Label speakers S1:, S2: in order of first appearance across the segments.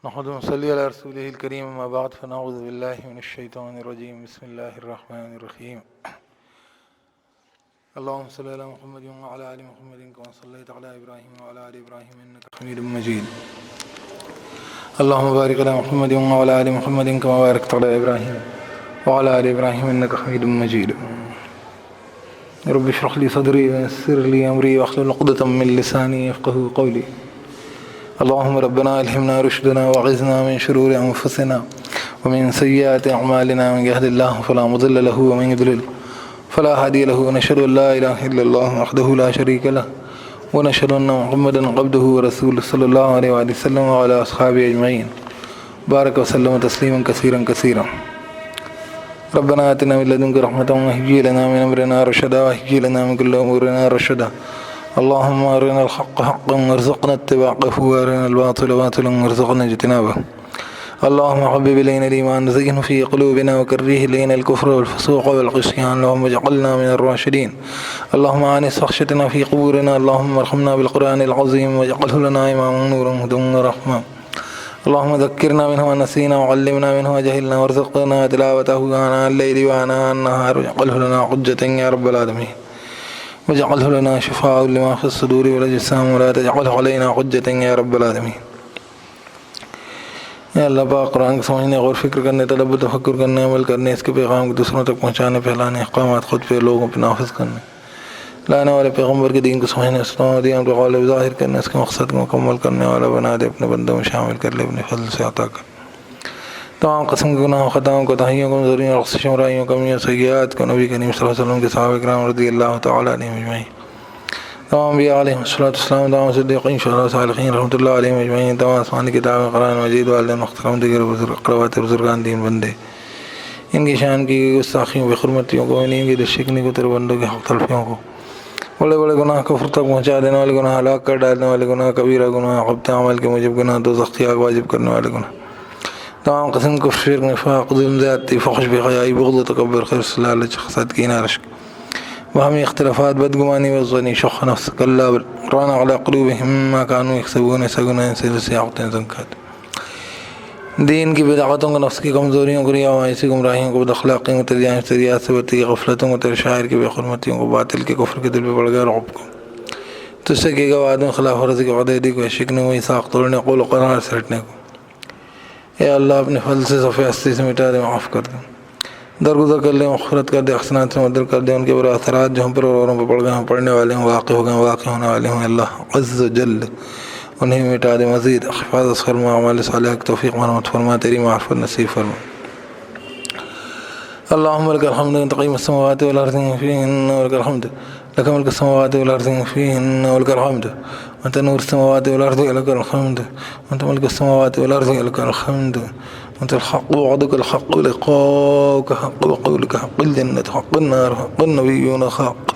S1: نحمده ونصلي على رسوله الكريم أما بعد فنعوذ بالله من الشيطان الرجيم بسم الله الرحمن الرحيم اللهم صل على محمد وعلى آل محمد كما صليت على إبراهيم وعلى آل إبراهيم إنك حميد مجيد اللهم بارك على محمد وعلى آل محمد كما باركت على إبراهيم وعلى آل إبراهيم إنك حميد مجيد رب اشرح لي صدري ويسر لي أمري واحلل عقدة من لساني يفقهوا قولي اللهم ربنا ألهمنا رشدنا وأعذنا من شرور أنفسنا ومن سيئات أعمالنا من يهد الله فلا مضل له ومن يضلل فلا هادي له ونشهد أن لا إله إلا الله وحده لا شريك له ونشهد أن محمدا عبده ورسوله صلى الله عليه وسلم وعلى أصحابه أجمعين بارك وسلم تسليما كثيرا كثيرا ربنا آتنا من لدنك رحمة وهيئ لنا من أمرنا رشدا وهيئ لنا من كل أمورنا رشدا اللهم أرنا الحق حقا وارزقنا اتباعه وأرنا الباطل باطلا وارزقنا اجتنابه اللهم حبب إلينا الإيمان وزينه في قلوبنا وكره إلينا الكفر والفسوق والعصيان اللهم اجعلنا من الراشدين اللهم آنس وحشتنا في قبورنا اللهم ارحمنا بالقرآن العظيم واجعله لنا إماما نورا هدى ورحمة اللهم ذكرنا منه ونسينا وعلمنا منه وجهلنا وارزقنا تلاوته آناء الليل وآناء النهار واجعله لنا حجة يا رب العالمين وجعله لنا شفاء لما في الصدور والأجسام ولا تجعله علينا حجة يا رب العالمین۔ یا اللہ پاک قرآن کو سمجھنے غور فکر کرنے تدبر تفکر کرنے عمل کرنے اس کے پیغام کو دوسروں تک پہنچانے پھیلانے احکامات خود پہ لوگوں پہ نافذ کرنے لانے والے پیغمبر کے دین کو سمجھنے اسلام دین کو غالب ظاہر کرنے اس کے مقصد کو مکمل کرنے والا بنا دے اپنے بندوں میں شامل کر لے اپنے فضل سے عطا کر تمام قسم کے گناہوں خطاؤں کوتاہیوں کمزوریوں لغزشوں برائیوں کمیوں سیئات کو نبی کریم صلی اللہ علیہ وسلم کے صحابہ کرام رضی اللہ تعالیٰ عنہم اجمعین تمام انبیاء علیہم السلام تمام صدیقین شہداء صالحین رحمۃ اللہ علیہم اجمعین تمام آسمانی کتاب قرآن مجید والدین محترم دیگر اقربات بزرگان دین بندے ان کی شان کی گستاخیوں بے حرمتیوں کو ان کی دشکنی کو تیرے بندوں کے حق تلفیوں کو بڑے بڑے گناہ کفر تک پہنچا دینے والے گناہ ہلاک کر ڈالنے والے گناہ کبیرہ گناہ حبط عمل کے موجب گناہ دوزخ کی آگ واجب کرنے والے گناہ تمام قسم کفر شرک نفاق ظلم زیادتی فحش بے حیائی بغض و تکبر خرص لالچ حسد کینہ رشک باہمی اختلافات بدگمانی وظنی شخ نفس کلا ران علی قلوبہم ما کانوا یکسبون ایسا گناہ سے سیاحتیں زنکات دین کی بدعاتوں کو نفس کی کمزوریوں کو ریا ایسی گمراہیوں کو بداخلاقیوں کو تریائیں سریات سے بتی غفلتوں کو تیرے شاعر کی بے حرمتیوں کو باطل کے کفر کے دل پہ پڑ گیا رعب کو تجھ سے کہ گواد میں خلاف ورزی کے عدیدی کو شکنے کو اساق توڑنے قول و قرار سے ہٹنے کو اے اللہ اپنے فضل سے صفحہ ہستی سے مٹا دے معاف کر دے درگزر کر لیں مغفرت کر دے احسانات سے مدد کر دے ان کے برے اثرات جو ہم پر اور اوروں پہ پڑ گئے ہیں پڑھنے والے ہیں واقع ہو گئے ہیں واقع ہونے والے ہیں اللہ عز و جل انہیں مٹا دے مزید حفاظت فرما اعمال صالحہ کی توفیق مرحمت فرما تیری معرفت نصیب فرما اللہم لک الحمد انت قیم السماوات والارض فیہن ولک الحمد لک ملک السماوات والارض فیہن ولک الحمد وانت نور السماوات والارض لک الحمد وانت ملک السماوات والارض لک الحمد وانت الحق وعدك الحق ولقاؤك حق وقولك حق الجنة حق النار حق النبيون حق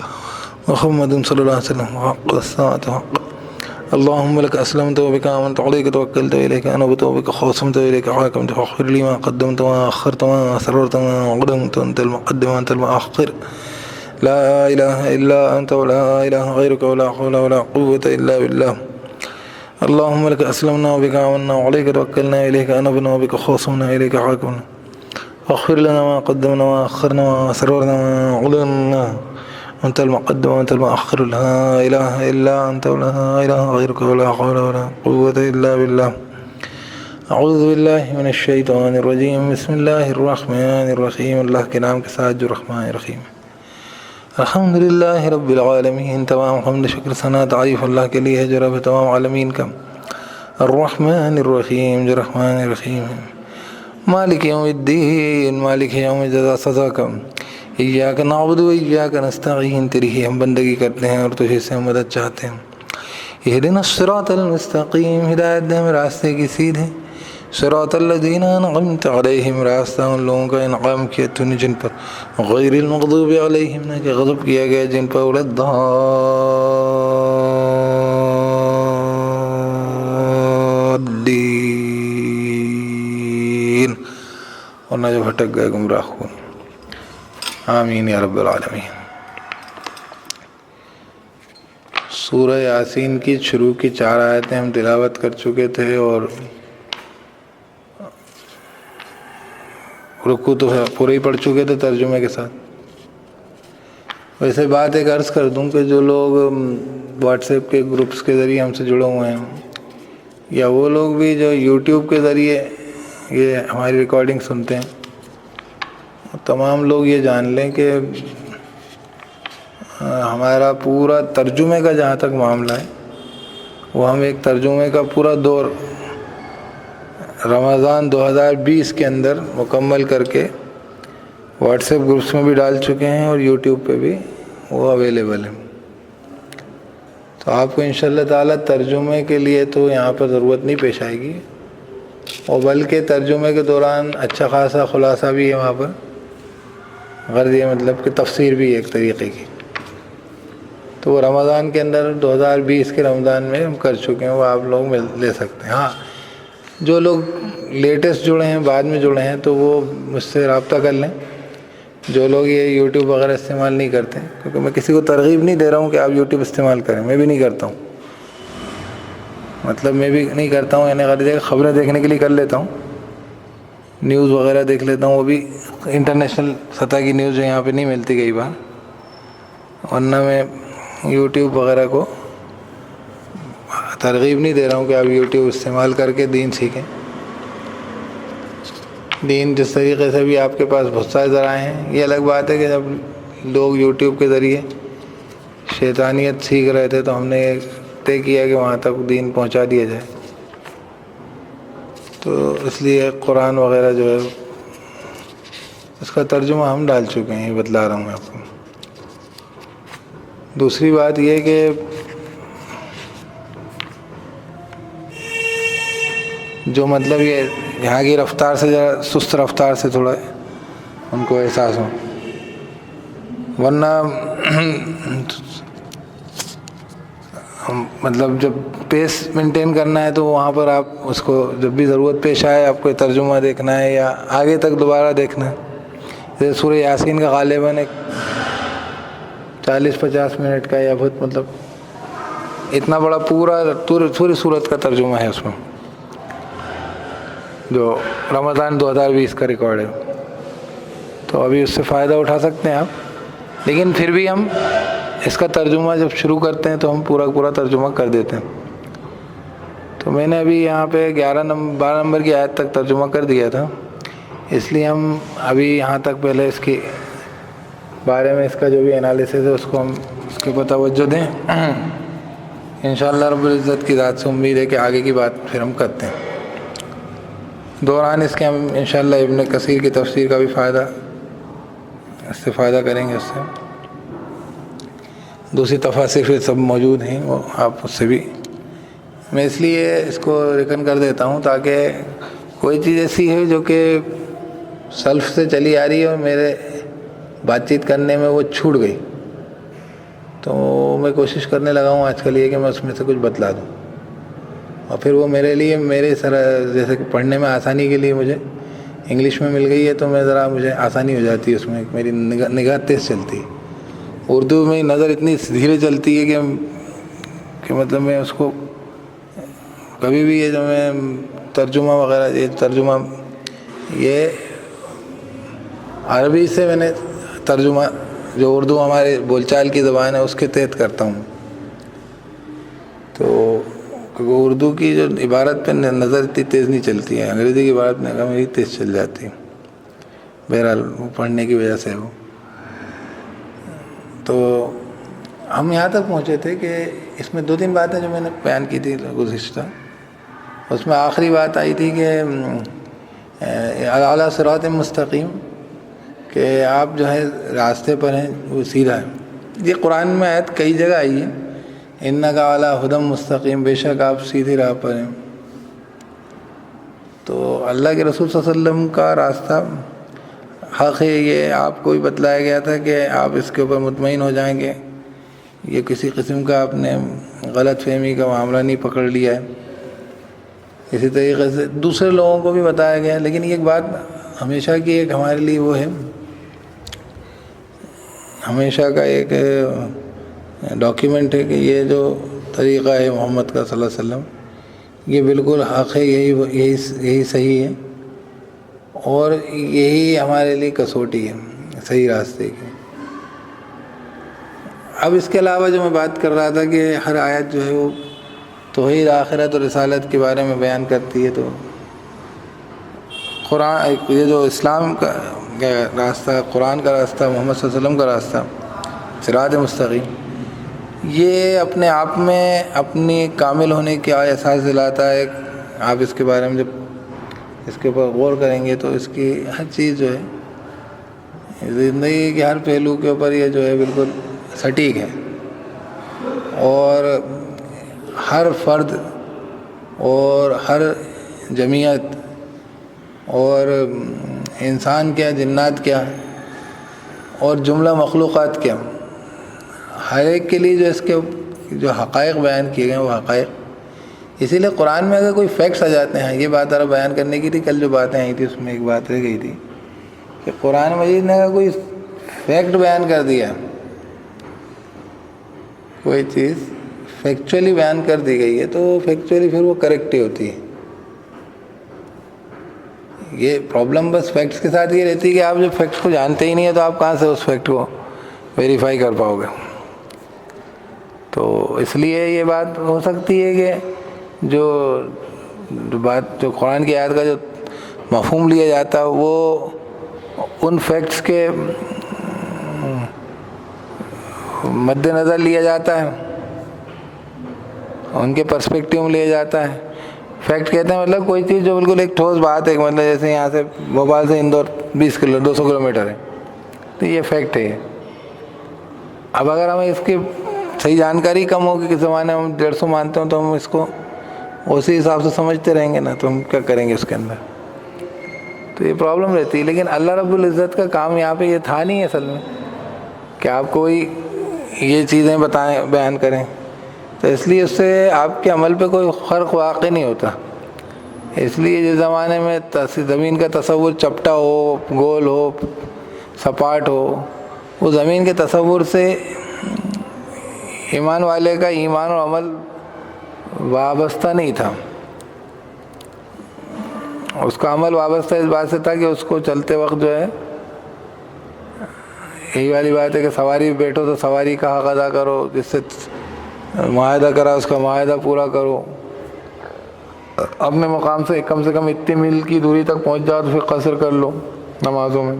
S1: محمد صلى الله عليه وسلم حق الساعة حق اللهم لك أسلمت وبك آمنت عليك توكلت إليك أنبت وبك خاصمت إليك حاكمت فاغفر لي ما قدمت وما أخرت وما أسررت وما أعلنت أنت المقدم وأنت المؤخر لا إله إلا أنت ولا إله غيرك ولا حول ولا قوة إلا بالله اللهم لك أسلمنا وبك آمنا وعليك توكلنا إليك أنبنا وبك خاصمنا إليك حاكمنا فاغفر لنا ما قدمنا وما أخرنا وما أسررنا وما أعلنا أنت المقدم وأنت المؤخر لا إله إلا أنت ولا إله غيرك ولا حول ولا قوة إلا بالله أعوذ بالله من الشيطان الرجيم بسم الله الرحمن الرحيم اللہ کے نام کے ساتھ جو رحمان رحیم الحمد للہ رب العالمین تمام حمد شکر ثنا تعریف اللہ کے لیے ہے جو رب تمام عالمین کا الرحمن الرحیم جو رحمان الرحیم ہے مالک یوم الدین مالک یوم جزا سزا کا ایاک نعبد و ایاک نستعین تیری ہی ہم بندگی کرتے ہیں اور تجھے سے مدد چاہتے ہیں اہدنا الصراط المستقیم ہدایت دے ہمیں راستے کی سیدھے صراط الذین انعمت علیہم راستہ ان لوگوں کا انعام کیا تو نے جن پر غیر المغضوب علیہم نہ کہ غضب کیا گیا جن پر الضالین اور نہ جو بھٹک گئے گمراہ ہو آمین یا رب العالمین۔ سورہ یاسین کی شروع کی 4 آیتیں ہم تلاوت کر چکے تھے اور رکوع تو پورے ہی پڑھ چکے تھے ترجمے کے ساتھ. ویسے بات ایک عرض کر دوں کہ جو لوگ واٹس ایپ کے گروپس کے ذریعے ہم سے جڑے ہوئے ہیں، یا وہ لوگ بھی جو یوٹیوب کے ذریعے یہ ہماری ریکارڈنگ سنتے ہیں، تمام لوگ یہ جان لیں کہ ہمارا پورا ترجمے کا جہاں تک معاملہ ہے، وہ ہم ایک ترجمے کا پورا دور رمضان 2020 کے اندر مکمل کر کے واٹس ایپ گروپس میں بھی ڈال چکے ہیں اور یوٹیوب پہ بھی وہ اویلیبل ہے. تو آپ کو انشاءاللہ تعالیٰ ترجمے کے لیے تو یہاں پر ضرورت نہیں پیش آئے گی، اور بلکہ ترجمے کے دوران اچھا خاصا خلاصہ بھی ہے وہاں پر. غرض یہ مطلب کہ تفسیر بھی ہے ایک طریقے کی. تو وہ رمضان کے اندر 2020 کے رمضان میں ہم کر چکے ہیں، وہ آپ لوگ لے سکتے ہیں. ہاں جو لوگ لیٹسٹ جڑے ہیں، بعد میں جڑے ہیں، تو وہ مجھ سے رابطہ کر لیں. جو لوگ یہ یوٹیوب وغیرہ استعمال نہیں کرتے، کیونکہ میں کسی کو ترغیب نہیں دے رہا ہوں کہ آپ یوٹیوب استعمال کریں، میں بھی نہیں کرتا ہوں. مطلب میں بھی نہیں کرتا ہوں، یعنی غرض خبریں دیکھنے کے لیے کر لیتا ہوں، نیوز وغیرہ دیکھ لیتا ہوں، وہ بھی انٹرنیشنل سطح کی نیوز جو یہاں پہ نہیں ملتی کئی بار. ورنہ میں یوٹیوب وغیرہ کو ترغیب نہیں دے رہا ہوں کہ آپ یوٹیوب استعمال کر کے دین سیکھیں. دین جس طریقے سے بھی آپ کے پاس بہت سارے ذرائع ہیں. یہ الگ بات ہے کہ جب لوگ یوٹیوب کے ذریعے شیطانیت سیکھ رہے تھے تو ہم نے طے کیا کہ وہاں تک دین پہنچا دیا جائے. تو اس لیے قرآن وغیرہ جو ہے اس کا ترجمہ ہم ڈال چکے ہیں، یہ بتلا رہا ہوں میں آپ کو. دوسری بات یہ کہ جو مطلب یہ یہاں کی رفتار سے ذرا سست رفتار سے تھوڑا ان کو احساس ہو، ورنہ مطلب جب پیس مینٹین کرنا ہے تو وہاں پر آپ اس کو جب بھی ضرورت پیش آئے، آپ کو ترجمہ دیکھنا ہے یا آگے تک دوبارہ دیکھنا ہے. جیسے سورہ یاسین کا غالباً ایک 40-50 منٹ کا یا بہت مطلب اتنا بڑا پوری صورت کا ترجمہ ہے اس میں، جو رمضان 2020 کا ریکارڈ ہے. تو ابھی اس سے فائدہ اٹھا سکتے ہیں آپ، لیکن پھر بھی ہم اس کا ترجمہ جب شروع کرتے ہیں تو ہم پورا ترجمہ کر دیتے ہیں. تو میں نے ابھی یہاں پہ 12 نمبر کی آیت تک ترجمہ کر دیا تھا، اس لیے ہم ابھی یہاں تک پہلے اس کے بارے میں اس کا جو بھی انالیسس ہے اس کو ہم اس کے اوپر توجہ دیں. انشاءاللہ رب العزت کی ذات سے امید ہے کہ آگے کی بات پھر ہم کرتے ہیں. دوران اس کے ہم انشاءاللہ ابن کثیر کی تفسیر کا بھی استفادہ کریں گے. اس سے دوسری تفاسیر پھر سب موجود ہیں، وہ آپ اس سے بھی میں اس لیے اس کو ریکن کر دیتا ہوں تاکہ کوئی چیز ایسی ہے جو کہ سلف سے چلی آ رہی ہے اور میرے بات چیت کرنے میں وہ چھوٹ گئی، تو میں کوشش کرنے لگا ہوں آج کل یہ کہ میں اس میں سے کچھ بتلا دوں. اور پھر وہ میرے لیے جیسے کہ پڑھنے میں آسانی کے لیے مجھے انگلش میں مل گئی ہے تو مجھے آسانی ہو جاتی ہے، اس میں میری نگاہ تیز چلتی ہے. اردو میں نظر اتنی دھیرے چلتی ہے کہ مطلب میں اس کو کبھی بھی یہ جو میں ترجمہ وغیرہ یہ عربی سے میں نے ترجمہ جو اردو ہمارے بول چال کی زبان ہے اس کے تحت کرتا ہوں. تو اردو کی جو عبارت پہ نظر اتنی تیز نہیں چلتی ہے، انگریزی کی عبارت میں میری تیز چل جاتی ہے. بہرحال وہ پڑھنے کی وجہ سے وہ. تو ہم یہاں تک پہنچے تھے کہ اس میں 2-3 باتیں جو میں نے بیان کی تھی گزشتہ، اس میں آخری بات آئی تھی کہ اعلیٰ صراط مستقیم، کہ آپ جو ہے راستے پر ہیں وہ سیدھا ہے. یہ قرآن میں آیت کئی جگہ آئی ہے، انک علی ھدی مستقیم، بے شک آپ سیدھی راہ پر ہیں. تو اللہ کے رسول صلی اللہ علیہ وسلم کا راستہ حق ہے، یہ آپ کو بھی بتلایا گیا تھا کہ آپ اس کے اوپر مطمئن ہو جائیں گے. یہ کسی قسم کا آپ نے غلط فہمی کا معاملہ نہیں پکڑ لیا ہے. اسی طریقے سے دوسرے لوگوں کو بھی بتایا گیا. لیکن ایک بات ہمیشہ کی ایک ہمارے لیے وہ ہے، ہمیشہ کا ایک ڈاکیومنٹ ہے کہ یہ جو طریقہ ہے محمد کا صلی اللہ علیہ وسلم، یہ بالکل حق ہے، یہی صحیح ہے. اور یہی ہمارے لیے کسوٹی ہے صحیح راستے کی۔ اب اس کے علاوہ جو میں بات کر رہا تھا کہ ہر آیت جو ہے وہ توحید، آخرت اور رسالت کے بارے میں بیان کرتی ہے، تو قرآن یہ جو اسلام کا راستہ، قرآن کا راستہ، محمد صلی اللہ علیہ وسلم کا راستہ، صراط مستقیم، یہ اپنے آپ میں اپنی کامل ہونے کا احساس دلاتا ہے۔ آپ اس کے بارے میں جب اس کے اوپر غور کریں گے تو اس کی ہر چیز جو ہے زندگی کے ہر پہلو کے اوپر یہ جو ہے بالکل سٹیک ہے، اور ہر فرد اور ہر جمعیت اور انسان کیا، جنات کیا، اور جملہ مخلوقات کیا، ہر ایک کے لیے جو اس کے جو حقائق بیان کیے گئے ہیں وہ حقائق، اسی لیے قرآن میں اگر کوئی فیکٹس آ جاتے ہیں، یہ بات ذرا بیان کرنے کی تھی، کل جو باتیں آئی تھی اس میں ایک بات رہ گئی تھی کہ قرآن مجید نے اگر کوئی فیکٹ بیان کر دیا، کوئی چیز فیکچولی بیان کر دی گئی ہے، تو فیکچولی پھر وہ کریکٹ ہی ہوتی ہے۔ یہ پرابلم بس فیکٹس کے ساتھ یہ رہتی ہے کہ آپ جب فیکٹس کو جانتے ہی نہیں ہیں تو آپ کہاں سے اس فیکٹ کو ویریفائی کر پاؤ گے۔ تو اس لیے یہ بات ہو سکتی ہے کہ جو قرآن کی آیت کا جو مفہوم لیا جاتا ہے وہ ان فیکٹس کے مد نظر لیا جاتا ہے، ان کے پرسپیکٹیو میں لیا جاتا ہے۔ فیکٹ کہتے ہیں مطلب کوئی چیز جو بالکل ایک ٹھوس بات ہے، مطلب جیسے یہاں سے بھوپال سے اندور 200 کلومیٹر ہے، تو یہ فیکٹ ہے۔ اب اگر ہمیں اس کی صحیح جانکاری کم ہوگی کہ زمانے میں ہم 150 مانتے ہوں تو ہم اس کو اسی حساب سے سمجھتے رہیں گے نا، تو ہم کیا کریں گے اس کے اندر، تو یہ پرابلم رہتی ہے۔ لیکن اللہ رب العزت کا کام یہاں پہ یہ تھا نہیں اصل میں کہ آپ کوئی یہ چیزیں بتائیں، بیان کریں، تو اس لیے اس سے آپ کے عمل پہ کوئی فرق واقع نہیں ہوتا۔ اس لیے جس زمانے میں زمین کا تصور چپٹا ہو، گول ہو، سپاٹ ہو، وہ زمین کے تصور سے ایمان والے کا ایمان اور عمل وابستہ نہیں تھا، اس کا عمل وابستہ اس بات سے تھا کہ اس کو چلتے وقت جو ہے، یہی والی بات ہے کہ سواری پہ بیٹھو تو سواری کا حق ادا کرو، جس سے معاہدہ کرا اس کا معاہدہ پورا کرو، اپنے مقام سے کم اتنی میل کی دوری تک پہنچ جاؤ تو پھر قصر کر لو نمازوں میں۔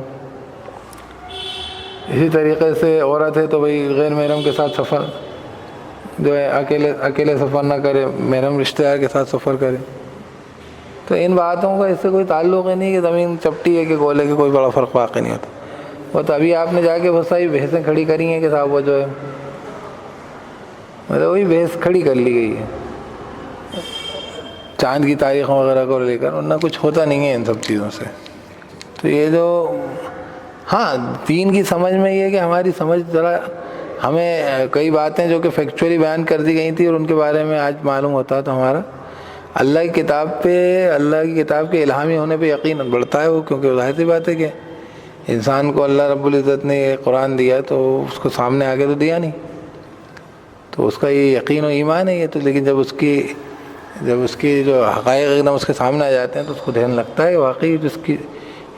S1: اسی طریقے سے عورت ہے تو بھئی غیر محرم کے ساتھ سفر جو ہے اکیلے سفر نہ کرے، محرم رشتہ دار کے ساتھ سفر کرے۔ تو ان باتوں کا اس سے کوئی تعلق ہی نہیں کہ زمین چپٹی ہے کہ گولے کے، کوئی بڑا فرق واقع نہیں ہوتا۔ وہ تو ابھی آپ نے جا کے بہت ساری بحثیں کھڑی کری ہیں کہ صاحب وہ جو ہے مطلب وہی بحث کھڑی کر لی گئی ہے چاند کی تاریخ وغیرہ کو لے کر، ورنہ کچھ ہوتا نہیں ہے ان سب چیزوں سے۔ تو یہ جو ہاں دین کی سمجھ میں یہ ہے کہ ہماری سمجھ ذرا، ہمیں کئی باتیں جو کہ فیکچولی بیان کر دی گئی تھی اور ان کے بارے میں آج معلوم ہوتا ہے تو ہمارا اللہ کی کتاب کے الہامی ہونے پہ یقین بڑھتا ہے وہ، کیونکہ ظاہر سی بات ہے کہ انسان کو اللہ رب العزت نے یہ قرآن دیا تو اس کو سامنے آگے تو دیا نہیں، تو اس کا یہ یقین و ایمان ہے یہ تو، لیکن جب اس کی جو حقائق ایک دم اس کے سامنے آ جاتے ہیں تو اس کو دھیان لگتا ہے واقعی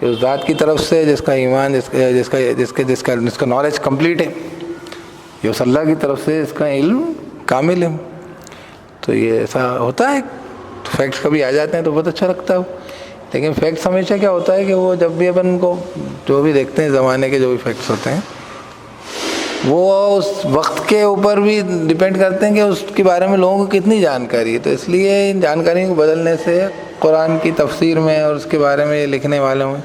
S1: اس ذات کی طرف سے جس کا ایمان، جس کا نالج کمپلیٹ ہے، یہ اس اللہ کی طرف سے اس کا علم کامل ہے۔ تو یہ ایسا ہوتا ہے، فیکٹس کبھی آ جاتے ہیں تو بہت اچھا لگتا ہے، لیکن فیکٹس ہمیشہ کیا ہوتا ہے کہ وہ جب بھی اپن کو جو بھی دیکھتے ہیں زمانے کے جو بھی فیکٹس ہوتے ہیں وہ اس وقت کے اوپر بھی ڈیپینڈ کرتے ہیں کہ اس کے بارے میں لوگوں کو کتنی جانکاری ہے۔ تو اس لیے ان جانکاریوں کو بدلنے سے قرآن کی تفسیر میں اور اس کے بارے میں لکھنے والوں میں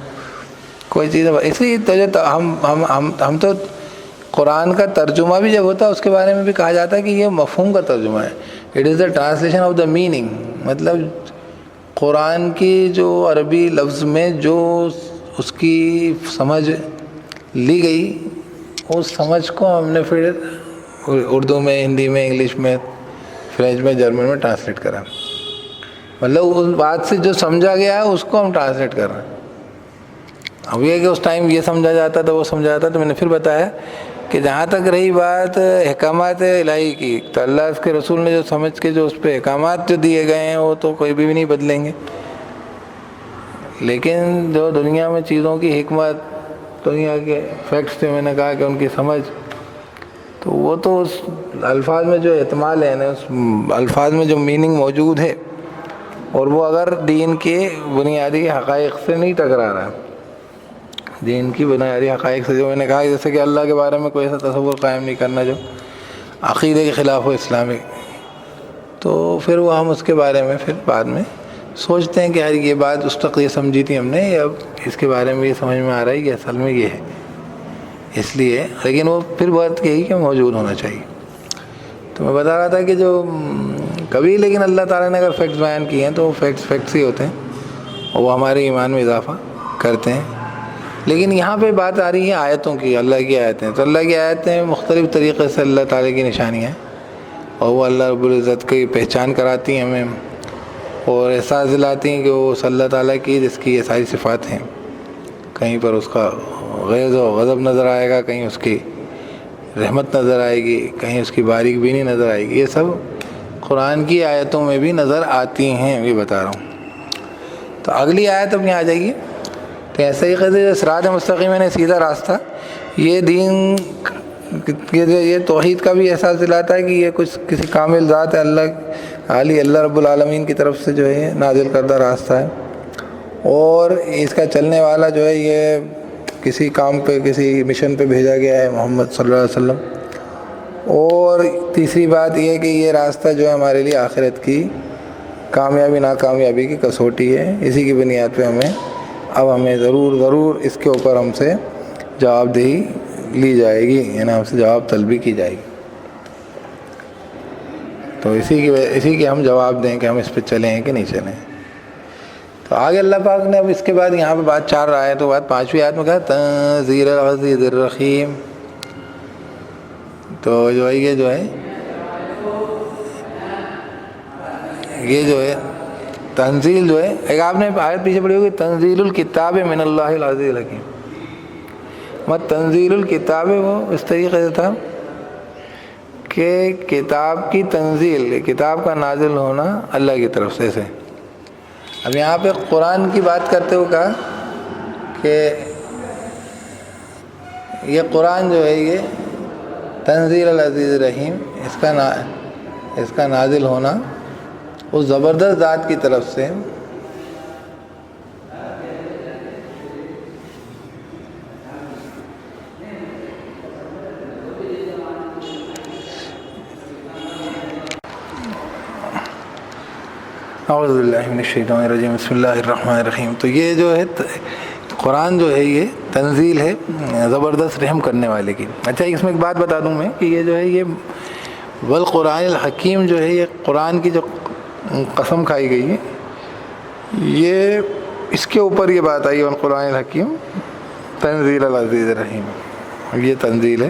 S1: کوئی چیز، اس لیے ہم تو قرآن کا ترجمہ بھی جب ہوتا ہے اس کے بارے میں بھی کہا جاتا ہے کہ یہ مفہوم کا ترجمہ ہے، it is the translation of the meaning, مطلب قرآن کی جو عربی لفظ میں جو اس کی سمجھ لی گئی، اس سمجھ کو ہم نے پھر اردو میں، ہندی میں، انگلش میں، فرینچ میں، جرمن میں ٹرانسلیٹ کرا، مطلب اس بات سے جو سمجھا گیا ہے اس کو ہم ٹرانسلیٹ کر رہے ہیں۔ اب یہ کہ اس ٹائم یہ سمجھا جاتا تھا، وہ سمجھا جاتا، تو میں نے پھر بتایا کہ جہاں تک رہی بات احکامات الہی کی، تو اللہ اس کے رسول نے جو سمجھ کے جو اس پہ احکامات جو دیے گئے ہیں وہ تو کوئی بھی نہیں بدلیں گے۔ لیکن جو دنیا میں چیزوں کی حکمت، دنیا کے فیکٹس جو میں نے کہا کہ ان کی سمجھ، تو وہ تو اس الفاظ میں جو احتمال ہے نا، اس الفاظ میں جو میننگ موجود ہے، اور وہ اگر دین کے بنیادی حقائق سے نہیں ٹکرا رہا، دین کی بنیادی حقائق سے، جو میں نے کہا جیسے کہ اللہ کے بارے میں کوئی ایسا تصور قائم نہیں کرنا جو عقیدے کے خلاف ہو اسلامی، تو پھر وہ ہم اس کے بارے میں پھر بعد میں سوچتے ہیں کہ یار یہ بات اس وقت یہ سمجھی تھی ہم نے، اب اس کے بارے میں یہ سمجھ میں آ رہا ہے کہ اصل میں یہ ہے، اس لیے، لیکن وہ پھر بات یہی کہ موجود ہونا چاہیے۔ تو میں بتا رہا تھا کہ جو کبھی لیکن اللہ تعالیٰ نے اگر فیکٹس بیان کیے ہیں تو وہ فیکٹس ہی ہوتے ہیں، اور وہ ہمارے ایمان میں اضافہ کرتے ہیں۔ لیکن یہاں پہ بات آ رہی ہے آیتوں کی، اللہ کی آیتیں، تو اللہ کی آیتیں مختلف طریقے سے اللہ تعالیٰ کی نشانیاں ہیں، اور وہ اللہ رب العزت کی پہچان کراتی ہیں ہمیں، اور احساس دلاتی ہیں کہ وہ اللہ تعالیٰ کی جس کی یہ ساری صفات ہیں۔ کہیں پر اس کا غیظ و غضب نظر آئے گا، کہیں اس کی رحمت نظر آئے گی، کہیں اس کی باریک بینی نظر آئے گی، یہ سب قرآن کی آیتوں میں بھی نظر آتی ہیں، یہ بتا رہا ہوں۔ تو اگلی آیت اب یہاں آ جائے گی، تو ایسا ہی قضیہ صراط مستقیم نے سیدھا راستہ، یہ دین یہ توحید کا بھی احساس دلاتا ہے کہ یہ کچھ کسی کامل ذات ہے، اللہ رب العالمین کی طرف سے جو ہے نازل کردہ راستہ ہے، اور اس کا چلنے والا جو ہے یہ کسی کام پہ، کسی مشن پہ بھیجا گیا ہے، محمد صلی اللہ علیہ وسلم۔ اور تیسری بات یہ ہے کہ یہ راستہ جو ہے ہمارے لیے آخرت کی کامیابی ناکامیابی کی کسوٹی ہے، اسی کی بنیاد پہ ہمیں ضرور اس کے اوپر ہم سے جواب دہی لی جائے گی، یعنی ہم سے جواب طلبی کی جائے گی۔ تو اسی کے ہم جواب دیں کہ ہم اس پہ چلیں کہ نہیں چلیں۔ تو آگے اللہ پاک نے اب اس کے بعد یہاں پہ بات 4 آیتوں بعد 5ویں آیت میں کہا تنزیل العزیز الرحیم، تو جو ہے یہ جو ہے تنزیل جو ہے، ایک آپ نے آیت پیچھے پڑھی ہوگی تنزیل الکتاب من اللہ العزیز الحکیم، تنزیل الکتاب وہ اس طریقے سے تھا کہ کتاب کی تنزیل، کتاب کا نازل ہونا اللہ کی طرف سے۔ اب یہاں پہ قرآن کی بات کرتے ہوئے کہا کہ یہ قرآن جو ہے یہ تنزیل العزیز الرحیم، اس کا نازل ہونا اس زبردست ذات کی طرف سے، اعوذ باللہ من الشیطان الرجیم، بسم اللہ الرحمن الرحیم۔ تو یہ جو ہے قرآن جو ہے یہ تنزیل ہے زبردست رحم کرنے والے کی۔ اچھا اس میں ایک بات بتا دوں میں کہ یہ جو ہے یہ والقرآن الحکیم جو ہے، یہ قرآن کی جو قسم کھائی گئی ہے، یہ اس کے اوپر یہ بات آئی والقرآن الحکیم تنزیل العزیز الرحیم، یہ تنزیل ہے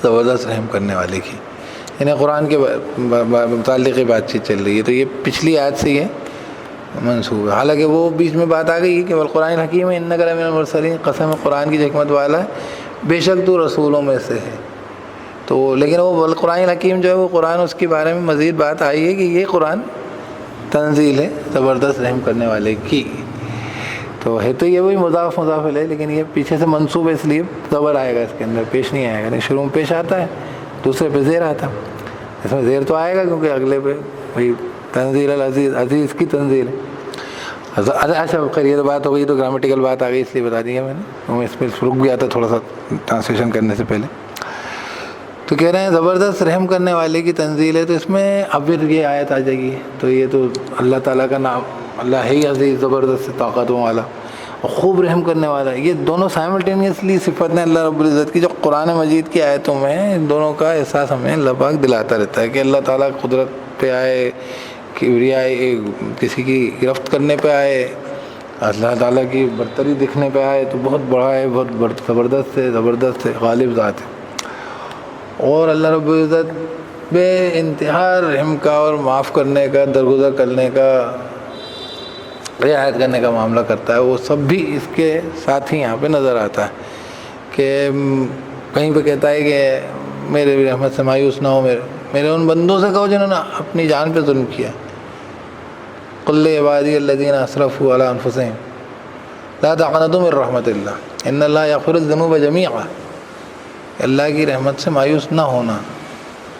S1: زبردست رحم کرنے والے کی، یعنی قرآن کے متعلق بات چیت چل رہی ہے۔ تو یہ پچھلی آیت سے یہ منسوب ہے، حالانکہ وہ بیچ میں بات آ گئی کہ والقرآن الحکیم انک لمن المرسلین، قسم قرآن کی جو حکمت والا ہے بے شک تو رسولوں میں سے ہے۔ تو لیکن وہ والقرآن الحکیم جو ہے وہ قرآن، اس کے بارے میں مزید بات آئی ہے کہ یہ قرآن تنزیل ہے زبردست رحم کرنے والے کی۔ تو ہے تو یہ وہی مضاف ہے، لیکن یہ پیچھے سے منسوب ہے، اس لیے زبر آئے گا اس کے اندر، پیش نہیں آئے گا، نہیں شروع میں پیش آتا ہے، دوسرے پہ زیر آتا، اس میں زیر تو آئے گا کیونکہ اگلے پہ وہی تنزیل العزیز، عزیز کی تنزیل ہے۔ اچھا خیر یہ تو بات ہو گئی، تو گرامیٹیکل بات آ گئی اس لیے بتا دیا میں نے، میں اس پہ رک گیا تھا تھوڑا سا ٹرانسلیشن کرنے سے پہلے۔ تو کہہ رہے ہیں زبردست رحم کرنے والے کی تنزیل ہے، تو اس میں اب پھر یہ آیت آ جائے گی، تو یہ تو اللہ تعالیٰ کا نام، اللہ ہے ہی عزیز زبردست طاقتوں والا اور خوب رحم کرنے والا، یہ دونوں سائملٹینیسلی صفت ہیں اللہ رب العزت کی جو قرآن مجید کی آیتوں میں ہیں۔ ان دونوں کا احساس ہمیں اللہ پاک دلاتا رہتا ہے کہ اللہ تعالیٰ قدرت پہ آئے، کبریا کسی کی گرفت کرنے پہ آئے، اللہ تعالیٰ کی برتری دکھنے پہ آئے تو بہت بڑا ہے، بہت زبردست ہے، غالب ذات ہے، اور اللہ رب العزت بے انتہا رحم کا اور معاف کرنے کا، درگزر کرنے کا، رعایت کرنے کا معاملہ کرتا ہے۔ وہ سب بھی اس کے ساتھ ہی یہاں پہ نظر آتا ہے کہ کہیں پہ کہتا ہے کہ میرے بھی رحمت سے مایوس نہ ہو، میرے ان بندوں سے کہو جنہوں نے اپنی جان پہ ظلم کیا، قل عبادی الذین اسرفوا علی انفسہم لا تقنطوا من رحمت اللہ ان اللہ یغفر الذنوب جمیعا، اللہ کی رحمت سے مایوس نہ ہونا،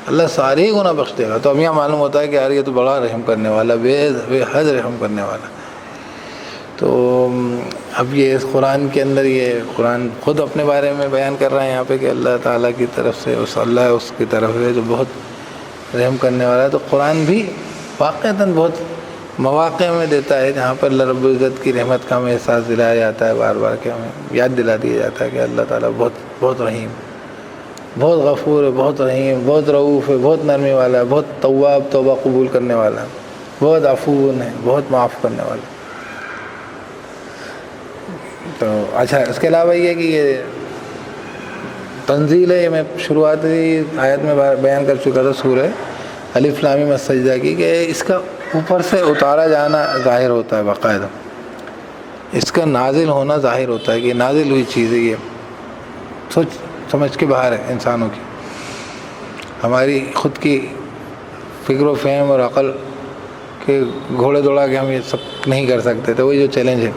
S1: اللہ سارے ہی گناہ بخش دے گا۔ تو اب یہاں معلوم ہوتا ہے کہ یار یہ تو بڑا رحم کرنے والا، بے حد رحم کرنے والا۔ تو اب یہ اس قرآن کے اندر، یہ قرآن خود اپنے بارے میں بیان کر رہا ہے یہاں پہ کہ اللہ تعالیٰ کی طرف سے، اس کی طرف ہے جو بہت رحم کرنے والا ہے۔ تو قرآن بھی واقعتاً بہت مواقع میں دیتا ہے جہاں پر اللہ رب العزت کی رحمت کا ہمیں احساس دلایا جاتا ہے، بار بار کہ ہمیں یاد دلا دیا جاتا ہے کہ اللہ تعالیٰ بہت بہت رحیم، بہت غفور ہے، بہت رحیم، بہت رؤوف ہے، بہت نرمی والا ہے، بہت تواب، توبہ قبول کرنے والا ہے، بہت عفو ہے، بہت معاف کرنے والا ہے۔ تو اچھا، اس کے علاوہ یہ کہ یہ تنزیل ہے، یہ میں شروعاتی آیت میں بیان کر چکا تھا سورہ الف لام میم السجدہ کی، کہ اس کا اوپر سے اتارا جانا ظاہر ہوتا ہے باقاعدہ، اس کا نازل ہونا ظاہر ہوتا ہے کہ نازل ہوئی چیز ہے، یہ سوچ سمجھ کے باہر ہے انسانوں کی، ہماری خود کی فکر و فہم اور عقل کے گھوڑے دوڑا کے ہم یہ سب نہیں کر سکتے، تو وہی جو چیلنج ہے۔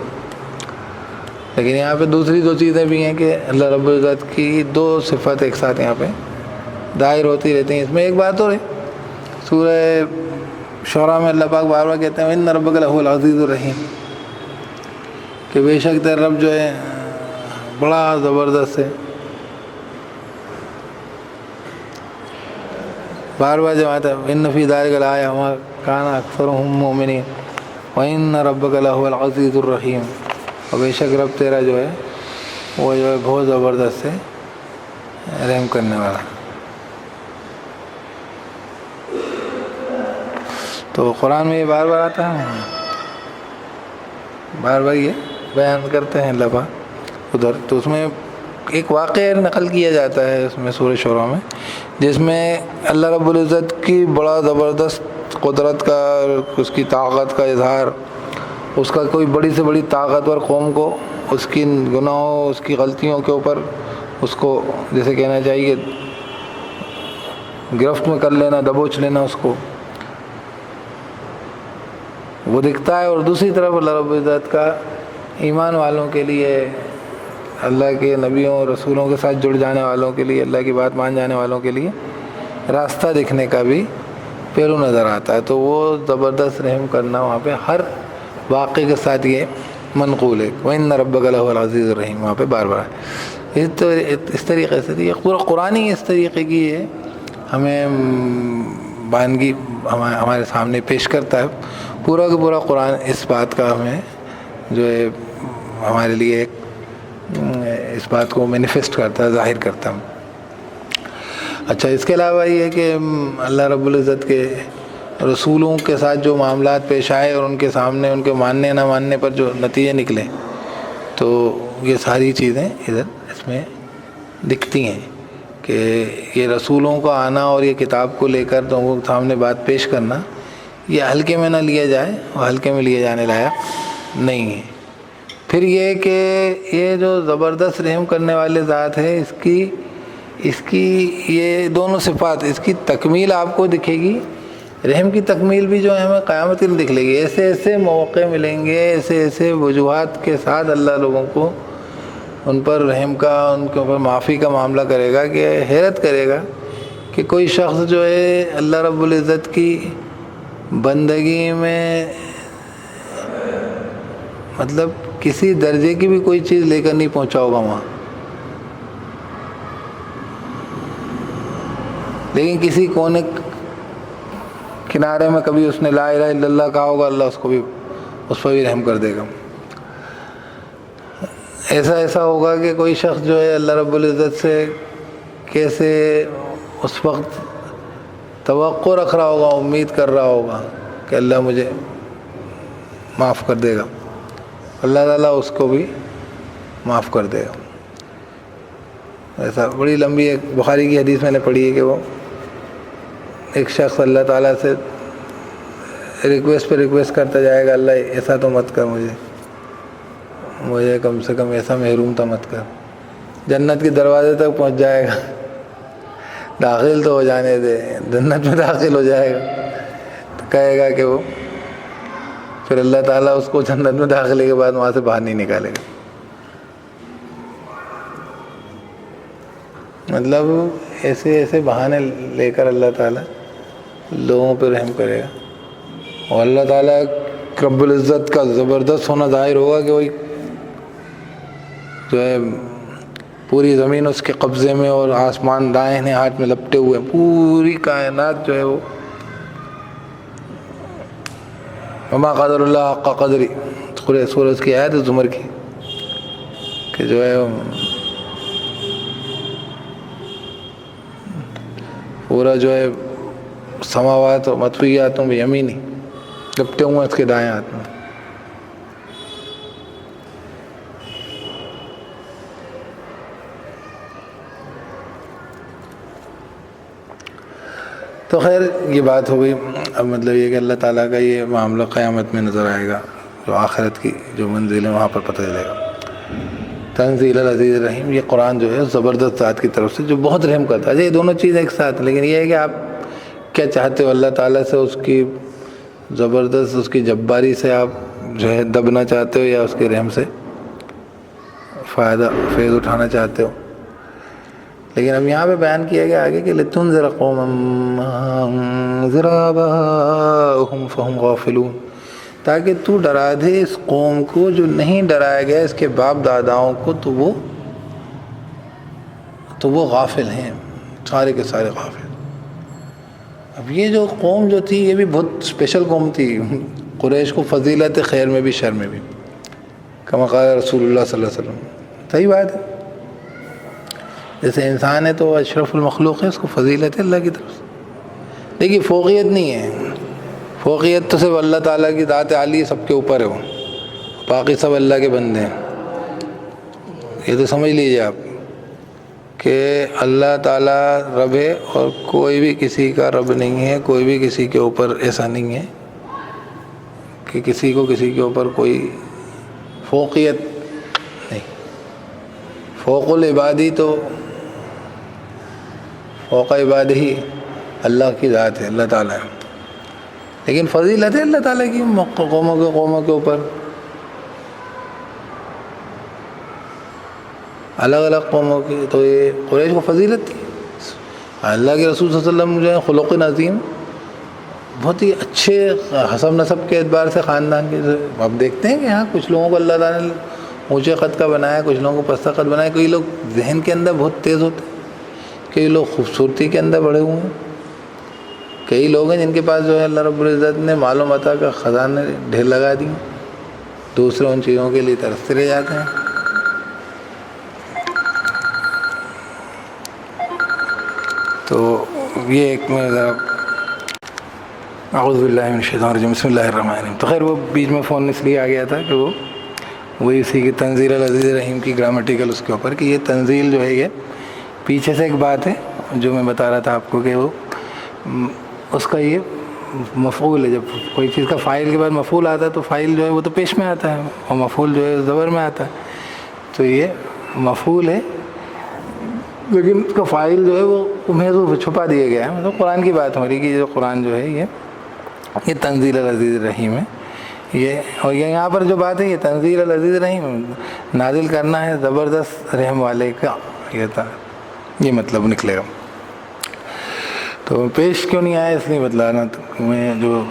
S1: لیکن یہاں پہ دوسری دو چیزیں بھی ہیں کہ اللہ رب العزت کی دو صفات ایک ساتھ یہاں پہ ظاہر ہوتی رہتی ہیں۔ اس میں ایک بات اور ہے، سورہ شعراء میں اللہ پاک بار بار کہتے ہیں ان ربک لہو العزیز الرحیم، کہ بے شک تیرا رب جو ہے بڑا زبردست ہے۔ بار بار جب آتا ہے ان فی ذلک لآیہ وما کان اکثرهم مؤمنین وان ربک لہو العزیز الرحیم، اور بے شک رب تیرا جو ہے وہ جو ہے بہت زبردست ہے، رحم کرنے والا۔ تو قرآن میں یہ بار بار آتا ہے، بار بار یہ بیان کرتے ہیں اللہ پاک ادھر۔ تو اس میں ایک واقعہ نقل کیا جاتا ہے اس میں سورہ شعراء میں، جس میں اللہ رب العزت کی بڑا زبردست قدرت کا، اس کی طاقت کا اظہار، اس کا کوئی بڑی سے بڑی طاقتور قوم کو اس کی گناہوں، اس کی غلطیوں کے اوپر اس کو جیسے کہنا چاہیے گرفت میں کر لینا، دبوچ لینا، اس کو وہ دکھتا ہے۔ اور دوسری طرف اللہ رب العزت کا ایمان والوں کے لیے، اللہ کے نبیوں اور رسولوں کے ساتھ جڑ جانے والوں کے لیے، اللہ کی بات مان جانے والوں کے لیے راستہ دکھنے کا بھی پہلو نظر آتا ہے۔ تو وہ زبردست رحم کرنا وہاں پہ ہر واقعے کے ساتھ یہ منقول ہے، وَإِنَّ رَبَّكَ لَهُوَ الْعَزِيزُ الرَّحِيمُ، وہاں پہ بار بار اس طریقے سے یہ پورا قرآن ہی اس طریقے کی ہے، ہمیں بانگی ہمارے سامنے پیش کرتا ہے۔ پورا کا پورا قرآن اس بات کا ہمیں جو ہے ہمارے لیے ایک اس بات کو مینیفیسٹ کرتا ہے، ظاہر کرتا ہے۔ اچھا، اس کے علاوہ یہ ہے کہ اللہ رب العزت کے رسولوں کے ساتھ جو معاملات پیش آئے اور ان کے سامنے ان کے ماننے نہ ماننے پر جو نتیجے نکلے، تو یہ ساری چیزیں ادھر اس میں دکھتی ہیں کہ یہ رسولوں کا آنا اور یہ کتاب کو لے کر لوگوں کے سامنے بات پیش کرنا، یہ ہلکے میں نہ لیا جائے، اور ہلکے میں لیے جانے لائق نہیں ہے۔ پھر یہ کہ یہ جو زبردست رحم کرنے والے ذات ہے، اس کی یہ دونوں صفات، اس کی تکمیل آپ کو دکھے گی، رحم کی تکمیل بھی جو ہے ہمیں قیامت کے دن دکھلے گی۔ ایسے ایسے مواقع ملیں گے، ایسے ایسے وجوہات کے ساتھ اللہ لوگوں کو ان پر رحم کا، ان کے اوپر معافی کا معاملہ کرے گا کہ حیرت کرے گا کہ کوئی شخص جو ہے اللہ رب العزت کی بندگی میں مطلب کسی درجے کی بھی کوئی چیز لے کر نہیں پہنچا ہوگا وہاں، لیکن کسی کونے کنارے میں کبھی اس نے لا الہ الا اللہ کہا ہوگا، اللہ اس کو بھی اس پر بھی رحم کر دے گا۔ ایسا ہوگا کہ کوئی شخص جو ہے اللہ رب العزت سے کیسے اس وقت توقع رکھ رہا ہوگا، امید کر رہا ہوگا کہ اللہ مجھے معاف کر دے گا، اللہ تعالیٰ اس کو بھی معاف کر دے گا۔ ایسا بڑی لمبی ایک بخاری کی حدیث میں نے پڑھی ہے کہ وہ ایک شخص اللہ تعالیٰ سے ریکویسٹ پہ ریکویسٹ کرتا جائے گا، اللہ ایسا تو مت کر، مجھے کم سے کم ایسا محروم تو مت کر۔ جنت کے دروازے تک پہنچ جائے گا، داخل تو ہو جانے دے، جنت میں داخل ہو جائے گا، تو کہے گا کہ وہ پھر اللہ تعالیٰ اس کو جنت میں داخلے کے بعد وہاں سے باہر نہیں نکالے گا. مطلب ایسے ایسے بہانے لے کر اللہ تعالیٰ لوگوں پہ رحم کرے گا. اور اللہ تعالیٰ رب العزت کا زبردست ہونا ظاہر ہوگا کہ وہی جو ہے پوری زمین اس کے قبضے میں اور آسمان دائیں ہاتھ میں لپٹے ہوئے ہیں. پوری کائنات جو ہے وہ وما قدر اللہ حق قدری سورج کی آیت ہے زمر کی کہ جو ہے پورا جو ہے سماوات و مطویاتوں میں یمینی لپٹے ہوئے اس کے دائیں ہاتھ میں. تو خیر یہ بات ہو گئی. اب مطلب یہ کہ اللہ تعالیٰ کا یہ معاملہ قیامت میں نظر آئے گا، جو آخرت کی جو منزل ہے وہاں پر پتہ چلے گا. تنزیل العزیز الرحیم، یہ قرآن جو ہے زبردست ذات کی طرف سے جو بہت رحم کرتا ہے. یہ دونوں چیزیں ایک ساتھ، لیکن یہ ہے کہ آپ کیا چاہتے ہو. اللہ تعالیٰ سے اس کی زبردست اس کی جباری سے آپ جو ہے دبنا چاہتے ہو، یا اس کے رحم سے فیض اٹھانا چاہتے ہو. لیکن اب یہاں پہ بیان کیا گیا آگے کہ لتنذر قوما ما انذر آباؤہم فہم غافلون، تاکہ تو ڈرا دے اس قوم کو جو نہیں ڈرایا گیا اس کے باپ داداؤں کو، تو وہ غافل ہیں، سارے کے سارے غافل. اب یہ جو قوم جو تھی یہ بھی بہت اسپیشل قوم تھی. قریش کو فضیلت خیر میں بھی شر میں بھی، کما قال رسول اللہ صلی اللہ علیہ وسلم. صحیح بات ہے، جیسے انسان ہے تو اشرف المخلوق ہے، اس کو فضیلت ہے اللہ کی طرف سے. لیکن فوقیت نہیں ہے. فوقیت تو صرف اللہ تعالیٰ کی ذات عالی سب کے اوپر ہے، وہ باقی سب اللہ کے بندے ہیں. یہ تو سمجھ لیجیے آپ کہ اللہ تعالیٰ رب ہے اور کوئی بھی کسی کا رب نہیں ہے. کوئی بھی کسی کے اوپر ایسا نہیں ہے کہ کسی کو کسی کے اوپر کوئی فوقیت نہیں. فوق العبادی تو فوق عبادی ہی اللہ کی ذات ہے، اللہ تعالیٰ ہے. لیکن فضیلت ہے اللہ تعالیٰ کی قوموں کے اوپر. الگ الگ قوموں کی، تو یہ قریش کو فضیلت تھی. اللہ کے رسول صلی اللہ علیہ وسلم جو ہے خلق نظیم، بہت ہی اچھے حسب نسب کے اعتبار سے خاندان کے. اب دیکھتے ہیں کہ ہاں کچھ لوگوں کو اللہ تعالیٰ نے اونچے قد کا بنایا، کچھ لوگوں کو پستہ قد بنایا. کئی لوگ ذہن کے اندر بہت تیز ہوتے ہیں، کئی لوگ خوبصورتی کے اندر بڑھے ہوئے ہیں. کئی لوگ ہیں جن کے پاس جو ہے اللہ رب العزت نے مال و متاع کا خزانے ڈھیر لگا دی، دوسرے ان چیزوں کے لیے ترستے رہ جاتے ہیں. تو یہ ایک میں ذرا اعوذ باللہ من الشیطان الرجیم بسم اللہ الرحمن الرحیم. تو خیر وہ بیچ میں فون اس لیے آ گیا تھا کہ وہی اسی کی تنزیل العزیز الرحیم کی گرامٹیکل اس کے اوپر کہ یہ تنزیل جو ہے یہ پیچھے سے ایک بات ہے جو میں بتا رہا تھا آپ کو کہ وہ اس کا یہ مفعول ہے. جب کوئی چیز کا فاعل کے بعد مفعول آتا ہے تو فاعل جو ہے وہ تو پیش میں آتا ہے اور مفعول جو ہے زبر میں آتا ہے. تو یہ مفعول ہے لیکن اس کا فاعل جو ہے وہ محذوف چھپا دیا گیا ہے. مطلب قرآن کی بات ہو رہی ہے کہ جو قرآن جو ہے یہ تنزیل العزیز الرحیم ہے. یہ اور یہاں پر جو بات ہے یہ تنزیل العزیز الرحیم نازل کرنا ہے زبردست رحم والے کا، یہ تھا یہ مطلب نکلے گا. تو پیش کیوں نہیں آیا اس لیے بتلانا میں جو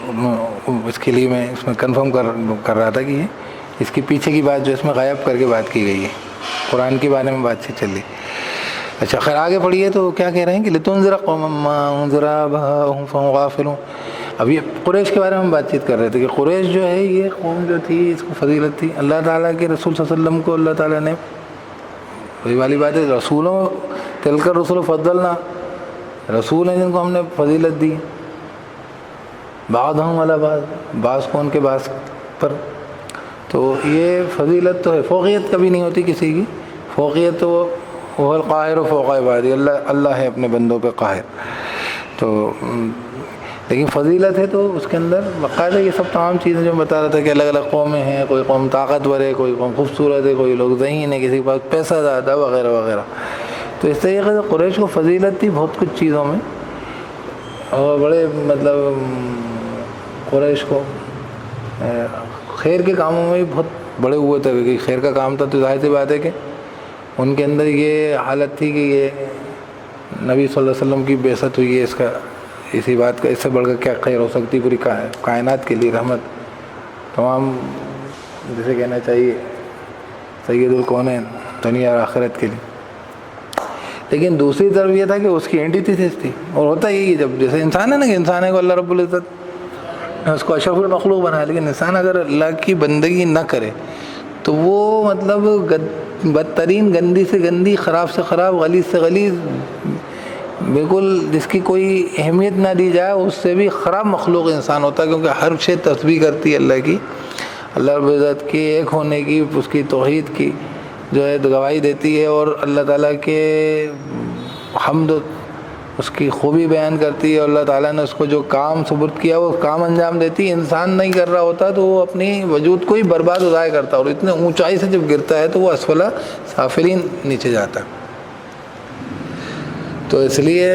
S1: اس کے لیے میں اس میں کنفرم کر رہا تھا کہ یہ اس کے پیچھے کی بات جو اس میں غائب کر کے بات کی گئی ہے، قرآن کے بارے میں بات چیت چل رہی. اچھا خیر آگے پڑھیے تو کیا کہہ رہے ہیں کہ لتنذر قوما ما انذر آباؤہم فہم غافلون. اب یہ قریش کے بارے میں ہم بات چیت کر رہے تھے کہ قریش جو ہے یہ قوم جو تھی اس کو فضیلت تھی. اللہ تعالیٰ کے رسول صلی اللہ علیہ وسلم کو اللہ تعالیٰ نے وہی والی بات ہے رسولوں تلک الرسل فضلنا، رسول ہیں جن کو ہم نے فضیلت دی، بعضهم علی بعض، بعض کو ان کے بعض پر. تو یہ فضیلت تو ہے، فوقیت کبھی نہیں ہوتی کسی کی. فوقیت تو وہ القاہر فوق عبادی، اللہ ہے اپنے بندوں پہ قاہر. تو لیکن فضیلت ہے تو اس کے اندر باقاعدہ یہ سب تمام چیزیں جو بتا رہا تھا کہ الگ الگ قومیں ہیں، کوئی قوم طاقتور ہے، کوئی قوم خوبصورت ہے، کوئی لوگ ذہین ہے، کسی کے پاس پیسہ زیادہ وغیرہ وغیرہ. تو اس طریقے سے قریش کو فضیلت تھی بہت کچھ چیزوں میں، اور بڑے مطلب قریش کو خیر کے کاموں میں بھی بہت بڑے ہوئے تھے کہ خیر کا کام تھا تو ظاہر سی بات ہے کہ ان کے اندر یہ حالت تھی کہ یہ نبی صلی اللہ علیہ وسلم کی بعثت ہوئی ہے، اس کا اسی بات کا اس سے بڑھ کر کیا خیر ہو سکتی پوری کائنات کے لیے رحمت تمام، جیسے کہنا چاہیے سید الکونین دنیا اور آخرت کے لیے۔ لیکن دوسری طرف یہ تھا کہ اس کی اینٹی تھیسس تھی، اور ہوتا یہی جب جیسے انسان ہے نا کہ انسان کو اللہ رب العزت اس کو اشرف المخلوق بنایا، لیکن انسان اگر اللہ کی بندگی نہ کرے تو وہ مطلب بدترین گندی سے گندی، خراب سے خراب، غلیظ سے غلیظ، بالکل جس کی کوئی اہمیت نہ دی جائے اس سے بھی خراب مخلوق انسان ہوتا ہے، کیونکہ ہر شے تسبیح کرتی ہے اللہ کی، اللہ رب العزت کی ایک ہونے کی، اس کی توحید کی جو ہے گواہی دیتی ہے، اور اللہ تعالیٰ کے حمد اس کی خوبی بیان کرتی ہے، اور اللہ تعالیٰ نے اس کو جو کام سپرد کیا وہ کام انجام دیتی ہے۔ انسان نہیں کر رہا ہوتا تو وہ اپنی وجود کو ہی برباد و ضائع کرتا ہے، اور اتنے اونچائی سے جب گرتا ہے تو وہ اسفلہ سافلین نیچے جاتا ہے۔ تو اس لیے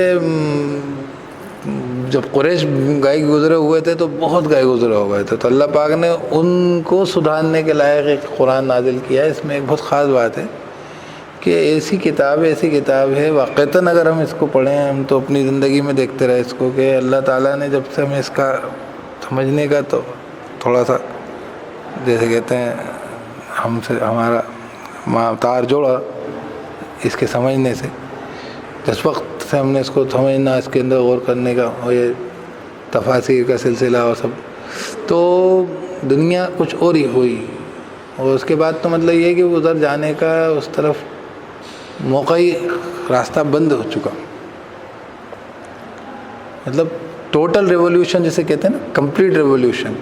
S1: جب قریش گائے گزرے ہوئے تھے تو بہت گائے گزرے ہو گئے تھے، تو اللہ پاک نے ان کو سدھارنے کے لائق ایک قرآن نازل کیا ہے۔ اس میں ایک بہت خاص بات ہے کہ ایسی کتاب ہے واقعتاً اگر ہم اس کو پڑھیں، ہم تو اپنی زندگی میں دیکھتے رہے اس کو، کہ اللہ تعالیٰ نے جب سے ہمیں اس کا سمجھنے کا تو تھوڑا سا جیسے کہتے ہیں ہم سے ہمارا تار جوڑا اس کے سمجھنے سے، جس وقت سے ہم نے اس کو سمجھنا، اس کے اندر غور کرنے کا، اور یہ تفاسیر کا سلسلہ اور سب، تو دنیا کچھ اور ہی ہوئی، اور اس کے بعد تو مطلب یہ ہے کہ ادھر جانے کا اس طرف موقع ہی راستہ بند ہو چکا، مطلب ٹوٹل ریولیوشن جسے کہتے ہیں نا، کمپلیٹ ریولیوشن،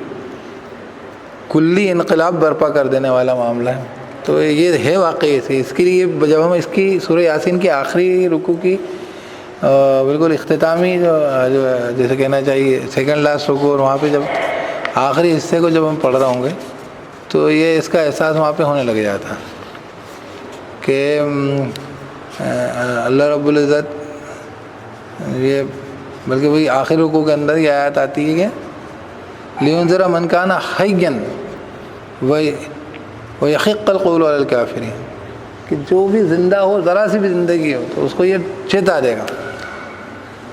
S1: کلی انقلاب برپا کر دینے والا معاملہ ہے۔ تو یہ ہے واقعی سے، اس کے لیے جب ہم اس کی سورہ یاسین کی آخری رکوع کی بالکل اختتامی جو جیسے کہنا چاہیے سیکنڈ لاسٹ رکوع، اور وہاں پہ جب آخری حصے کو جب ہم پڑھ رہے ہوں گے تو یہ اس کا احساس وہاں پہ ہونے لگ جاتا کہ اللہ رب العزت یہ، بلکہ وہی آخر رکوع کے اندر یہ آیت آتی ہے کہ لِيُنذِرَ مَنْ كَانَ حَيًّا وَيَحِقَّ الْقَوْلُ عَلَى الْكَافِرِينَ، کہ جو بھی زندہ ہو، ذرا سی بھی زندگی ہو تو اس کو یہ چیتا دے گا۔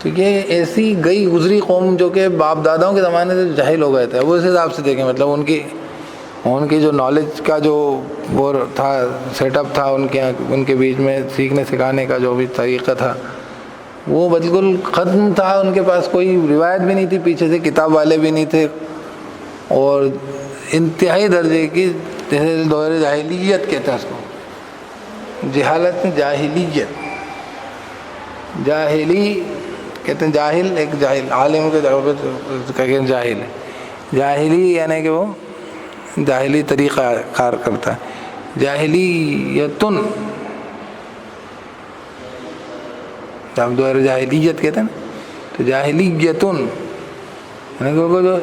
S1: تو یہ ایسی گئی گزری قوم جو کہ باپ داداؤں کے زمانے سے جاہل ہو گئے تھے، وہ اس حساب سے دیکھیں، مطلب ان کی جو نالج کا جو وہ تھا، سیٹ اپ تھا ان کے بیچ میں سیکھنے سکھانے کا جو بھی طریقہ تھا وہ بالکل ختم تھا، ان کے پاس کوئی روایت بھی نہیں تھی، پیچھے سے کتاب والے بھی نہیں تھے، اور انتہائی درجے کی جیسے دور جاہلیت کہتے ہیں اس کو، جہالت جاہلیت، جاہلی کہتے ہیں، جاہل ایک جاہل عالم کے جگہ جاہل ہے، جاہلی یعنی کہ وہ جاہلی طریقہ کار کرتا ہے، جاہلیتن، جب دور جاہلیت کہتے ہیں نا تو جاہلیتن یعنی کہ وہ جو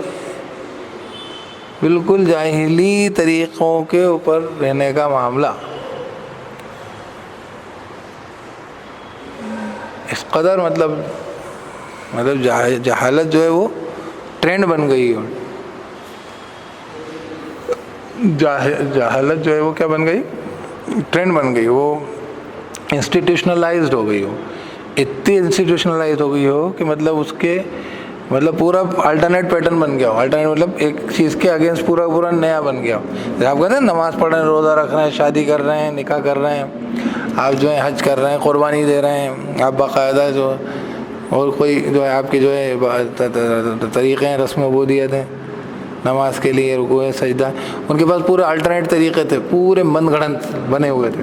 S1: بالکل جاہلی طریقوں کے اوپر رہنے کا معاملہ، اس قدر مطلب جہالت جو ہے وہ ٹرینڈ بن گئی ہو، جہالت جو ہے وہ کیا بن گئی، ٹرینڈ بن گئی، وہ انسٹیٹیوشنلائزڈ ہو گئی ہو، اتنی انسٹیٹیوشنلائز ہو گئی ہو کہ مطلب اس کے مطلب پورا الٹرنیٹ پیٹرن بن گیا ہو، الٹرنیٹ مطلب ایک چیز کے اگینسٹ پورا نیا بن گیا ہو۔ جیسے آپ کہتے ہیں نماز پڑھ رہے ہیں، روزہ رکھ رہے ہیں، شادی کر رہے ہیں، نکاح کر رہے ہیں، آپ جو ہے حج کر رہے ہیں، قربانی دے رہے ہیں، آپ باقاعدہ جو اور کوئی جو ہے آپ کے جو ہے طریقے ہیں، رسم عبودیت ہیں نماز کے لیے، رکوع ہے، سجدہ، ان کے پاس پورے الٹرنیٹ طریقے تھے، پورے من گھڑنت بنے ہوئے تھے،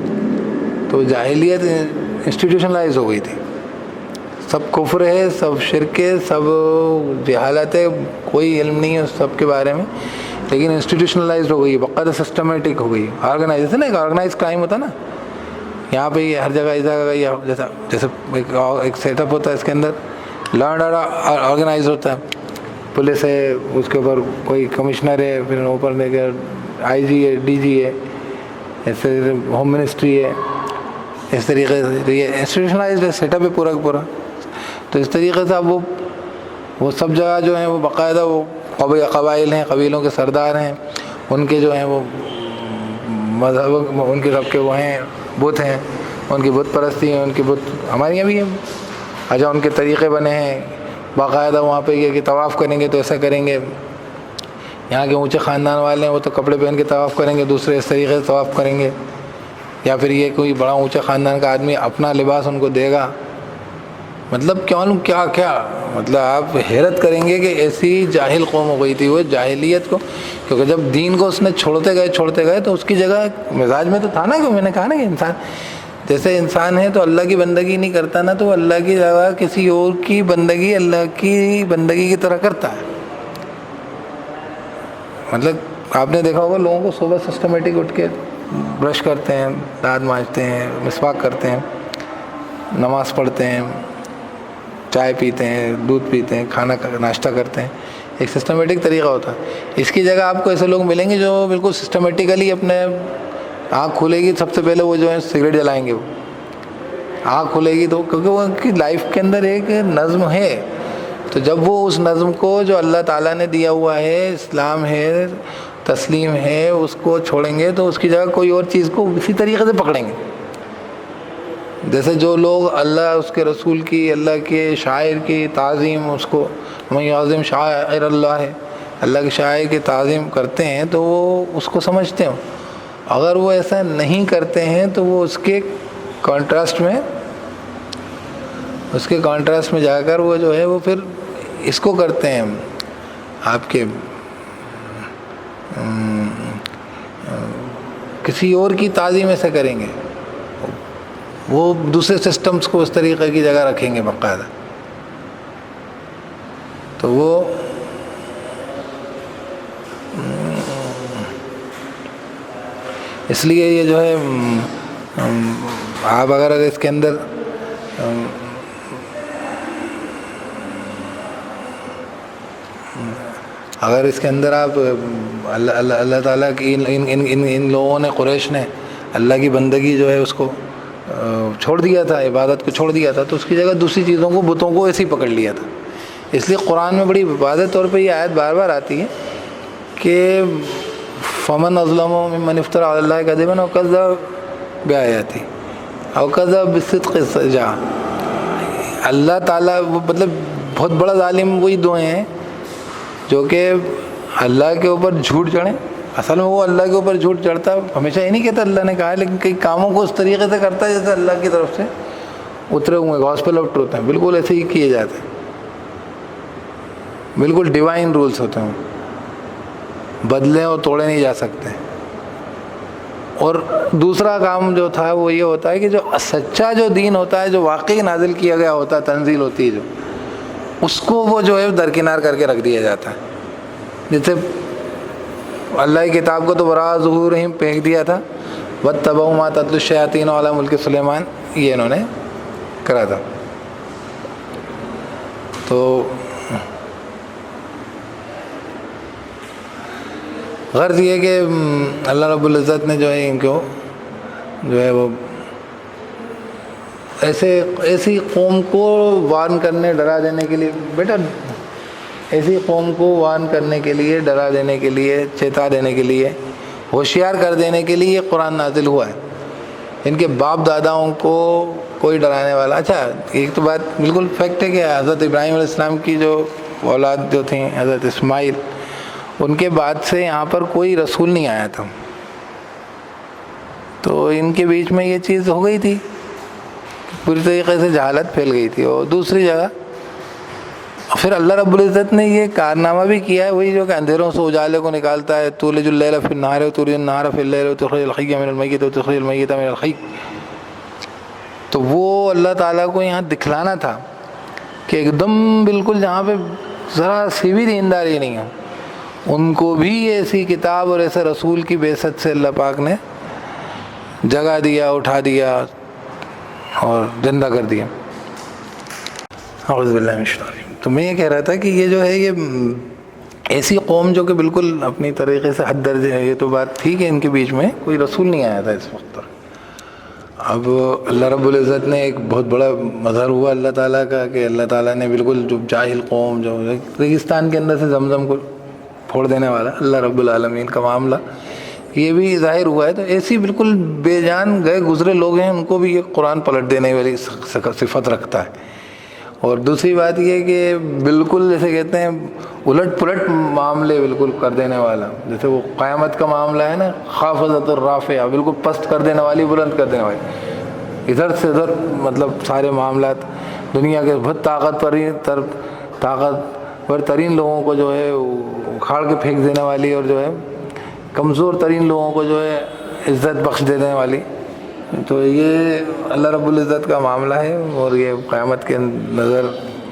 S1: تو جاہلیت انسٹیٹیوشنلائز ہو گئی تھی، سب کفر ہے، سب شرک ہے، سب جہالت ہے، کوئی علم نہیں ہے اس سب کے بارے میں، لیکن انسٹیٹیوشنلائز ہو گئی، باقاعدہ سسٹمیٹک ہو گئی، آرگنائز، جیسے نا ایک آرگنائز کرائم ہوتا ہے نا، یہاں پہ ہر جگہ اس جگہ جیسے ایک سیٹ اپ ہوتا ہے، اس کے اندر لا اینڈ آرڈر آرگنائز ہوتا ہے، پولیس ہے، اس کے اوپر کوئی کمشنر ہے، پھر اوپر آئی جی ہے، ڈی جی ہے، ایسے ہوم منسٹری ہے، اس طریقے سے یہ انسٹیٹیوشنلائزڈ سیٹ اپ ہے پورا، تو اس طریقے سے اب وہ سب جگہ جو ہیں وہ باقاعدہ وہ قبائل ہیں، قبیلوں کے سردار ہیں، ان کے جو ہیں وہ مذہب، ان کے سب کے وہ ہیں بت ہیں، ان کی بت پرستی ہیں، ان کی بت ہمارے یہاں بھی ہیں۔ اچھا ان کے طریقے بنے ہیں باقاعدہ، وہاں پہ یہ کہ طواف کریں گے تو ایسا کریں گے، یہاں کے اونچے خاندان والے ہیں وہ تو کپڑے پہن کے طواف کریں گے، دوسرے اس طریقے سے طواف کریں گے، یا پھر یہ کوئی بڑا اونچے خاندان کا آدمی اپنا لباس ان کو دے گا۔ مطلب کیا مطلب آپ حیرت کریں گے کہ ایسی جاہل قوم ہو گئی تھی وہ جاہلیت کو، کیونکہ جب دین کو اس نے چھوڑتے گئے تو اس کی جگہ مزاج میں تو تھا نا، کہ میں نے کہا نا کہ انسان جیسے انسان ہے تو اللہ کی بندگی نہیں کرتا نا، تو اللہ کی جگہ کسی اور کی بندگی اللہ کی بندگی کی طرح کرتا ہے۔ مطلب آپ نے دیکھا ہوگا لوگوں کو صبح سسٹمیٹک اٹھ کے برش کرتے ہیں، دانت مانجتے ہیں، مسواک کرتے ہیں، نماز پڑھتے ہیں، چائے پیتے ہیں، دودھ پیتے ہیں، کھانا ناشتہ کرتے ہیں، ایک سسٹمیٹک طریقہ ہوتا ہے۔ اس کی جگہ آپ کو ایسے لوگ ملیں گے جو بالکل سسٹمیٹیکلی اپنے آنکھ کھلے گی سب سے پہلے وہ جو ہے سگریٹ جلائیں گے، وہ آنکھ کھلے گی تو، کیونکہ وہ ان کی لائف کے اندر ایک نظم ہے، تو جب وہ اس نظم کو جو اللہ تعالیٰ نے دیا ہوا ہے، اسلام ہے، تسلیم ہے، اس کو چھوڑیں گے تو اس کی جگہ کوئی اور چیز کو اسی طریقے سے پکڑیں گے۔ جیسے جو لوگ اللہ، اس کے رسول کی، اللہ کے شاعر کی تعظیم، اس کو من یعظم شعائر اللہ ہے، اللہ کے شاعر کی تعظیم کرتے ہیں تو وہ اس کو سمجھتے ہیں۔ اگر وہ ایسا نہیں کرتے ہیں تو وہ اس کے کانٹراسٹ میں جا کر وہ جو ہے وہ پھر اس کو کرتے ہیں، آپ کے کسی اور کی تعظیم ایسے کریں گے، وہ دوسرے سسٹمز کو اس طریقے کی جگہ رکھیں گے باقاعدہ۔ تو وہ اس لیے یہ جو ہے آپ اگر اس کے اندر آپ اللہ تعالیٰ کی ان لوگوں نے، قریش نے اللہ کی بندگی جو ہے اس کو چھوڑ دیا تھا، عبادت کو چھوڑ دیا تھا، تو اس کی جگہ دوسری چیزوں کو، بتوں کو ایسے ہی پکڑ لیا تھا۔ اس لیے قرآن میں بڑی واضح طور پہ یہ آیت بار بار آتی ہے کہ فمن اظلم ممن افترى على الله كذبا وكذب بآياته او كذب بالصدق اذ جاء۔ اللہ تعالیٰ مطلب بہت بڑا ظالم وہی دو ہیں جو کہ اللہ کے اوپر جھوٹ چڑھیں۔ اصل میں وہ اللہ کے اوپر جھوٹ چڑھتا ہمیشہ یہ نہیں کہتا اللہ نے کہا ہے، لیکن کئی کاموں کو اس طریقے سے کرتا ہے جیسے اللہ کی طرف سے اترے ہوئے گاسپل آف ٹروتھ ہیں، بالکل ایسے ہی کیے جاتے ہیں، بالکل ڈیوائن رولز ہوتے ہیں، بدلے اور توڑے نہیں جا سکتے۔ اور دوسرا کام جو تھا وہ یہ ہوتا ہے کہ جو سچا جو دین ہوتا ہے، جو واقعی نازل کیا گیا ہوتا ہے، تنزیل ہوتی ہے جو، اس کو وہ جو ہے درکنار کر کے رکھ دیا جاتا ہے۔ جیسے اللہ کی کتاب کو تو وراء ظہورہم پھینک دیا تھا، واتبعوا ما تتلو الشیاطین علی ملک سلیمان، یہ انہوں نے کرا تھا۔ تو غرض یہ کہ اللہ رب العزت نے جو ہے ان کو جو ہے وہ ایسی قوم کو وارن کرنے، ڈرا دینے کے لیے، بیٹا ایسی قوم کو وارن کرنے کے لیے، ڈرا دینے کے لیے، چیتا دینے کے لیے، ہوشیار کر دینے کے لیے یہ قرآن نازل ہوا ہے۔ ان کے باپ داداؤں کو کوئی ڈرانے والا، اچھا ایک تو بات بالکل فیکٹ ہے کہ حضرت ابراہیم علیہ السلام کی جو اولاد جو تھیں، حضرت اسماعیل، ان کے بعد سے یہاں پر کوئی رسول نہیں آیا تھا، تو ان کے بیچ میں یہ چیز ہو گئی تھی، پوری طریقے سے جہالت پھیل گئی تھی۔ اور دوسری جگہ پھر اللہ رب العزت نے یہ کارنامہ بھی کیا ہے، وہی جو کہ اندھیروں سے اجالے کو نکالتا ہے، تولج اللیل فی النہار وتولج النہار فی اللیل وتخرج الحی من المیت وتخرج المیت من الحی۔ تو وہ اللہ تعالیٰ کو یہاں دکھلانا تھا کہ ایک دم بالکل جہاں پہ ذرا سی بھی دینداری نہیں ہے، ان کو بھی ایسی کتاب اور ایسے رسول کی بعثت سے اللہ پاک نے جگہ دیا، اٹھا دیا اور زندہ کر دیا۔ اعوذ باللہ من الشیطان الرجیم۔ تو میں یہ کہہ رہا تھا کہ یہ جو ہے، یہ ایسی قوم جو کہ بالکل اپنی طریقے سے حد درجے ہے، یہ تو بات تھی کہ ان کے بیچ میں کوئی رسول نہیں آیا تھا اس وقت تک۔ اب اللہ رب العزت نے ایک بہت بڑا مظہر ہوا اللہ تعالیٰ کا کہ اللہ تعالیٰ نے بالکل جو جاہل قوم جو ریگستان کے اندر سے زمزم کو پھوڑ دینے والا اللہ رب العالمین کا معاملہ یہ بھی ظاہر ہوا ہے. تو ایسی بالکل بے جان گئے گزرے لوگ ہیں، ان کو بھی یہ قرآن پلٹ دینے والی صفت رکھتا ہے. اور دوسری بات یہ کہ بالکل جیسے کہتے ہیں الٹ پلٹ معاملے بالکل کر دینے والا، جیسے وہ قیامت کا معاملہ ہے نا، خافضۃ الرافعہ، بالکل پست کر دینے والی، بلند کر دینے والی، ادھر سے ادھر مطلب سارے معاملات دنیا کے بہت طاقتور ترین لوگوں کو جو ہے اکھاڑ کے پھینک دینے والی، اور جو ہے کمزور ترین لوگوں کو جو ہے عزت بخش دینے والی. تو یہ اللہ رب العزت کا معاملہ ہے، اور یہ قیامت کے نظر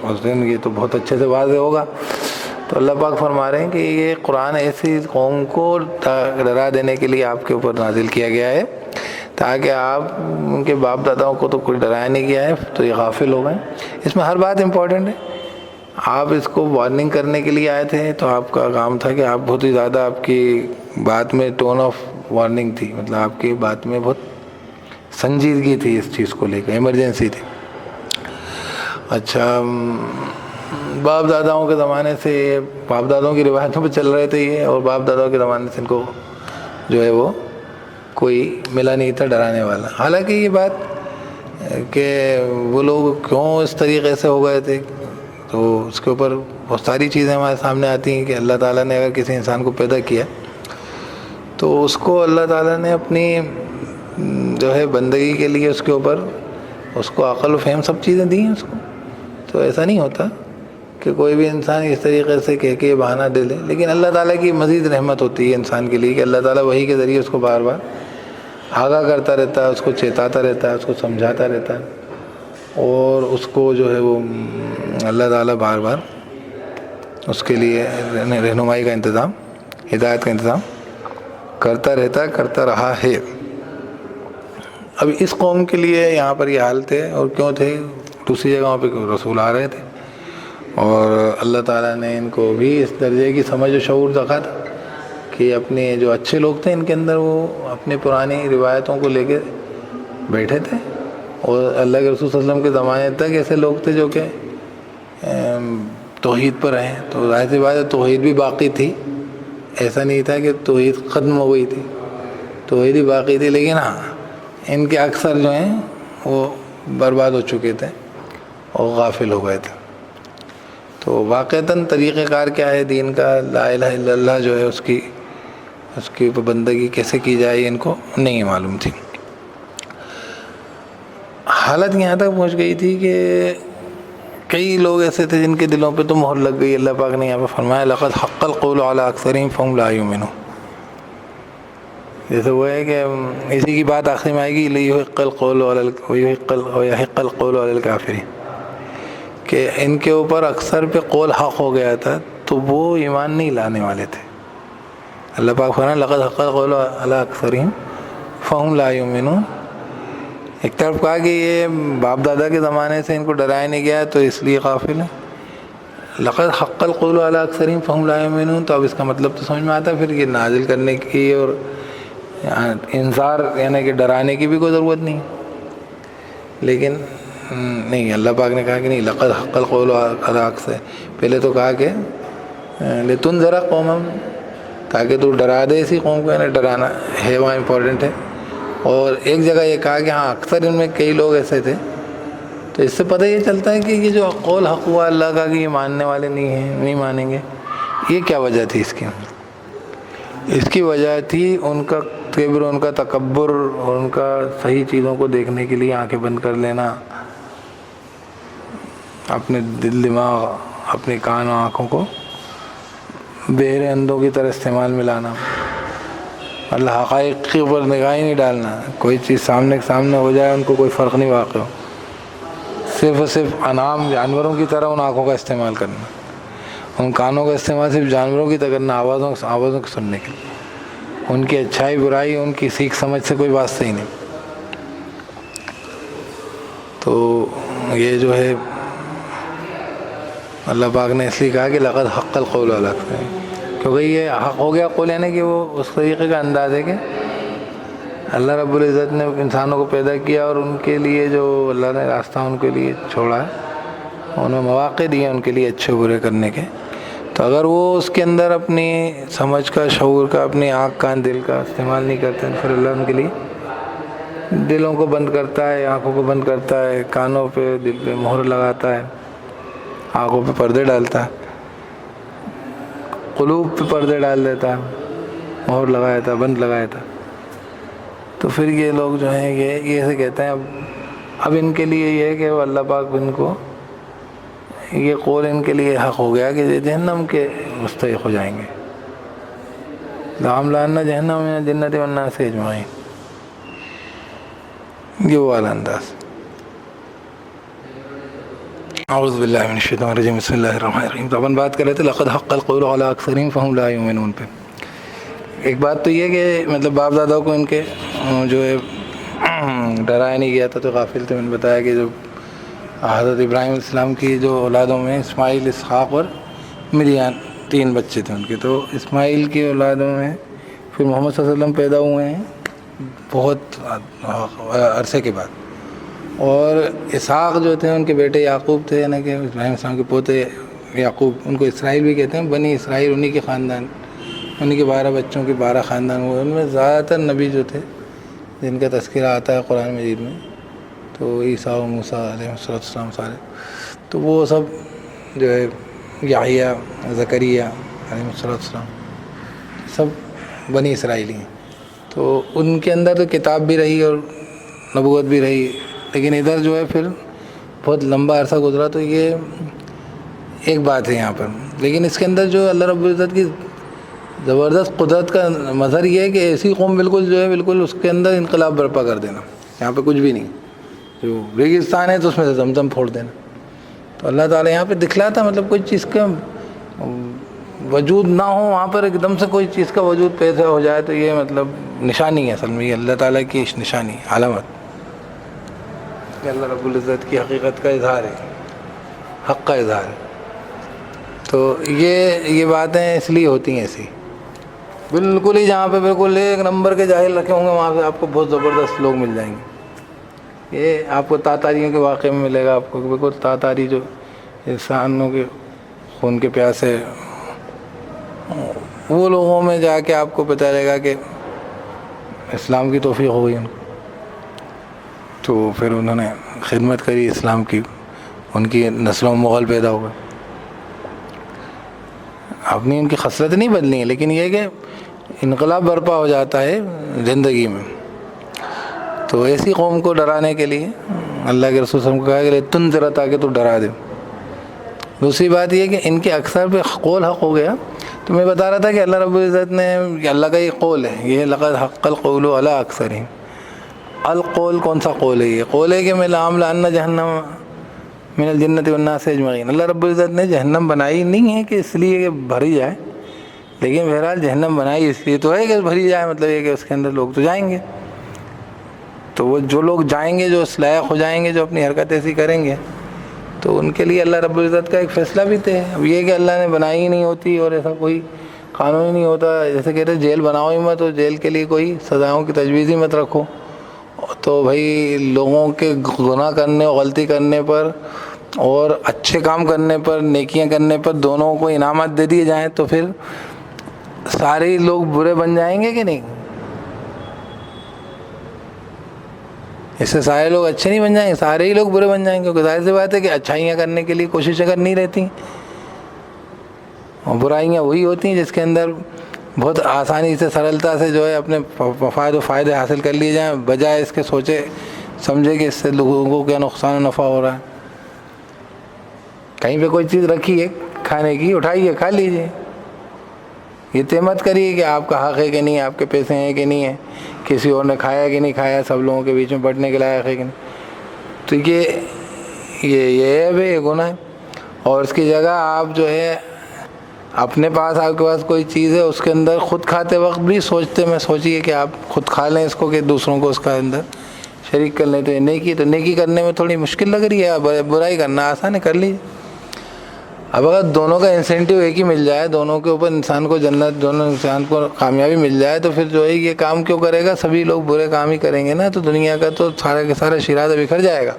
S1: اس دن یہ تو بہت اچھے سے واضح ہوگا. تو اللہ پاک فرما رہے ہیں کہ یہ قرآن ایسی قوم کو ڈرا دینے کے لیے آپ کے اوپر نازل کیا گیا ہے، تاکہ آپ ان کے باپ داداؤں کو تو کوئی ڈرایا نہیں گیا ہے تو یہ غافل ہو گئے. اس میں ہر بات امپورٹنٹ ہے. آپ اس کو وارننگ کرنے کے لیے آئے تھے، تو آپ کا کام تھا کہ آپ بہت ہی زیادہ، آپ کی بات میں ٹون آف وارننگ تھی، مطلب آپ کی بات میں بہت سنجیدگی تھی اس چیز کو لے کے، ایمرجنسی تھی. اچھا، باپ داداؤں کے زمانے سے، باپ داداؤں کی روایتوں پہ چل رہے تھے یہ، اور باپ داداؤں کے زمانے سے ان کو جو ہے وہ کوئی ملا نہیں تھا ڈرانے والا. حالانکہ یہ بات کہ وہ لوگ کیوں اس طریقے سے ہو گئے تھے، تو اس کے اوپر بہت ساری چیزیں ہمارے سامنے آتی ہیں کہ اللہ تعالیٰ نے اگر کسی انسان کو پیدا کیا تو اس کو اللہ تعالیٰ نے اپنی جو ہے بندگی کے لیے اس کے اوپر اس کو عقل و فہم سب چیزیں دی ہیں اس کو. تو ایسا نہیں ہوتا کہ کوئی بھی انسان اس طریقے سے کہہ کے بہانہ دے لے، لیکن اللہ تعالیٰ کی مزید رحمت ہوتی ہے انسان کے لیے کہ اللہ تعالیٰ وحی کے ذریعے اس کو بار بار آگاہ کرتا رہتا ہے، اس کو چیتاتا رہتا ہے، اس کو سمجھاتا رہتا ہے، اور اس کو جو ہے وہ اللہ تعالیٰ بار بار اس کے لیے رہنمائی کا انتظام، ہدایت کا انتظام کرتا رہا ہے. اب اس قوم کے لیے یہاں پر یہ حال تھے، اور کیوں تھے؟ دوسری جگہوں پہ رسول آ رہے تھے، اور اللہ تعالیٰ نے ان کو بھی اس درجے کی سمجھ و شعور رکھا تھا کہ اپنے جو اچھے لوگ تھے ان کے اندر وہ اپنی پرانی روایتوں کو لے کے بیٹھے تھے. اور اللہ کے رسول صلی اللہ علیہ وسلم کے زمانے تک ایسے لوگ تھے جو کہ توحید پر ہیں. تو ظاہر سی بات ہے توحید بھی باقی تھی، ایسا نہیں تھا کہ توحید ختم ہو گئی تھی، توحید ہی باقی تھی. لیکن ہاں، ان کے اکثر جو ہیں وہ برباد ہو چکے تھے اور غافل ہو گئے تھے. تو واقعتاً طریقہ کار کیا ہے دین کا، لا الہ الا اللہ جو ہے اس کی بندگی کیسے کی جائے ان کو نہیں معلوم تھی. حالت یہاں تک پہنچ گئی تھی کہ کئی لوگ ایسے تھے جن کے دلوں پہ تو مہر لگ گئی. اللہ پاک نے یہاں پہ فرمایا لقد حق القول علی اکثرہم فہم لا یؤمنون. جیسے وہ ہے کہ اسی کی بات آخری میں آئے گی لیحق القول علی الکافرین، کہ ان کے اوپر اکثر پہ قول حق ہو گیا تھا تو وہ ایمان نہیں لانے والے تھے. اللہ پاک فرمایا لقد حق القول علی اکثرہم فہم لا یؤمنون. ایک طرف کہا کہ یہ باپ دادا کے زمانے سے ان کو ڈرایا نہیں گیا تو اس لیے غافل ہے. لقد حق القول علی اکثرہم فہم لا یؤمنون، تو اب اس کا مطلب تو سمجھ میں آتا ہے پھر کہ نازل کرنے کی اور انذار یعنی کہ ڈرانے کی بھی کوئی ضرورت نہیں. لیکن نہیں، اللہ پاک نے کہا کہ نہیں، لقد حق القول علی اکثر، پہلے تو کہا کہ لتنذر قوما، تاکہ تو ڈرا دے اسی قوم کو، یعنی ڈرانا ہے وہاں امپورٹنٹ ہے. اور ایک جگہ یہ کہا کہ ہاں اکثر ان میں کئی لوگ ایسے تھے. تو اس سے پتہ یہ چلتا ہے کہ یہ جو قول حق ہوا اللہ کا کہ یہ ماننے والے نہیں ہیں، نہیں مانیں گے، یہ کیا وجہ تھی اس کی؟ اس کی وجہ تھی ان کا کبر، ان کا تکبر، اور ان کا صحیح چیزوں کو دیکھنے کے لیے آنکھیں بند کر لینا، اپنے دل دماغ، اپنے کان و آنکھوں کو بہرے اندھوں کی طرح استعمال میں لانا، اللہ حقائق کے اوپر نگاہ ہی نہیں ڈالنا. کوئی چیز سامنے ہو جائے ان کو کوئی فرق نہیں واقع ہو، صرف اور صرف انعام جانوروں کی طرح ان آنکھوں کا استعمال کرنا، ان کانوں کا استعمال صرف جانوروں کی طرح کرنا، آوازوں کو سننے کے لیے. ان کی اچھائی برائی، ان کی سیکھ سمجھ سے کوئی واسطہ ہی نہیں. تو یہ جو ہے اللہ پاک نے اس لیے کہا کہ لقد حق القول علی اکثرہم، کیونکہ یہ حق ہو گیا قول، یعنی کہ وہ اس طریقے کا انداز ہے کہ اللہ رب العزت نے انسانوں کو پیدا کیا اور ان کے لیے جو اللہ نے راستہ ان کے لیے چھوڑا ہے، انہوں نے مواقع دیے ان کے لیے اچھے برے کرنے کے. تو تو اگر وہ اس کے اندر اپنی سمجھ کا، شعور کا، اپنی آنکھ کان دل کا استعمال نہیں کرتے ہیں، پھر اللہ ان کے لیے دلوں کو بند کرتا ہے، آنکھوں کو بند کرتا ہے، کانوں پہ دل پہ مہر لگاتا ہے، آنکھوں پہ پردے ڈالتا ہے، قلوب پہ پردے ڈال دیتا ہے، مہر لگایا تھا، بند لگایا تھا. تو پھر یہ لوگ جو ہیں یہ سے کہتے ہیں اب ان کے لیے یہ ہے کہ وہ اللہ پاک ان کو، یہ قول ان کے لیے حق ہو گیا کہ یہ جہنم کے مستحق ہو جائیں گے. لَأَمْلَأَنَّ جَهَنَّمَ مِنَ الْجِنَّةِ وَالنَّاسِ أَجْمَعِينَ. یہ وہ والا انداز. اعوذ باللہ من الشیطان الرجیم، بسم اللہ الرحمن الرحیم. تو اپن بات کر رہے تھے لقد حق القول علی اکثرہم فہم لا یؤمنون پہ. ایک بات تو یہ کہ مطلب باپ دادا کو ان کے جو ہے ڈرایا نہیں گیا تھا تو غافل تھے. میں نے بتایا کہ جو حضرت ابراہیم علیہ السلام کی جو اولادوں میں اسماعیل، اسحاق اور مدیان 3 بچے تھے ان کے. تو اسماعیل کی اولادوں میں پھر محمد صلی اللہ علیہ وسلم پیدا ہوئے ہیں بہت عرصے کے بعد. اور اسحاق جو تھے ان کے بیٹے یعقوب تھے، یعنی کہ ابراہیم علیہ السلام کے پوتے یعقوب، ان کو اسرائیل بھی کہتے ہیں. بنی اسرائیل انہی کے خاندان، انہی کے 12 بچوں کے 12 خاندان ہوئے. ان میں زیادہ تر نبی جو تھے جن کا تذکرہ آتا ہے قرآن مجید میں، تو عیسیٰ و موسیٰ علیہ السلام سارے، تو وہ سب جو ہے یحییٰ، زکریا علیہ السلام سب بنی اسرائیلی ہیں. تو ان کے اندر تو کتاب بھی رہی اور نبوت بھی رہی، لیکن ادھر جو ہے پھر بہت لمبا عرصہ گزرا. تو یہ ایک بات ہے یہاں پر. لیکن اس کے اندر جو اللہ رب العزت کی زبردست قدرت کا مظہر یہ ہے کہ ایسی قوم بالکل جو ہے بالکل اس کے اندر انقلاب برپا کر دینا. یہاں پہ کچھ بھی نہیں، جو ریگستان ہے تو اس میں سے زمزم پھوڑ دینا. تو اللہ تعالیٰ یہاں پہ دکھلاتا مطلب کوئی چیز کا وجود نہ ہو، وہاں پر ایک دم سے کوئی چیز کا وجود پیدا ہو جائے، تو یہ مطلب نشانی ہے اصل میں. یہ اللہ تعالیٰ کی نشانی، علامت، کہ اللہ رب العزت کی حقیقت کا اظہار ہے، حق کا اظہار ہے. تو یہ باتیں اس لیے ہوتی ہیں ایسی. بالکل ہی جہاں پہ بالکل 1 نمبر کے جاہل رکھے ہوں گے وہاں پہ آپ کو بہت زبردست لوگ مل جائیں گے. یہ آپ کو تاتاریوں کے واقعے میں ملے گا. آپ کو بالکل تاتاری جو انسانوں کے خون کے پیاسے، وہ لوگوں میں جا کے آپ کو پتہ چلے گا کہ اسلام کی توفیق ہو گئی ان کو. تو پھر انہوں نے خدمت کری اسلام کی، ان کی نسلوں میں مغل پیدا ہو گئے. اپنی ان کی خصلت نہیں بدلی ہیں، لیکن یہ کہ انقلاب برپا ہو جاتا ہے زندگی میں. تو ایسی قوم کو ڈرانے کے لیے اللہ کے رسول صلی اللہ علیہ وسلم کو کہا کہ تنذر، تاکہ تو ڈرا دے. دوسری بات یہ کہ ان کے اکثر پہ قول حق ہو گیا. تو میں بتا رہا تھا کہ اللہ رب العزت نے، اللہ کا یہ قول ہے، یہ لقد حق القول علی اکثرہم. القول کون سا قول ہے؟ یہ قول ہے کہ میں لَأَمْلَأَنَّ جَهَنَّمَ من الجنت والناس اجمعین. اللہ رب العزت نے جہنم بنائی نہیں ہے کہ اس لیے کہ بھری جائے، لیکن بہرحال جہنم بنائی اس لیے تو ہے کہ بھری جائے. مطلب یہ کہ اس کے اندر لوگ تو جائیں گے. تو وہ جو لوگ جائیں گے، جو اس لائق ہو جائیں گے، جو اپنی حرکت ایسی کریں گے، تو ان کے لیے اللہ رب العزت کا ایک فیصلہ بھی طے ہے. اب یہ کہ اللہ نے بنائی ہی نہیں ہوتی اور ایسا کوئی قانون ہی نہیں ہوتا. جیسے کہتے ہیں جیل بناؤ ہی مت، اور جیل کے لیے کوئی سزاؤں کی تجویز ہی مت رکھو. تو بھائی لوگوں کے گناہ کرنے اور غلطی کرنے پر اور اچھے کام کرنے پر، نیکیاں کرنے پر دونوں کو انعامات دے دیے جائیں، تو پھر سارے لوگ برے بن جائیں گے کہ نہیں؟ اس سے سارے لوگ اچھے نہیں بن جائیں گے، سارے ہی لوگ برے بن جائیں گے. کیونکہ ظاہر سی بات ہے کہ اچھائیاں کرنے کے لیے کوششیں کرنی رہتی ہیں، اور برائیاں وہی ہوتی ہیں جس کے اندر بہت آسانی سے، سرلتا سے جو ہے اپنے مفاد و فائدے حاصل کر لیے جائیں، بجائے اس کے سوچے سمجھے کہ اس سے لوگوں کو کیا نقصان و نفع ہو رہا ہے. کہیں پہ کوئی چیز رکھی ہے کھانے کی، اٹھائیے کھا لیجیے. یہ طے مت کریے کہ آپ کا حق ہے کہ نہیں، آپ کے پیسے ہیں کہ نہیں ہیں، کسی اور نے کھایا کہ نہیں کھایا، سب لوگوں کے بیچ میں بٹنے کے لائق ہے کہ نہیں. تو یہ ہے بھائی، یہ گناہ ہے. اور اس کی جگہ آپ جو ہے اپنے پاس، آپ کے پاس کوئی چیز ہے، اس کے اندر خود کھاتے وقت بھی سوچیے کہ آپ خود کھا لیں اس کو، کہ دوسروں کو اس کا اندر شریک کر لیں. تو نیکی کرنے میں تھوڑی مشکل لگ رہی ہے، برائی کرنا آسان ہے، کر لیجیے. اب اگر دونوں کا انسینٹیو ایک ہی مل جائے، دونوں کے اوپر انسان کو جنت، دونوں انسان کو کامیابی مل جائے، تو پھر جو ہے یہ کام کیوں کرے گا؟ سبھی لوگ برے کام ہی کریں گے نا، تو دنیا کا تو سارا کا سارا شیرازہ بکھر جائے گا،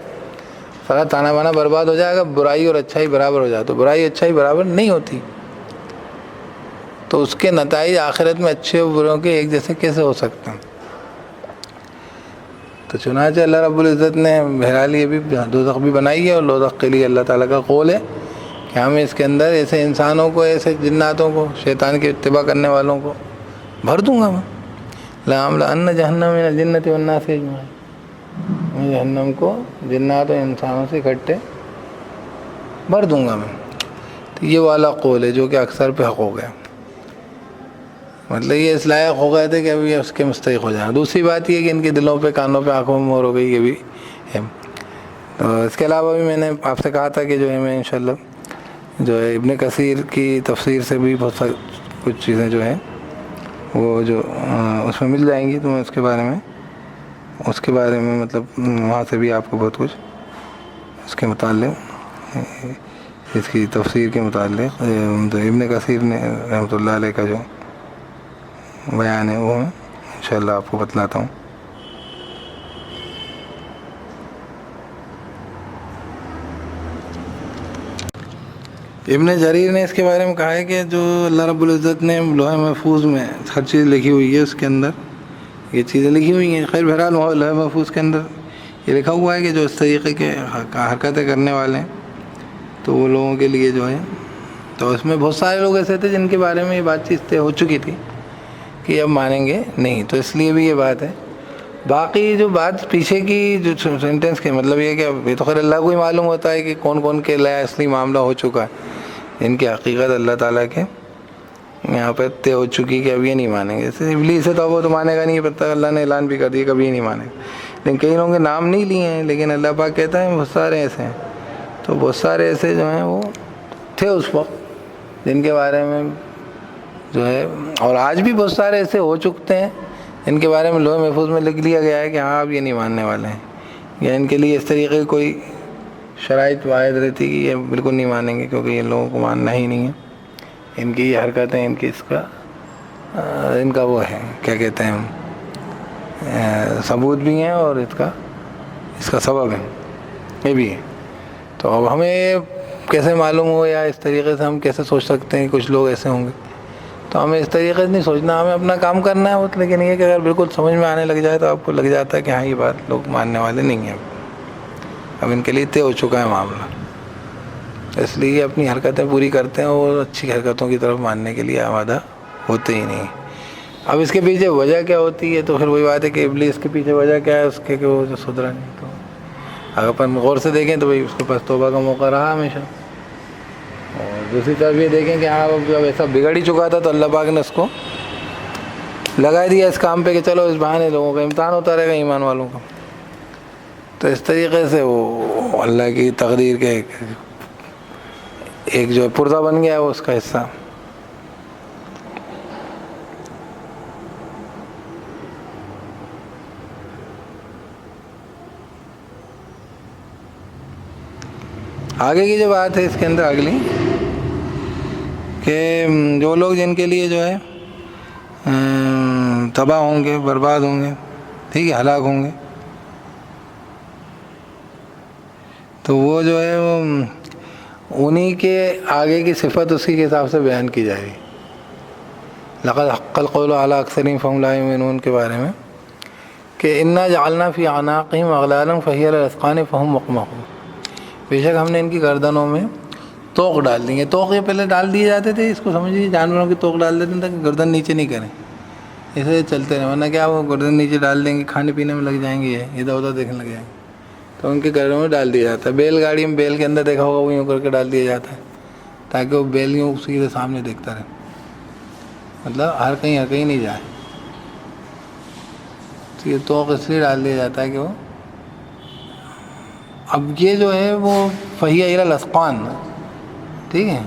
S1: سارا تانا بانا برباد ہو جائے گا. برائی اور اچھائی برابر ہو جائے، تو برائی اچھائی برابر نہیں ہوتی. تو اس کے نتائج آخرت میں اچھے و بروں کے ایک جیسے کیسے ہو سکتے ہیں؟ تو چنانچہ اللہ رب العزت نے بہرحال یہ بھی دوزخ بھی بنائی ہے، اور دوزخ کے لیے اللہ تعالیٰ کا قول ہے کہ ہم اس کے اندر ایسے انسانوں کو، ایسے جناتوں کو، شیطان کی اتباع کرنے والوں کو بھر دوں گا میں، لَأَمْلَأَنَّ جَهَنَّمَ مِنَ الْجِنَّةِ وَالنَّاسِ أَجْمَعِينَ، میں جہنم کو جنات و انسانوں سے اکٹھے بھر دوں گا میں۔ تو یہ والا قول ہے جو کہ اکثر پہ حق ہو گیا، مطلب یہ اس لائق ہو گئے تھے کہ ابھی اس کے مستحق ہو جائیں۔ دوسری بات یہ کہ ان کے دلوں پہ، کانوں پہ، آنکھوں میں مہر ہو گئی، یہ بھی ہے۔ تو اس کے علاوہ بھی میں نے آپ سے کہا تھا کہ جو ہے میں انشاءاللہ جو ہے ابن کثیر کی تفسیر سے بھی بہت کچھ چیزیں جو ہیں وہ جو اس میں مل جائیں گی، تو میں اس کے بارے میں مطلب وہاں سے بھی آپ کو بہت کچھ اس کے متعلق، اس کی تفسیر کے متعلق جو ابن کثیر نے رحمۃ اللہ علیہ کا جو بیان ہے وہ میں انشاءاللہ آپ کو بتلاتا ہوں۔ ابن جریر نے اس کے بارے میں کہا ہے کہ جو اللہ رب العزت نے لوح محفوظ میں ہر چیز لکھی ہوئی ہے، اس کے اندر یہ چیزیں لکھی ہوئی ہیں۔ خیر بہرحال لوح محفوظ کے اندر یہ لکھا ہوا ہے کہ جو اس طریقے کے حرکتیں کرنے والے ہیں تو وہ لوگوں کے لیے جو ہے، تو اس میں بہت سارے لوگ ایسے تھے جن کے بارے میں یہ بات چیز طے ہو چکی تھی کہ اب مانیں گے نہیں، تو اس لیے بھی یہ بات ہے۔ باقی جو بات پیچھے کی جو سینٹنس کے مطلب یہ کہ یہ تو خیر اللہ کو ہی معلوم ہوتا ہے کہ کون کون کے لئے اصلی معاملہ ہو چکا ہے، ان کی حقیقت اللہ تعالیٰ کے یہاں پہ طے ہو چکی کہ اب یہ نہیں مانیں گے۔ جیسے ابلیس ہے تو وہ تو مانے گا نہیں، پتہ اللہ نے اعلان بھی کر دیا کبھی نہیں مانے گا، لیکن کئی لوگوں کے نام نہیں لیے ہیں، لیکن اللہ پاک کہتا ہے بہت سارے ایسے ہیں۔ تو بہت سارے ایسے جو ہیں وہ تھے اس وقت جن کے بارے میں جو ہے، اور آج بھی بہت سارے ایسے ہو چکتے ہیں جن کے بارے میں لوح محفوظ میں لکھ لیا گیا ہے کہ ہاں اب یہ نہیں ماننے والے ہیں، یا ان کے لیے اس طریقے کی کوئی شرائط واحد رہتی کہ یہ بالکل نہیں مانیں گے کیونکہ ان لوگوں کو ماننا ہی نہیں ہے، ان کی یہ حرکتیں، ان کی ان کا وہ ہے کیا کہتے ہیں ثبوت بھی ہیں، اور اس کا سبب ہے، یہ بھی ہے۔ تو اب ہمیں کیسے معلوم ہو، یا اس طریقے سے ہم کیسے سوچ سکتے ہیں کہ کچھ لوگ ایسے ہوں گے؟ تو ہمیں اس طریقے سے نہیں سوچنا، ہمیں اپنا کام کرنا ہے، لیکن یہ کہ اگر بالکل سمجھ میں آنے لگ جائے تو آپ کو لگ جاتا ہے کہ ہاں یہ بات لوگ ماننے والے نہیں ہیں، اب ان کے لیے طے ہو چکا ہے معاملہ، اس لیے اپنی حرکتیں پوری کرتے ہیں اور اچھی حرکتوں کی طرف ماننے کے لیے آمادہ ہوتے ہی نہیں۔ اب اس کے پیچھے وجہ کیا ہوتی ہے؟ تو پھر وہی بات ہے کہ ابلیس کے پیچھے وجہ کیا ہے؟ اس کے کہ وہ جو سدھرا نہیں۔ تو اگر اپن غور سے دیکھیں تو بھائی اس کے پاس توبہ کا موقع رہا ہمیشہ، اور دوسری طرف یہ دیکھیں کہ ہاں جب ایسا بگڑ ہی چکا تھا تو اللہ پاک نے اس کو لگا دیا اس کام پہ کہ چلو اس بہانے لوگوں کا امتحان ہوتا رہے گا، ایمان والوں کا۔ تو اس طریقے سے وہ اللہ کی تقدیر کے ایک جو پرزہ بن گیا ہے وہ اس کا حصہ۔ آگے کی جو بات ہے اس کے اندر اگلی کہ جو لوگ جن کے لیے جو ہے تباہ ہوں گے، برباد ہوں گے، ٹھیک ہے، ہلاک ہوں گے، تو وہ جو ہے وہ انہی کے آگے کی صفت اسی کے حساب سے بیان کی جائے گی۔ لقد حق القول علی اکثرہم فہم لا یؤمنون کے بارے میں کہ انا جعلنا فی اعناقہم اغلالا فہی علی الاذقان فہم مقمحون، بے شک ہم نے ان کی گردنوں میں توق ڈال دیں گے۔ توق یہ پہلے ڈال دیے جاتے تھے، اس کو سمجھیے جانوروں کی توق ڈال دیتے ہیں تاکہ گردن نیچے نہیں کریں، اسے چلتے رہیں، ورنہ کیا وہ گردن نیچے ڈال دیں گے، کھانے پینے میں لگ جائیں گے، ادھر ادھر دیکھنے لگ جائیں گے، تو ان کے گردنوں میں ڈال دیا جاتا ہے۔ بیل گاڑی میں بیل کے اندر دیکھا ہوگا وہ یوں کر کے ڈال دیا جاتا ہے تاکہ وہ بیل یوں سیدھے سامنے دیکھتا رہے، مطلب ہر کہیں نہیں جائے۔ تو یہ توق اس لیے ڈال دیا جاتا ہے کہ وہ اب یہ جو ہے وہ فہی الی الاذقان، ٹھیک ہے،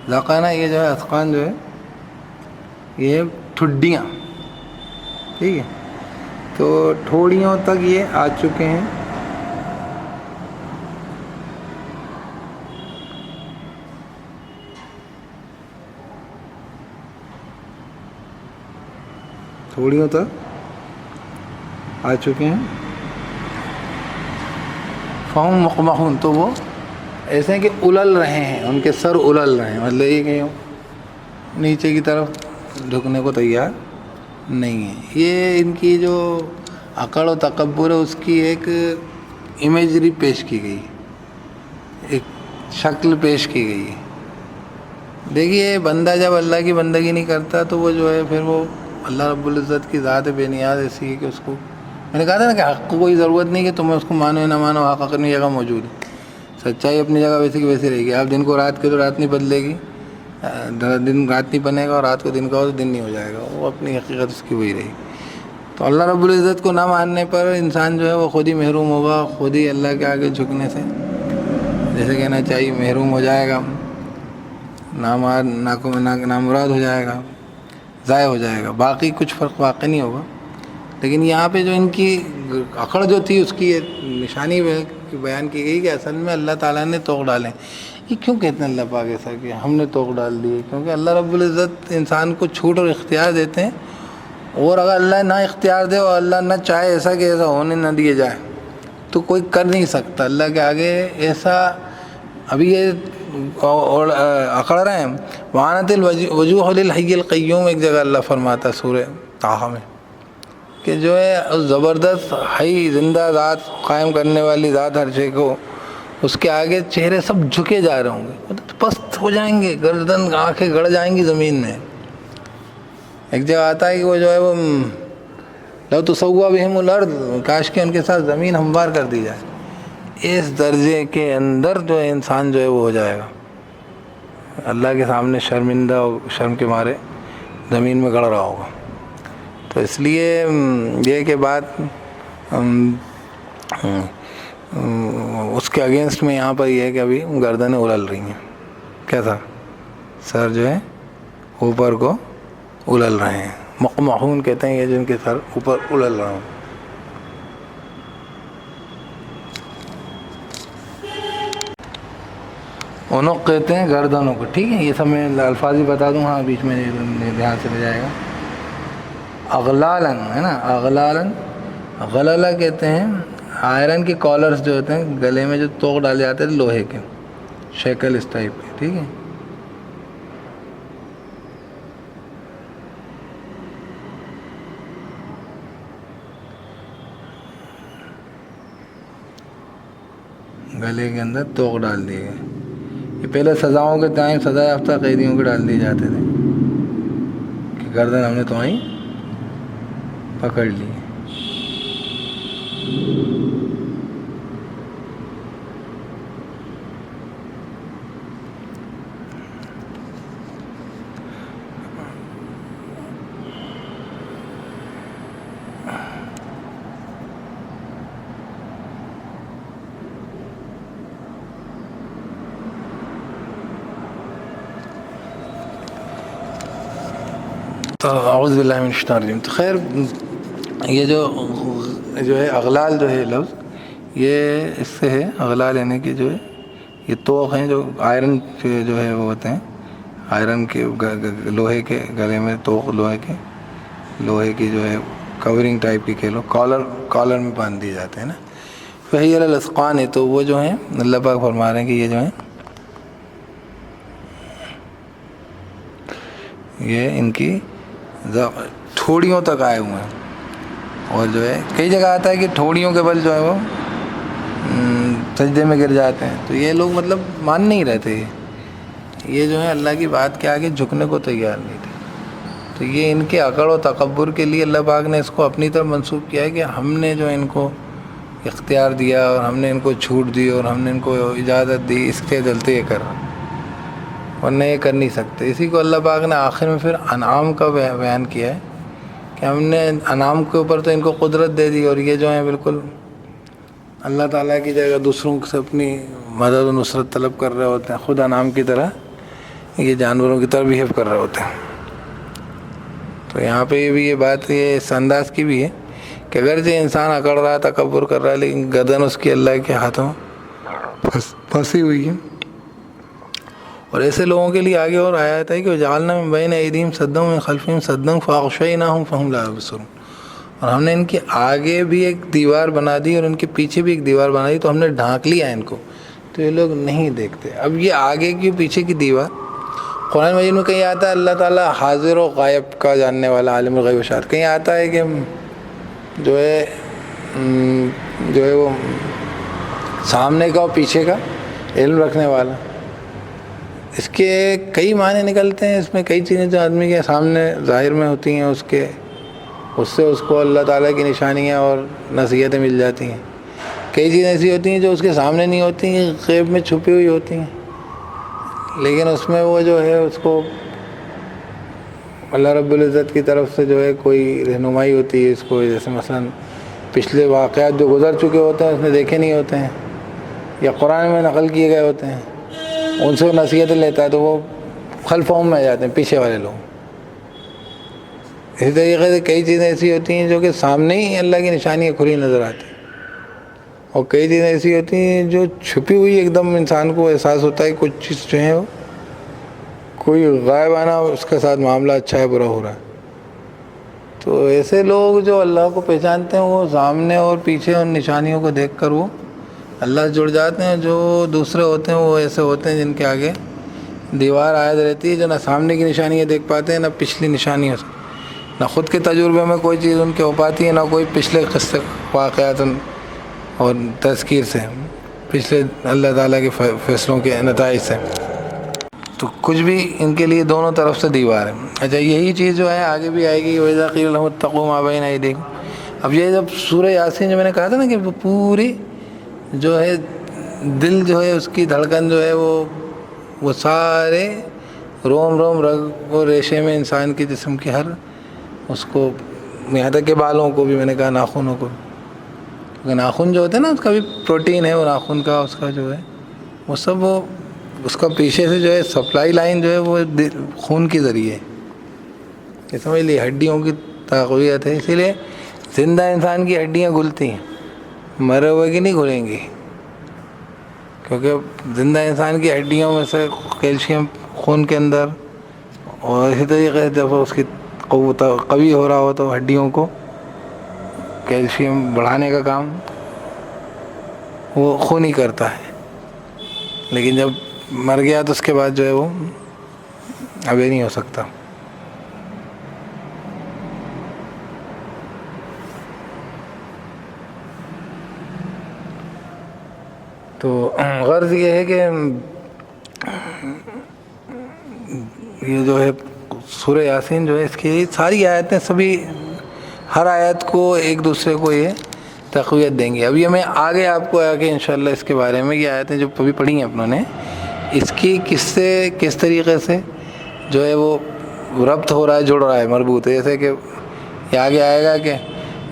S1: ذقانہ یہ جو ہے اذقان جو ہے یہ ٹھڈیاں، ٹھیک ہے، تو ٹھوڑیوں تک یہ آ چکے ہیں۔ ٹھوڑیوں تک آ چکے ہیں، فہم مقمحون، تو وہ ایسے ہیں کہ الل رہے ہیں، ان کے سر الل رہے ہیں، مطلب یہ کہ نیچے کی طرف جھکنے کو تیار نہیں ہے. یہ ان کی جو عقل و تکبر ہے اس کی ایک امیجری پیش کی گئی، ایک شکل پیش کی گئی ہے. دیکھیے بندہ جب اللہ کی بندگی نہیں کرتا تو وہ جو ہے پھر وہ اللہ رب العزت کی ذات بے نیاز ایسی ہے کہ اس کو، میں نے کہا تھا نا کہ حق کو کوئی ضرورت نہیں کہ تمہیں اس کو مانو یا نہ مانو، حق اپنی جگہ موجود ہے، سچائی اپنی جگہ ویسے کی ویسے رہے گی. آپ دن کو رات کے تو رات نہیں بدلے گی، دن رات نہیں بنے گا اور رات کو دن کا ہو تو دن نہیں ہو جائے گا، وہ اپنی حقیقت اس کی وہی رہے گی. تو اللہ رب العزت کو نہ ماننے پر انسان جو ہے وہ خود ہی محروم ہوگا، خود ہی اللہ کے آگے جھکنے سے جیسے کہنا چاہیے محروم ہو جائے گا، نامراد ہو جائے گا، ضائع ہو جائے گا. باقی کچھ فرق واقع نہیں ہوگا. لیکن یہاں پہ جو ان کی عقل جو تھی اس کی نشانی بیان کی گئی کہ اصل میں اللہ تعالیٰ نے توق ڈالے. یہ کیوں کہتے ہیں اللہ پاک ایسا کہ ہم نے توق ڈال دیے؟ کیونکہ اللہ رب العزت انسان کو چھوٹ اور اختیار دیتے ہیں، اور اگر اللہ نہ اختیار دے اور اللہ نہ چاہے ایسا کہ ایسا ہونے نہ دیے جائے تو کوئی کر نہیں سکتا اللہ کے آگے ایسا. ابھی یہ اکڑ رہے ہیں وعنت الوجوہ للحی القیوم، ایک جگہ اللہ فرماتا سورہ طٰہٰ میں کہ جو ہے اس زبردست حی زندہ ذات قائم کرنے والی ذات ہر شے کو، اس کے آگے چہرے سب جھکے جا رہے ہوں گے، پست ہو جائیں گے، گردن آنکھیں گڑ جائیں گی زمین میں. ایک جگہ آتا ہے کہ وہ جو ہے وہ لو تسویٰ بہم الارض، کاش کہ ان کے ساتھ زمین ہموار کر دی جائے. اس درجے کے اندر جو ہے انسان جو ہے وہ ہو جائے گا، اللہ کے سامنے شرمندہ اور شرم کے مارے زمین میں گڑ رہا ہوگا. تو اس لیے یہ کہ بات اس کے اگینسٹ میں یہاں پر یہ ہے کہ ابھی گردنیں اڑل رہی ہیں. کیسا سر جو ہے اوپر کو اڑل رہے ہیں، مقمحون کہتے ہیں یہ جن کے سر اوپر اڑل رہے ہوں. عنق کہتے ہیں گردنوں کو. ٹھیک ہے، یہ سب میں الفاظ ہی بتا دوں، ہاں بیچ میں دھیان سے لے جائے گا. اغلالن ہے نا، اغلالن غلالہ کہتے ہیں آئرن کے کالرز جو ہوتے ہیں گلے میں جو توق ڈالے جاتے ہیں لوہے کے، شیکل اس ٹائپ کے. ٹھیک ہے، گلے کے اندر توق ڈال دیے گئے. یہ پہلے سزاؤں کے ٹائم سزا یافتہ قیدیوں کو ڈال دیے جاتے تھے کہ گردن ہم نے تمہاری پکڑ لی. تو اعوذ باللہ من الشیطان الرجیم. تو خیر یہ جو ہے اغلال جو ہے لفظ یہ اس سے ہے، اغلال یعنی کہ جو ہے یہ توق ہیں جو آئرن کے جو ہے وہ ہوتے ہیں، آئرن کے لوہے کے گلے میں توق، لوہے کی جو ہے کورنگ ٹائپ کی کہہ لو، کالر میں باندھ دیے جاتے ہیں نا. وہی الاسقان ہے. تو وہ جو ہیں اللہ پاک فرما رہے ہیں کہ یہ جو ہیں یہ ان کی ٹھوڑیوں تک آئے ہوئے ہیں. اور جو ہے کئی جگہ آتا ہے کہ ٹھوڑیوں کے بل جو ہے وہ سجدے میں گر جاتے ہیں. تو یہ لوگ مطلب مان نہیں رہتے، یہ جو ہے اللہ کی بات کے آگے جھکنے کو تیار نہیں تھے. تو یہ ان کے عقل و تکبر کے لیے اللہ پاک نے اس کو اپنی طرف منسوب کیا ہے کہ ہم نے جو ان کو اختیار دیا اور ہم نے ان کو چھوٹ دی اور ہم نے ان کو اجازت دی، اس کے چلتے یہ کر رہا، ورنہ یہ کر نہیں سکتے. اسی کو اللہ پاک نے آخر میں پھر انعام کا بیان کیا ہے کہ ہم نے انعام کے اوپر تو ان کو قدرت دے دی، اور یہ جو ہیں بالکل اللہ تعالیٰ کی جگہ دوسروں سے اپنی مدد و نصرت طلب کر رہے ہوتے ہیں، خود انعام کی طرح یہ جانوروں کی طرح بیہیو کر رہے ہوتے ہیں. تو یہاں پہ یہ بھی یہ بات یہ اس انداز کی بھی ہے کہ اگرچہ انسان اکڑ رہا ہے، تکبر کر رہا ہے، لیکن گردن اس کی اللہ کے ہاتھوں پھنسی ہوئی ہے. اور ایسے لوگوں کے لیے آگے اور آیا تھا کہ جعلنا من بین ایدیہم سدا ومن خلفہم سدا فاغشیناہم فہم لا یبصرون، اور ہم نے ان کے آگے بھی ایک دیوار بنا دی اور ان کے پیچھے بھی ایک دیوار بنا دی، تو ہم نے ڈھانک لیا ان کو، تو یہ لوگ نہیں دیکھتے. اب یہ آگے کی پیچھے کی دیوار قرآن مجید میں کہیں آتا ہے اللہ تعالیٰ حاضر و غائب کا جاننے والا، عالم الغیب و شہادت، کہیں آتا ہے کہ جو ہے وہ سامنے کا اور پیچھے کا علم رکھنے والا۔ اس کے کئی معنی نکلتے ہیں، اس میں کئی چیزیں جو آدمی کے سامنے ظاہر میں ہوتی ہیں اس سے اس کو اللہ تعالیٰ کی نشانیاں اور نصیحتیں مل جاتی ہیں۔ کئی چیزیں ایسی ہوتی ہیں جو اس کے سامنے نہیں ہوتی ہیں، غیب میں چھپی ہوئی ہوتی ہیں، لیکن اس میں وہ جو ہے اس کو اللہ رب العزت کی طرف سے جو ہے کوئی رہنمائی ہوتی ہے اس کو، جیسے مثلا پچھلے واقعات جو گزر چکے ہوتے ہیں اس نے دیکھے نہیں ہوتے ہیں یا قرآن میں نقل کیے گئے ہوتے ہیں، ان سے وہ نصیحتیں لیتا ہے تو وہ خلفہم میں آ جاتے ہیں، پیچھے والے لوگ۔ اسی طریقے سے کئی چیزیں ایسی ہوتی ہیں جو کہ سامنے ہی اللہ کی نشانیاں کھلی نظر آتی ہیں، اور کئی چیزیں ایسی ہوتی ہیں جو چھپی ہوئی ایک دم انسان کو احساس ہوتا ہے کچھ چیز جو ہے وہ کوئی غائبانہ اس کے ساتھ معاملہ اچھا ہے برا ہو رہا ہے۔ تو ایسے لوگ جو اللہ کو پہچانتے ہیں وہ سامنے اور پیچھے ان نشانیوں کو دیکھ کر وہ اللہ سے جڑ جاتے ہیں۔ جو دوسرے ہوتے ہیں وہ ایسے ہوتے ہیں جن کے آگے دیوار عائد رہتی ہے، جو نہ سامنے کی نشانیاں دیکھ پاتے ہیں نہ پچھلی نشانیوں سے، نہ خود کے تجربے میں کوئی چیز ان کے ہو پاتی ہے، نہ کوئی پچھلے قصے واقعات اور تذکیر سے، پچھلے اللہ تعالیٰ کے فیصلوں کے نتائج سے، تو کچھ بھی ان کے لیے دونوں طرف سے دیوار ہے۔ اچھا، یہی چیز جو ہے آگے بھی آئے گی، وَإِذَا قِيلَ لَهُمُ اتَّقُوا مَا بَيْنَ أَيْدِيكُمْ۔ اب یہ جب سورہ یاسین جو میں نے کہا تھا نا کہ وہ پوری جو ہے دل جو ہے اس کی دھڑکن جو ہے وہ سارے روم رگ و ریشے میں انسان کے جسم کی ہر اس کو، یہاں تک کہ بالوں کو بھی میں نے کہا، ناخنوں کو، کیونکہ ناخن جو ہوتے ہیں نا اس کا بھی پروٹین ہے، وہ ناخن کا اس کا جو ہے وہ سب وہ اس کا پیچھے سے جو ہے سپلائی لائن جو ہے وہ خون کے ذریعے، یہ سمجھ لیے ہڈیوں کی تقویت ہے۔ اسی لیے زندہ انسان کی ہڈیاں گھلتی ہیں، مرے ہوئے کی نہیں گھلیں گی، کیونکہ زندہ انسان کی ہڈیوں میں سے کیلشیم خون کے اندر، اور اسی طریقے سے جب اس کی قوت قوی ہو رہا ہو تو ہڈیوں کو کیلشیم بڑھانے کا کام وہ خون ہی کرتا ہے، لیکن جب مر گیا تو اس کے بعد جو ہے وہ اب یہ نہیں ہو سکتا۔ تو غرض یہ ہے کہ یہ جو ہے سورہ یاسین جو ہے اس کی ساری آیتیں سبھی ہر آیت کو ایک دوسرے کو یہ تقویت دیں گی۔ اب یہ میں آگے آپ کو آگے انشاءاللہ اس کے بارے میں یہ آیتیں جو ابھی پڑھی ہیں اپنوں نے، اس کی کس طریقے سے جو ہے وہ ربط ہو رہا ہے، جڑ رہا ہے، مربوط ہے، جیسے کہ یہ آگے آئے گا کہ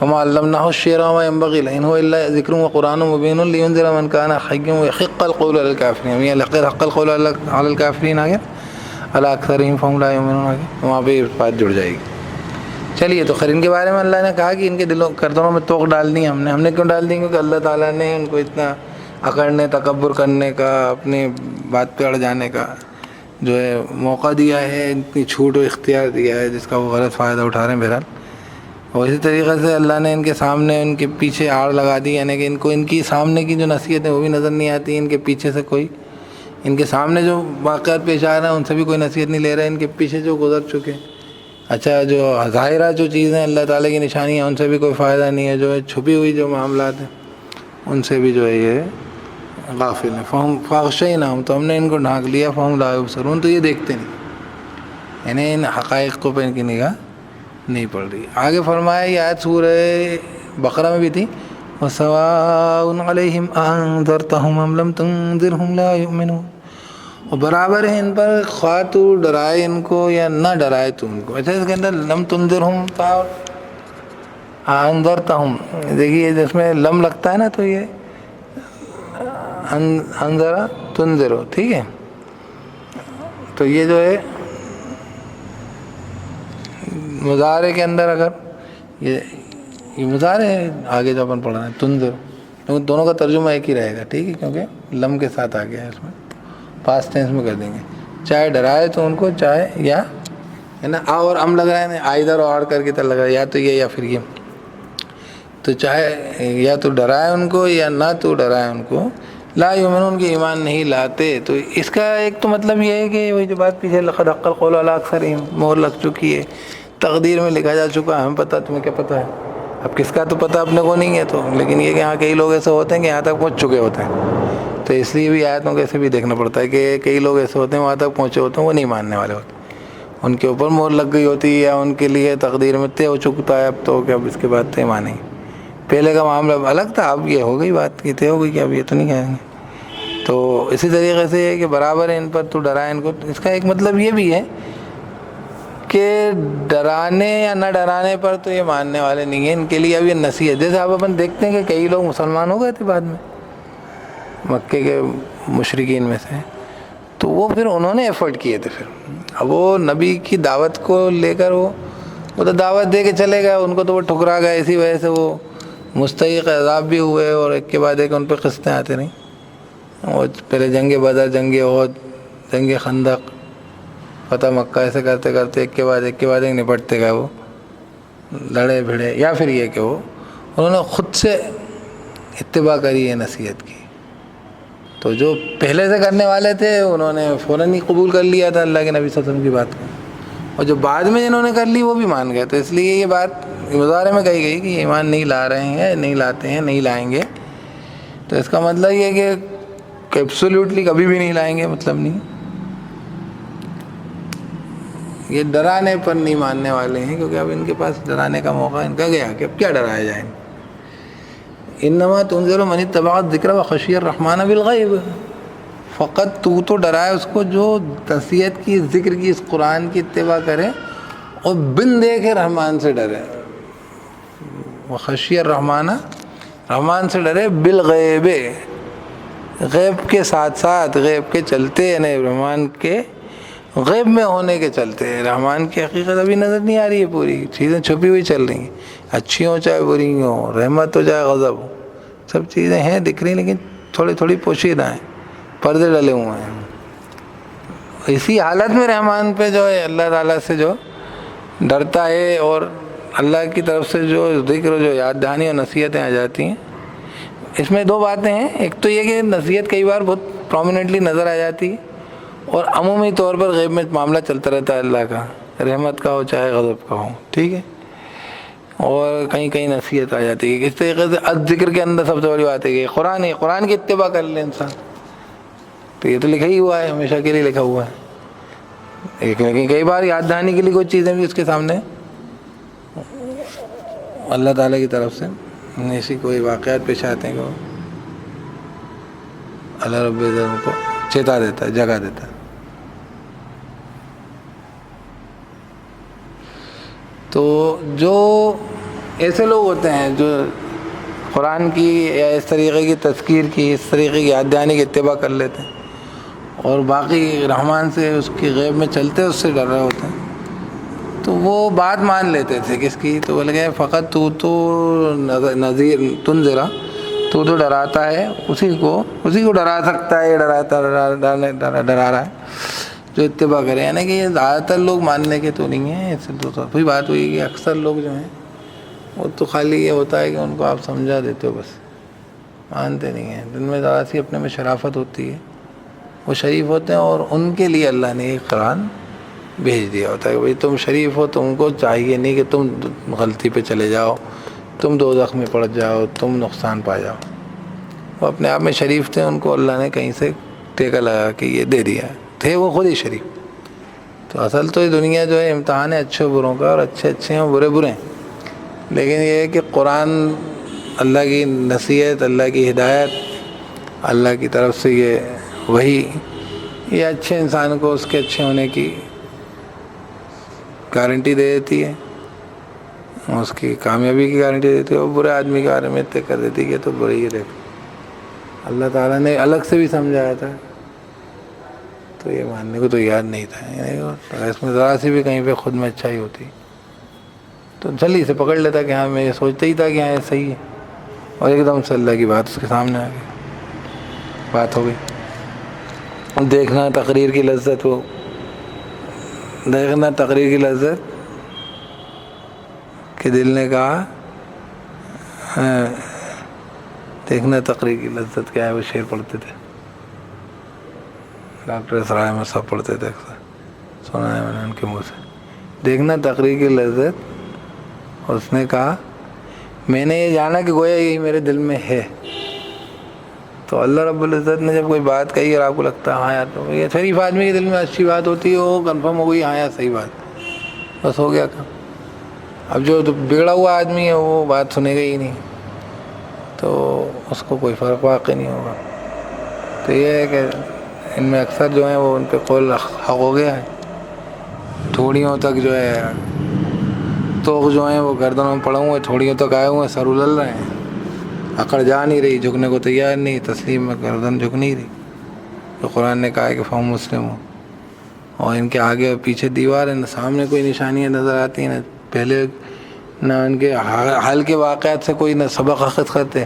S1: وَمَا عَلَّمْنَاهُ الشِّعْرَ وَمَا يَنبَغِي لَهُ إِنْ هُوَ إِلَّا ذِكْرٌ وَقُرْآنٌ مُبِينٌ لِيُنذِرَ مَنْ كَانَ حَيًّا وَيَحِقَّ الْقَوْلُ عَلَى الْكَافِرِينَ۔ یہ حق القول علی الکافرین آگے علی اکثرہم فہم لا یؤمنون آگے، وہاں پہ بات جڑ جائے گی۔ چلیے، تو خیر ان کے بارے میں اللہ نے کہا کہ ان کے دلوں گردنوں میں توق ڈال دی ہم نے کیوں ڈال دی؟ کیونکہ اللہ تعالیٰ نے ان کو اتنا اکڑنے، تکبر کرنے کا، اپنی بات پہ اڑ جانے کا جو ہے موقع دیا ہے، اتنی چھوٹ و اختیار دیا ہے جس کا وہ غلط فائدہ اٹھا رہے ہیں بہرحال۔ اور اسی طریقے سے اللہ نے ان کے سامنے ان کے پیچھے آڑ لگا دی، یعنی کہ ان کو ان کی سامنے کی جو نصیحت ہے وہ بھی نظر نہیں آتی، ان کے پیچھے سے کوئی، ان کے سامنے جو واقعات پیش آ رہے ہیں ان سے بھی کوئی نصیحت نہیں لے رہے، ان کے پیچھے جو گزر چکے، اچھا جو ظاہرہ جو چیزیں اللہ تعالیٰ کی نشانی ہیں ان سے بھی کوئی فائدہ نہیں ہے، جو ہے چھپی ہوئی جو معاملات ہیں ان سے بھی جو ہے یہ غافل ہیں۔ فَغْشَيْنَاهُمْ، تو ہم نے ان کو ڈھانک لیا، فَهُمْ لَا يُبْصِرُونَ، تو یہ دیکھتے نہیں، یعنی ان حقائق کو پہ ان کی نگاہ نہیں پڑ رہی۔ آگے فرمایا، یہ آیت سورہ بقرہ میں بھی تھی، وَسَوَاءٌ عَلَيْهِمْ أَأَنذَرْتَهُمْ أَمْ لَمْ تُنذِرْهُمْ لَا يُؤْمِنُونَ، اور برابر ہے ان پر خواہ تو ڈرائے ان کو یا نہ ڈرائے تو ان کو۔ اچھا، اس کے اندر لم تنذرہم تھا، انذرتہم، دیکھیے جس میں لم لگتا ہے نا تو یہ انذرا تنذرو، ٹھیک ہے، تو یہ جو ہے مضارع کے اندر اگر یہ مضارع ہے، آگے جو اپن پڑھنا ہے تنذر، دونوں کا ترجمہ ایک ہی رہے گا، ٹھیک ہے، کیونکہ لم کے ساتھ آ گیا ہے، اس میں پاسٹ ٹینس میں کر دیں گے، چاہے ڈرائے تو ان کو، چاہے یا ہے نا اور ام لگ رہا ہے نا، آئدر اور کر کے لگ رہا ہے، یا تو یہ یا پھر یہ، تو چاہے یا تو ڈرائے ان کو یا نہ تو ڈرائے ان کو، لا یؤمنون کہ ایمان نہیں لاتے. تو اس کا ایک تو مطلب یہ ہے کہ وہی جو بات پیچھے لقد حق القول علی اکثرہم مہر لگ چکی ہے، تقدیر میں لکھا جا چکا ہے، ہمیں پتہ، تمہیں کیا پتہ ہے؟ اب کس کا تو پتہ اپنے کو نہیں ہے. تو لیکن یہ کہ یہاں کئی لوگ ایسے ہوتے ہیں کہ یہاں تک پہنچ چکے ہوتے ہیں، تو اس لیے بھی آیتوں کو ایسے بھی دیکھنا پڑتا ہے کہ کئی لوگ ایسے ہوتے ہیں وہاں تک پہنچے ہوتے ہیں وہ نہیں ماننے والے ہوتے، ان کے اوپر مہر لگ گئی ہوتی ہے یا ان کے لیے تقدیر میں طے ہو چکتا ہے اب تو کہ اب اس کے بعد طے مانیں گے. پہلے کا معاملہ الگ تھا، اب یہ ہو گئی بات کہ طے ہو گئی کہ اب یہ تو نہیں کہیں گے. تو اسی طریقے سے ہے کہ برابر ہے ان پر تو ڈرائے ان کو. اس کا ایک مطلب یہ بھی ہے کہ ڈرانے یا نہ ڈرانے پر تو یہ ماننے والے نہیں ہیں، ان کے لیے اب یہ نصیحت. جیسے آپ اپن دیکھتے ہیں کہ کئی لوگ مسلمان ہو گئے تھے بعد میں مکے کے مشرکین میں سے، تو وہ پھر انہوں نے ایفرٹ کیے تھے. پھر اب وہ نبی کی دعوت کو لے کر وہ تو دعوت دے کے چلے گئے، ان کو تو وہ ٹھکرا گئے، اسی وجہ سے وہ مستحق عذاب بھی ہوئے اور ایک کے بعد ایک ان پہ قسطیں آتے رہیں. اور پہلے جنگ بدر، جنگ احد، جنگ خندق، فتح مکہ، ایسے کرتے کرتے ایک کے بعد ایک نپٹتے گئے، وہ لڑے بھڑے. یا پھر یہ کہ وہ انہوں نے خود سے اتباع کری ہے نصیحت کی. تو جو پہلے سے کرنے والے تھے انہوں نے فوراً ہی قبول کر لیا تھا اللہ کے نبی صلی اللہ علیہ وسلم کی بات کو، اور جو بعد میں جنہوں نے کر لی وہ بھی مان گئے. تو اس لیے یہ بات مظاہرے میں کہی گئی کہ یہ ایمان نہیں لا رہے ہیں، نہیں لاتے ہیں، نہیں لائیں گے. تو اس کا مطلب یہ ہے کہ ایبسولوٹلی کبھی بھی نہیں لائیں گے مطلب نہیں. یہ ڈرانے پر نہیں ماننے والے ہیں کیونکہ اب ان کے پاس ڈرانے کا موقع ان کا گیا کہ اب کیا ڈرایا جائے. انما تنذر من اتبع الذکر وخشی الرحمن بالغیب. فقط تو ڈرائے اس کو جو نصیحت کی، ذکر کی، اس قرآن کی اتباع کرے اور بن دیکھے رحمان سے ڈرے. وخشی الرحمن، رحمان سے ڈرے، بالغیب، غیب کے ساتھ ساتھ، غیب کے چلتے، یعنی رحمان کے غیب میں ہونے کے چلتے. رحمان کی حقیقت ابھی نظر نہیں آ رہی ہے، پوری چیزیں چھپی ہوئی چل رہی ہیں، اچھی ہوں چاہے بری ہوں، رحمت ہو چاہے غضب ہو، سب چیزیں ہیں دکھ رہی لیکن تھوڑی تھوڑی پوشیدہ ہیں، پردے ڈلے ہوئے ہیں. اسی حالت میں رحمان پہ جو ہے اللہ تعالیٰ سے جو ڈرتا ہے اور اللہ کی طرف سے جو ذکر، جو یاد دہانی اور نصیحتیں آ جاتی ہیں. اس میں دو باتیں ہیں، ایک تو یہ کہ نصیحت کئی بار بہت پرومیننٹلی نظر آ جاتی ہے اور عمومی طور پر غیب میں معاملہ چلتا رہتا ہے اللہ کا، رحمت کا ہو چاہے غضب کا ہو، ٹھیک ہے. اور کہیں کہیں نصیحت آ جاتی ہے. اس طریقے سے ذکر کے اندر سب سے بڑی بات ہے کہ قرآن کی اتباع کر لے انسان. تو یہ تو لکھا ہی ہوا ہے، ہمیشہ کے لیے لکھا ہوا ہے. لیکن کئی بار یاد دہانی کے لیے کوئی چیزیں بھی اس کے سامنے اللہ تعالیٰ کی طرف سے ایسی کوئی واقعات پیش آتے ہیں کہ اللہ رب العزت کو چیتا دیتا ہے، جگہ دیتا ہے. تو جو ایسے لوگ ہوتے ہیں جو قرآن کی یا اس طریقے کی تذکیر کی، اس طریقے کی یاد دہانی کی اتباع کر لیتے ہیں اور باقی رحمان سے، اس کی غیب میں چلتے اس سے ڈر رہے ہوتے ہیں، تو وہ بات مان لیتے تھے کس کی. تو بولے کہ فقط تو نذیر تنذرا، تو ڈراتا ہے، اسی کو ڈرا سکتا ہے، ڈرا رہا ہے جو اتباع کرے. یعنی کہ یہ زیادہ تر لوگ ماننے کے تو نہیں ہیں. اس سے تو وہی بات ہوئی کہ اکثر لوگ جو ہیں وہ تو خالی یہ ہوتا ہے کہ ان کو آپ سمجھا دیتے ہو، بس مانتے نہیں ہیں. جن میں ذرا سی اپنے میں شرافت ہوتی ہے وہ شریف ہوتے ہیں، اور ان کے لیے اللہ نے ایک قرآن بھیج دیا ہوتا ہے کہ بھئی تم شریف ہو، تم کو چاہیے نہیں کہ تم غلطی پہ چلے جاؤ، تم دوزخ میں پڑ جاؤ، تم نقصان پا جاؤ. وہ اپنے آپ میں شریف تھے، ان کو اللہ نے کہیں سے ٹیکا لگا کہ یہ دے دیا، تھے وہ خود ہی شریف. تو اصل تو یہ دنیا جو ہے امتحان ہے اچھے بروں کا، اور اچھے اچھے ہیں اور برے برے ہیں. لیکن یہ ہے کہ قرآن، اللہ کی نصیحت، اللہ کی ہدایت، اللہ کی طرف سے یہ وحی، یہ اچھے انسان کو اس کے اچھے ہونے کی گارنٹی دے دیتی ہے، اس کی کامیابی کی گارنٹی دیتی ہے، اور برے آدمی کے بارے میں طے کر دیتی ہے کہ تو برے ہی دیکھ. اللہ تعالیٰ نے الگ سے بھی سمجھایا تھا تو یہ ماننے کو تو یاد نہیں تھا. یعنی اس میں ذرا سی بھی کہیں پہ خود میں اچھائی ہوتی تو جلدی سے پکڑ لیتا کہ ہاں، میں یہ سوچتا ہی تھا کہ ہاں یہ صحیح ہے، اور ایک دم سے اللہ کی بات اس کے سامنے آ گئی، بات ہو گئی. دیکھنا تقریر کی لذت، وہ دیکھنا تقریر کی لذت کہ دل نے کہا دیکھنا تقریر کی لذت کیا ہے، وہ شعر پڑھتے تھے ڈاکٹر اسرار احمد صاحب پڑھتے تھے، سنا ہے میں نے ان کے منہ سے، دیکھنا تقریر کی لذت۔ اس نے کہا میں نے یہ جانا کہ گویا یہی میرے دل میں ہے، تو اللہ رب العزت نے جب کوئی بات کہی اور آپ کو لگتا ہے ہاں یار، تو یہ شریف آدمی کے دل میں اچھی بات ہوتی ہے، وہ کنفرم ہو گئی ہاں یار صحیح بات، بس ہو گیا کام۔ اب جو بگڑا ہوا آدمی ہے وہ بات سنے گا ہی نہیں، تو اس کو کوئی فرق واقع نہیں ہوگا۔ تو یہ ہے کہ ان میں اکثر جو ہیں وہ ان پہ قول حق ہو گیا ہے، تھوڑیوں تک جو ہے توق جو ہیں وہ گردنوں میں پڑے ہوئے، تھوڑیوں تک آئے ہوئے ہیں، سر الل رہے ہیں، اکڑ جا نہیں رہی، جھکنے کو تیار نہیں، تسلیم میں گردن جھک نہیں رہی۔ تو قرآن نے کہا ہے کہ فہم مسلم ہو، اور ان کے آگے اور پیچھے دیوار ہے، نہ سامنے کوئی نشانیاں نظر آتی ہیں، نہ پہلے نہ ان کے حال کے واقعات سے کوئی نہ سبق اخذ کرتے،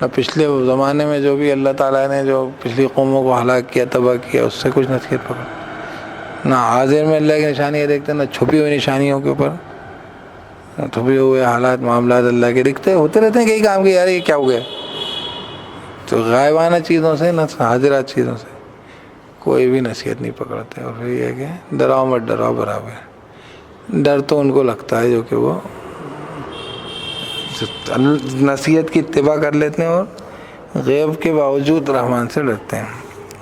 S1: نہ پچھلے زمانے میں جو بھی اللہ تعالیٰ نے جو پچھلی قوموں کو ہلاک کیا، تباہ کیا، اس سے کچھ نصیحت پکڑ، نہ حاضر میں اللہ کی نشانیاں دیکھتے، نہ چھپی ہوئی نشانیوں کے اوپر، چھپے ہوئے حالات معاملات اللہ کے دکھتے ہوتے رہتے ہیں کئی کام کے، یار یہ کیا ہو گیا، تو غائبانہ چیزوں سے نہ حاضرات چیزوں سے کوئی بھی نصیحت نہیں پکڑتے۔ اور پھر یہ ہے کہ ڈراؤ مت ڈراؤ برابر، ڈر تو ان کو لگتا ہے جو کہ وہ نصیحت کی اتباع کر لیتے ہیں اور غیب کے باوجود رحمان سے ڈرتے ہیں،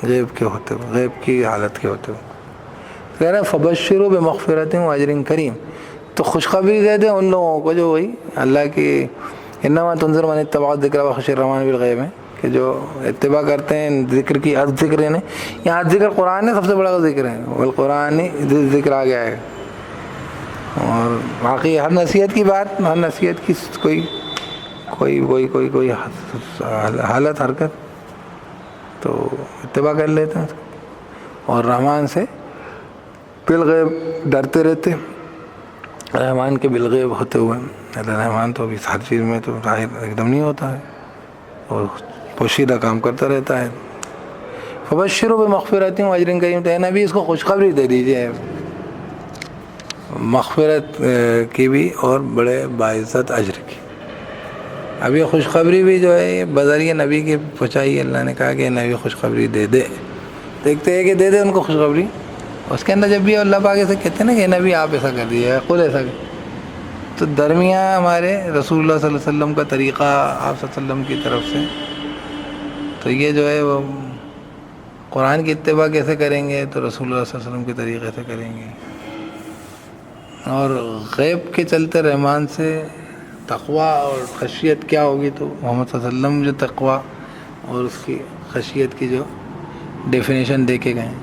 S1: غیب کے ہوتے ہوئے، غیب کی حالت کے ہوتے ہوئے۔ کہہ رہے ہیں فبشروا بمغفرۃ واجر کریم، تو خوشخبری دے دیں ان لوگوں کو جو وہی اللہ کی انما تنذر من اتبع الذکر وخشی الرحمن بالغیب ہے، کہ جو اتباع کرتے ہیں ذکر کی، ذکر نے یہاں ذکر قرآن ہے، سب سے بڑا ذکر ہے، والقرآن ذکر آ گیا ہے۔ اور باقی ہر نصیحت کی بات، ہر نصیحت کی کوئی حالت حرکت تو اتباع کر لیتے ہیں، اور رحمان سے بالغیب ڈرتے رہتے، رحمان کے بالغیب ہوتے ہوئے۔ رحمان تو ابھی ہر چیز میں تو ظاہر ایک دم نہیں ہوتا ہے، اور پوشیدہ کام کرتا رہتا ہے۔ فبشروا بمغفرۃ واجر کریم، تو نبی اس کو خوشخبری دے دیجیے مغفرت کی بھی اور بڑے باعزت اجر کی۔ اب یہ خوشخبری بھی جو ہے بذریعہ نبی کی پہنچائی، اللہ نے کہا کہ نبی خوشخبری دے دے، دیکھتے ہیں کہ دے دے ان کو خوشخبری۔ اس کے اندر جب بھی اللہ پاک سے کہتے ہیں نا کہ نبی آپ ایسا کر دیجیے، خود ایسا کر، تو درمیان ہمارے رسول اللہ صلی اللہ علیہ وسلم کا طریقہ، آپ صلی اللہ علیہ وسلم کی طرف سے، تو یہ جو ہے وہ قرآن کی اتباع کیسے کریں گے، تو رسول اللہ صلی اللہ علیہ وسلم کے طریقے سے کریں گے، اور غیب کے چلتے رحمان سے تقویٰ اور خشیت کیا ہوگی، تو محمد صلی اللہ علیہ وسلم جو تقویٰ اور اس کی خشیت کی جو ڈیفینیشن دے کے گئے ہیں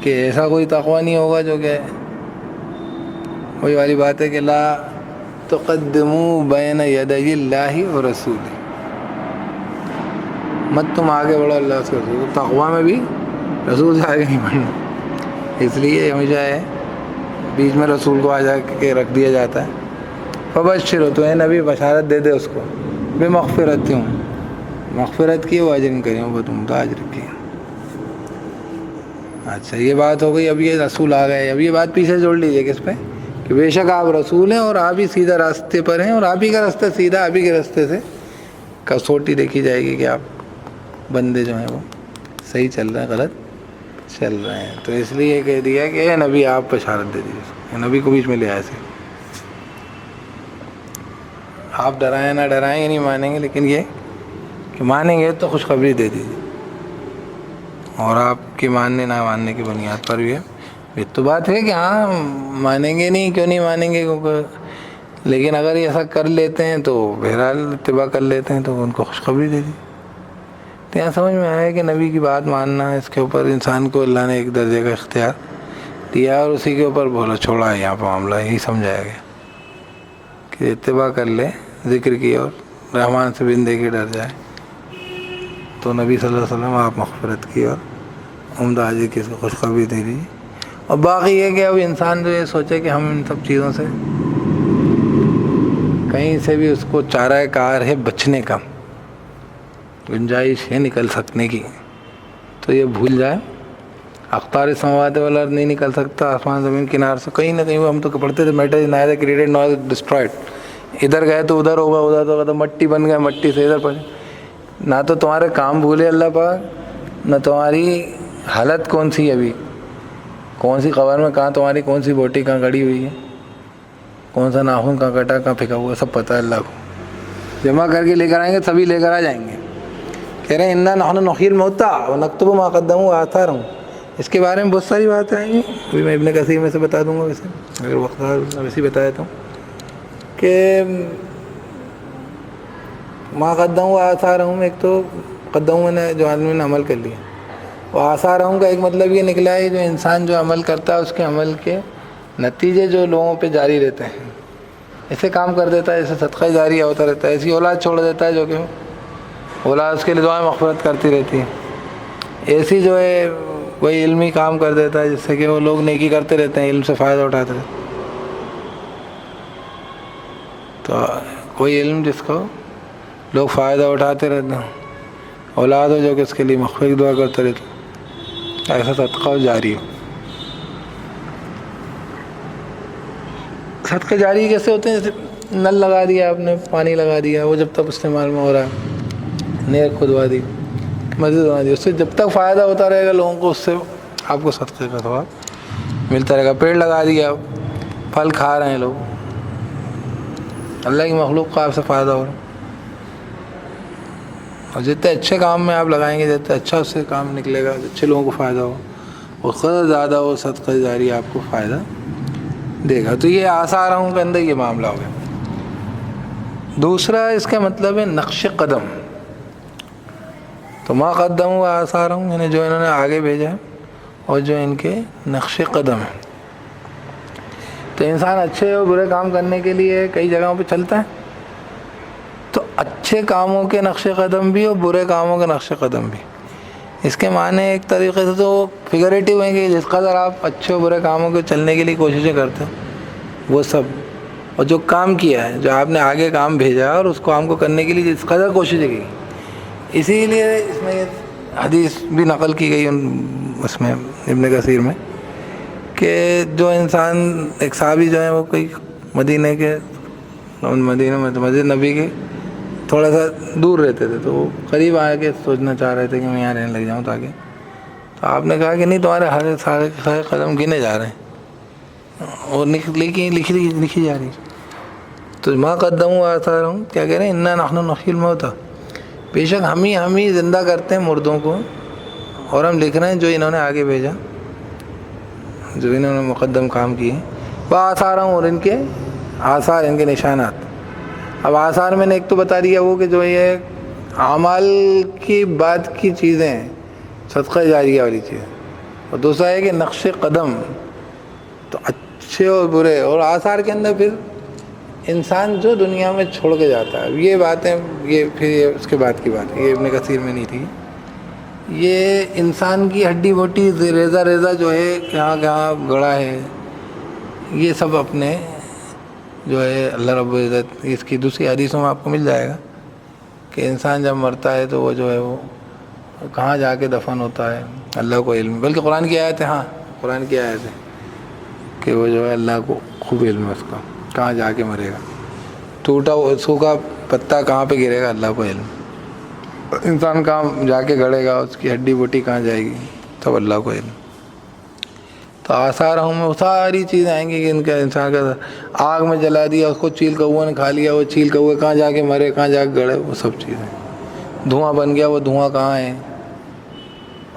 S1: کہ ایسا کوئی تقویٰ نہیں ہوگا جو کہ وہی والی بات ہے کہ لا تقدموا بین یدی اللہ و رسولہ، مت تم آگے بڑھو اللہ سے رسول، تقویٰ میں بھی رسول سے آگے نہیں بڑھنا، اس لیے ہمیشہ ہے بیچ میں رسول کو آ جا کے رکھ دیا جاتا ہے۔ فبشر، تو اے نبی بشارت دے دے اس کو، بمغفرت، مغفرت کی، وہ اجر کریم، وہ تم کا اجر کی۔ اچھا یہ بات ہو گئی، اب یہ رسول آ گئے، اب یہ بات پیچھے جوڑ لیجیے کس پہ، کہ بے شک آپ رسول ہیں اور آپ ہی سیدھا راستے پر ہیں، اور آپ ہی کا راستہ سیدھا، آپ ہی کے راستے سے کسوٹی دیکھی جائے گی کہ آپ بندے جو ہیں وہ صحیح چل رہے ہیں غلط چل رہے ہیں۔ تو اس لیے کہہ دیا کہ اے نبی آپ بشارت دے دیجیے، نبی کو بیچ میں لے آئے سے، آپ ڈرائیں نہ ڈرائیں یہ نہیں مانیں گے، لیکن یہ کہ مانیں گے تو خوشخبری دے دیجیے، اور آپ کے ماننے نہ ماننے کی بنیاد پر بھی ہے، یہ تو بات ہے کہ ہاں مانیں گے نہیں، کیوں نہیں مانیں گے، کیونکہ لیکن اگر یہ ایسا کر لیتے ہیں تو بہرحال اتباع کر لیتے ہیں، تو ان کو خوشخبری دے دی۔ تو یہاں سمجھ میں آیا کہ نبی کی بات ماننا، اس کے اوپر انسان کو اللہ نے ایک درجے کا اختیار دیا، اور اسی کے اوپر بولا چھوڑا ہے، یہاں پہ معاملہ یہی سمجھایا گیا کہ اتباع کر لے ذکر کی، اور رحمان سے بن دے کے ڈر جائے، تو نبی صلی اللہ علیہ وسلم آپ مغفرت کی اور عمدہ اجر کی اس کو خوشخبری دے دیجیے۔ اور باقی یہ کہ اب انسان جو یہ سوچے کہ ہم ان سب چیزوں سے کہیں سے بھی اس کو چارہ کار ہے بچنے کا، گنجائش ہے نکل سکنے کی، تو یہ بھول جائے، اقطار السماوات والارض نہیں نکل سکتا، آسمان زمین کنار سے، کہیں نہ کہیں ہم تو پڑھتے تھے میٹر از نائدر کریٹڈ نار ڈسٹرائڈ، ادھر گئے تو ادھر ہوگا، ادھر ہوگا تو مٹی بن گئے، مٹی سے ادھر پڑے، نہ تو تمہارے کام بھولے اللہ پاک، نہ تمہاری حالت کون سی ابھی، کون سی قبر میں کہاں تمہاری کون سی بوٹی کہاں کھڑی ہوئی ہے، کون سا ناخن کہاں کٹا کہاں پھینکا ہوا، سب پتہ ہے اللہ کو. جمع کر کے لے کر آئیں گے، سبھی لے کر آ جائیں گے. کہہ رہے ہیں انا نحن نحیی الموتى ونکتب ما قدموا وآثارهم. اس کے بارے میں بہت ساری باتیں آئیں گی، ابھی میں ابن کثیر میں سے بتا دوں گا، ویسے اگر وقت میں ویسے بتا دیتا ہوں کہ ما قدموا وآثارهم، ایک تو قدموا نے جو آدمی نے عمل کر لیا، وآثارهم کا ایک مطلب یہ نکلا ہے جو انسان جو عمل کرتا ہے اس کے عمل کے نتیجے جو لوگوں پہ جاری رہتے ہیں. ایسے کام کر دیتا ہے ایسے صدقہ جاریہ ہوتا رہتا ہے، ایسی اولاد چھوڑ دیتا ہے جو کہ اولاد اس کے لیے دعائیں مغفرت کرتی رہتی ہے. ایسی جو ہے کوئی علمی کام کر دیتا ہے جس سے کہ وہ لوگ نیکی کرتے رہتے ہیں، علم سے فائدہ اٹھاتے رہتے ہیں. تو کوئی علم جس کو لوگ فائدہ اٹھاتے رہتے ہیں، اولاد ہو جو کہ اس کے لیے مغفرت دعا کرتے رہتے ہیں، ایسا صدقہ جاری ہو. صدقہ جاری کیسے ہوتے ہیں؟ جیسے نل لگا دیا آپ نے، پانی لگا دیا، وہ جب تک استعمال میں ہو رہا ہے، نہر کھدوا دی، مسجد بنا دی، اس سے جب تک فائدہ ہوتا رہے گا لوگوں کو، اس سے آپ کو صدقے کا ثواب ملتا رہے گا. پیڑ لگا دیا، پھل کھا رہے ہیں لوگ، اللہ کی مخلوق کا آپ سے فائدہ ہو رہا ہے. اور جتنے اچھے کام میں آپ لگائیں گے، جتنے اچھا اس سے کام نکلے گا، اچھے لوگوں کو فائدہ ہو، اور قدر زیادہ ہو صدقہ جاری آپ کو فائدہ دے گا. تو یہ آثاروں کے اندر یہ معاملہ ہو گیا. دوسرا اس کا مطلب ہے نقش قدم. تو ما قدموا آثارهم، یعنی جو انہوں نے آگے بھیجا اور جو ان کے نقش قدم ہے. تو انسان اچھے اور برے کام کرنے کے لیے کئی جگہوں پہ چلتا ہے، تو اچھے کاموں کے نقش قدم بھی اور برے کاموں کے نقش قدم بھی. اس کے معنی ایک طریقے سے تو فگریٹو ہیں کہ جس قدر آپ اچھے اور برے کاموں کے چلنے کے لیے کوششیں کرتے ہیں وہ سب، اور جو کام کیا ہے، جو آپ نے آگے کام بھیجا اور اس کام کو کرنے کے لیے جس قدر کوششیں کی، اسی لیے اس میں حدیث بھی نقل کی گئی اس میں ابن کثیر میں کہ جو انسان ایک صحابی جو ہیں وہ کوئی مدینہ کے مدینہ میں مسجد نبی کے تھوڑا سا دور رہتے تھے، تو وہ قریب آ کے سوچنا چاہ رہے تھے کہ میں یہاں رہنے لگ جاؤں تاکہ. تو آپ نے کہا کہ نہیں، تمہارے سارے قدم گنے جا رہے ہیں اور لکھی جا رہی. تو ما قدموا آثارهم، کیا کہہ رہے ہیں؟ انا نحن نحیی الموتى، بے شک ہم ہی زندہ کرتے ہیں مردوں کو، اور ہم لکھ رہے ہیں جو انہوں نے آگے بھیجا، جو انہوں نے مقدم کام کیے. وآثارهم، اور ان کے آثار، ان کے نشانات. اب آثار میں نے ایک تو بتا دیا وہ کہ جو یہ اعمال کی بعد کی چیزیں ہیں، صدقہ جاریہ والی چیزیں. اور دوسرا ہے کہ نقش قدم، تو اچھے اور برے. اور آثار کے اندر پھر انسان جو دنیا میں چھوڑ کے جاتا ہے، یہ باتیں، یہ پھر یہ اس کے بعد کی بات ہے، یہ ابن کثیر میں نہیں تھی. یہ انسان کی ہڈی بوٹی ریزہ جو ہے کہاں کہاں گڑا ہے، یہ سب اپنے جو ہے اللہ رب العزت، اس کی دوسری حدیثوں میں آپ کو مل جائے گا کہ انسان جب مرتا ہے تو وہ جو ہے وہ کہاں جا کے دفن ہوتا ہے، اللہ کو علم. بلکہ قرآن کی آیت ہے، ہاں قرآن کی آیت ہے کہ وہ جو ہے اللہ کو خوب علم ہے اس کا، کہاں جا کے مرے گا. ٹوٹا سوکھا پتا کہاں پہ گرے گا، اللہ کو علم. انسان کہاں جا کے گڑے گا، اس کی ہڈی بوٹی کہاں جائے گی، تب اللہ کو علم. تو آثار ہم وہ ساری چیزیں آئیں گی کہ ان کا انسان کا آگ میں جلا دیا، اس کو چیل کوا نے کھا لیا، وہ چیل کوے کہاں جا کے مرے، کہاں جا کے گڑے، وہ سب چیزیں. دھواں بن گیا، وہ دھواں کہاں ہے،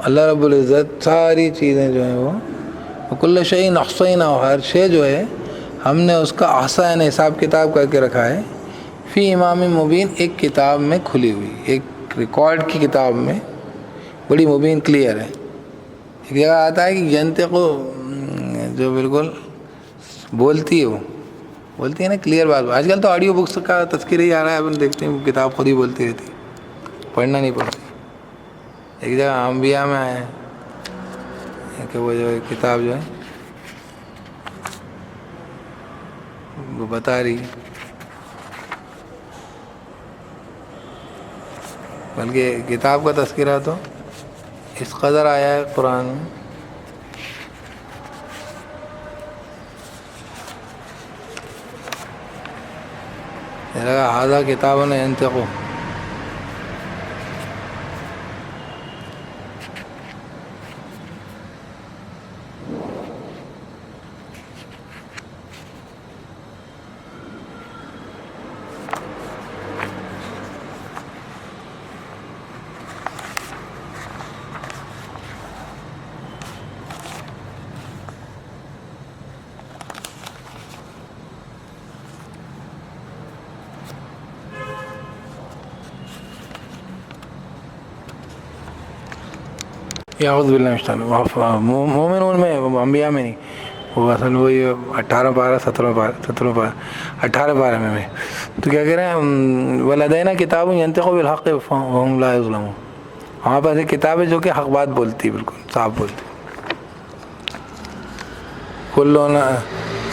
S1: اللہ رب العزت ساری چیزیں جو ہیں وہ کل شیء احصینہ، ہر شے جو ہے ہم نے اس کا احصا یعنی حساب کتاب کر کے رکھا ہے. فی امام مبین، ایک کتاب میں کھلی ہوئی، ایک ریکارڈ کی کتاب میں بڑی مبین کلیئر ہے. ایک جگہ آتا ہے کہ ینطق، جو بالکل بولتی ہے، وہ بولتی ہے نا کلیئر بات. آج کل تو آڈیو بکس کا تذکرہ ہی آ رہا ہے، اپن دیکھتے ہیں کتاب خود ہی بولتی رہتی، پڑھنا نہیں پڑتی. ایک جگہ انبیاء میں آئے ہیں کہ وہ جو کتاب جو ہے وہ بتا رہی ہے، بلکہ کتاب کا تذکرہ تو اس قدر آیا ہے قرآن میں لگا ہاذا کتاب ینطق، اعوذ باللہ من الشیطان، مومنون میں، انبیاء میں نہیں، وہ اصل وہی 18 پارہ 17 پارہ 18 پارہ میں تو کیا کہہ رہے ہیں، ولدینا کتاب ینطق بالحق وہم لا یظلمون، ہمارے پاس ایک کتاب ہے جو کہ حق بات بولتی ہے، بالکل صاف بولتی ہے۔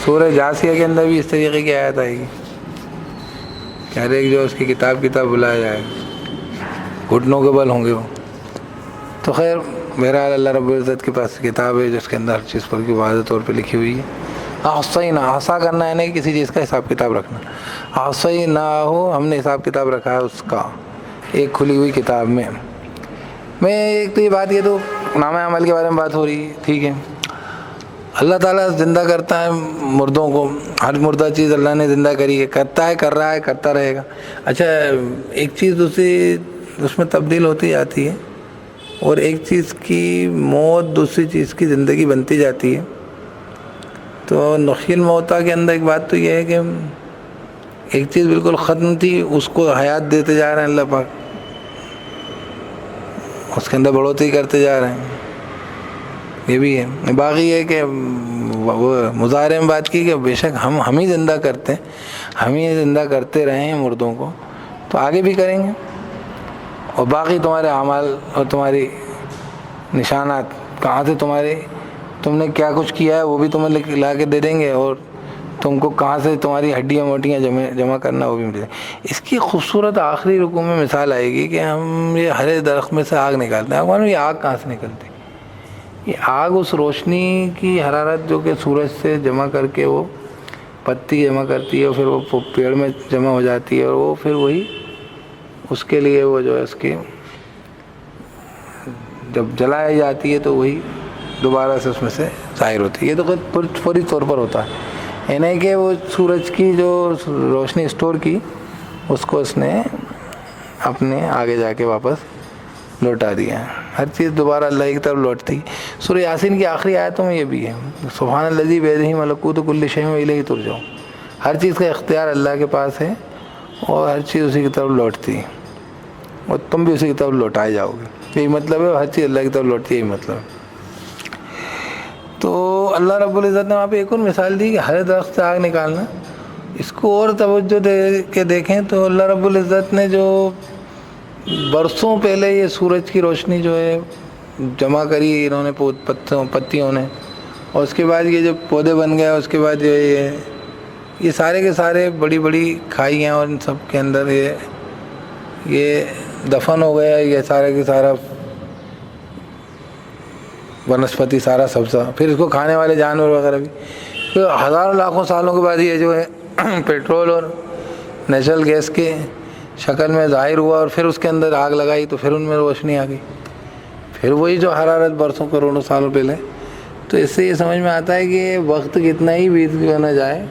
S1: سورہ جاسیہ کے اندر بھی اس طریقے کی آیت آئے گی کہ ہر ایک جو اس کی کتاب بلایا جائے، گھٹنوں کے بل ہوں گے وہ۔ تو خیر بہرحال اللہ رب العزت کے پاس کتاب ہے جس کے اندر ہر چیز پر کی واضح طور پہ لکھی ہوئی ہے۔ احصینا، احصا کرنا ہے نہیں کسی چیز کا حساب کتاب رکھنا، احصینا ہو، ہم نے حساب کتاب رکھا ہے اس کا ایک کھلی ہوئی کتاب میں۔ ایک تو یہ بات، یہ تو نامہ عمل کے بارے میں بات ہو رہی ہے، ٹھیک ہے۔ اللہ تعالیٰ زندہ کرتا ہے مردوں کو، ہر مردہ چیز اللہ نے زندہ کری ہے، کرتا ہے، کر رہا ہے، کرتا رہے گا۔ اچھا ایک چیز دوسری اس میں تبدیل ہوتی جاتی ہے، اور ایک چیز کی موت دوسری چیز کی زندگی بنتی جاتی ہے۔ تو نخیل موتا کے اندر ایک بات تو یہ ہے کہ ایک چیز بالکل ختم تھی، اس کو حیات دیتے جا رہے ہیں اللہ پاک، اس کے اندر بڑھوتری کرتے جا رہے ہیں، یہ بھی ہے۔ باقی یہ کہ وہ مظاہرے میں بات کی کہ بے شک ہم ہی زندہ کرتے ہیں، ہم ہی زندہ کرتے رہے ہیں مردوں کو، تو آگے بھی کریں گے، اور باقی تمہارے اعمال اور تمہاری نشانات کہاں سے تم نے کیا کچھ کیا ہے وہ بھی تمہیں لا کے دے دیں گے، اور تم کو کہاں سے تمہاری ہڈیاں موٹیاں جمع کرنا وہ بھی ملے۔ اس کی خوبصورت آخری رکوع میں مثال آئے گی کہ ہم یہ ہرے درخت میں سے آگ نکالتے ہیں، معلوم یہ آگ کہاں سے نکلتی؟ یہ آگ اس روشنی کی حرارت جو کہ سورج سے جمع کر کے وہ پتی جمع کرتی ہے، اور پھر وہ پیڑ میں جمع ہو جاتی ہے، اور وہ پھر وہی اس کے لیے وہ جو ہے اس کی جب جلائی جاتی ہے تو وہی دوبارہ سے اس میں سے ظاہر ہوتی ہے۔ یہ تو فوری طور پر ہوتا ہے، یعنی کہ وہ سورج کی جو روشنی اسٹور کی اس کو اس نے اپنے آگے جا کے واپس لوٹا دیا ہے، ہر چیز دوبارہ اللہ کی طرف لوٹتی۔ سورہ یاسین کی آخری آیتوں میں یہ بھی ہے، سبحان الذی بیدہ ملکوت کل شیء والیہ ترجعون، ہر چیز کا اختیار اللہ کے پاس ہے، اور ہر چیز اسی کی طرف لوٹتی ہے، اور تم بھی اسی کی طرف لوٹائے جاؤ گے، یہی مطلب ہے، ہر چیز اللہ کی طرف لوٹتی ہے، یہی مطلب ہے۔ تو اللہ رب العزت نے وہاں پہ ایک اور مثال دی کہ ہر درخت سے آگ نکالنا، اس کو اور توجہ دے کے دیکھیں تو اللہ رب العزت نے جو برسوں پہلے یہ سورج کی روشنی جو ہے جمع کری انہوں نے پتیوں نے، اور اس کے بعد یہ جو پودے بن گئے، اس کے بعد جو یہ سارے کے سارے بڑی بڑی کھائیاں، اور ان سب کے اندر یہ دفن ہو گیا، یہ سارے کے سارا ونسپتی، سارا سبزہ، پھر اس کو کھانے والے جانور وغیرہ بھی، پھر ہزاروں لاکھوں سالوں کے بعد یہ جو ہے پیٹرول اور نیچرل گیس کے شکل میں ظاہر ہوا، اور پھر اس کے اندر آگ لگائی تو پھر ان میں روشنی آ گئی، پھر وہی جو حرارت برسوں کروڑوں سالوں پہلے۔ تو اس سے یہ سمجھ میں آتا ہے کہ وقت کتنا ہی بیت کیوں نہ جائے،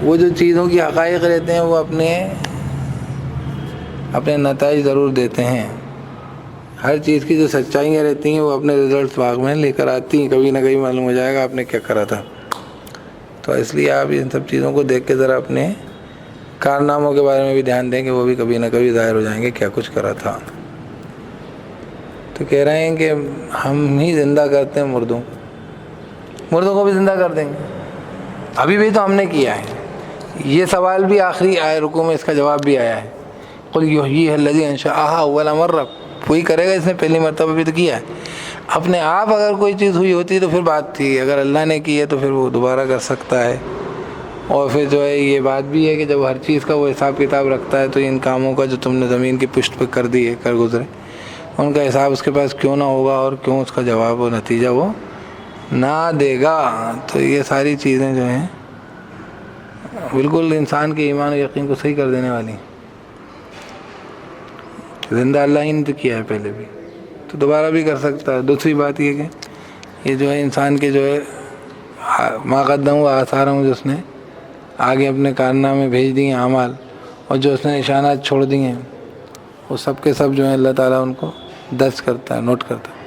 S1: وہ جو چیزوں کی حقائق رہتے ہیں وہ اپنے نتائج ضرور دیتے ہیں، ہر چیز کی جو سچائیاں رہتی ہیں وہ اپنے رزلٹس باغ میں لے کر آتی ہیں، کبھی نہ کبھی معلوم ہو جائے گا آپ نے کیا کرا تھا۔ تو اس لیے آپ ان سب چیزوں کو دیکھ کے ذرا اپنے کارناموں کے بارے میں بھی دھیان دیں کہ وہ بھی کبھی نہ کبھی ظاہر ہو جائیں گے کیا کچھ کرا تھا۔ تو کہہ رہے ہیں کہ ہم ہی زندہ کرتے ہیں مردوں کو بھی زندہ کر دیں گے، ابھی بھی تو ہم نے کیا ہے۔ یہ سوال بھی آخری آئے رکوع میں اس کا جواب بھی آیا ہے، قل یحییھا الذی انشأھا اول مرہ، وہی کرے گا اس نے پہلی مرتبہ بھی تو کیا ہے۔ اپنے آپ اگر کوئی چیز ہوئی ہوتی تو پھر بات تھی، اگر اللہ نے کی ہے تو پھر وہ دوبارہ کر سکتا ہے۔ اور پھر جو ہے یہ بات بھی ہے کہ جب ہر چیز کا وہ حساب کتاب رکھتا ہے تو ان کاموں کا جو تم نے زمین کی پشت پہ کر دی ہے، کر گزرے، ان کا حساب اس کے پاس کیوں نہ ہوگا، اور کیوں اس کا جواب و نتیجہ وہ نہ دے گا۔ تو یہ ساری چیزیں جو ہیں بالکل انسان کے ایمان و یقین کو صحیح کر دینے والی ہیں۔ زندہ اللہ ہی نے تو کیا ہے پہلے بھی، تو دوبارہ بھی کر سکتا ہے۔ دوسری بات یہ کہ یہ جو ہے انسان کے جو ہے ما قدم و آثاروں جو اس نے آگے اپنے کارنامے بھیج دیے ہیں اعمال، اور جو اس نے نشانات چھوڑ دیے ہیں وہ سب کے سب جو ہیں اللہ تعالیٰ ان کو درج کرتا ہے، نوٹ کرتا ہے۔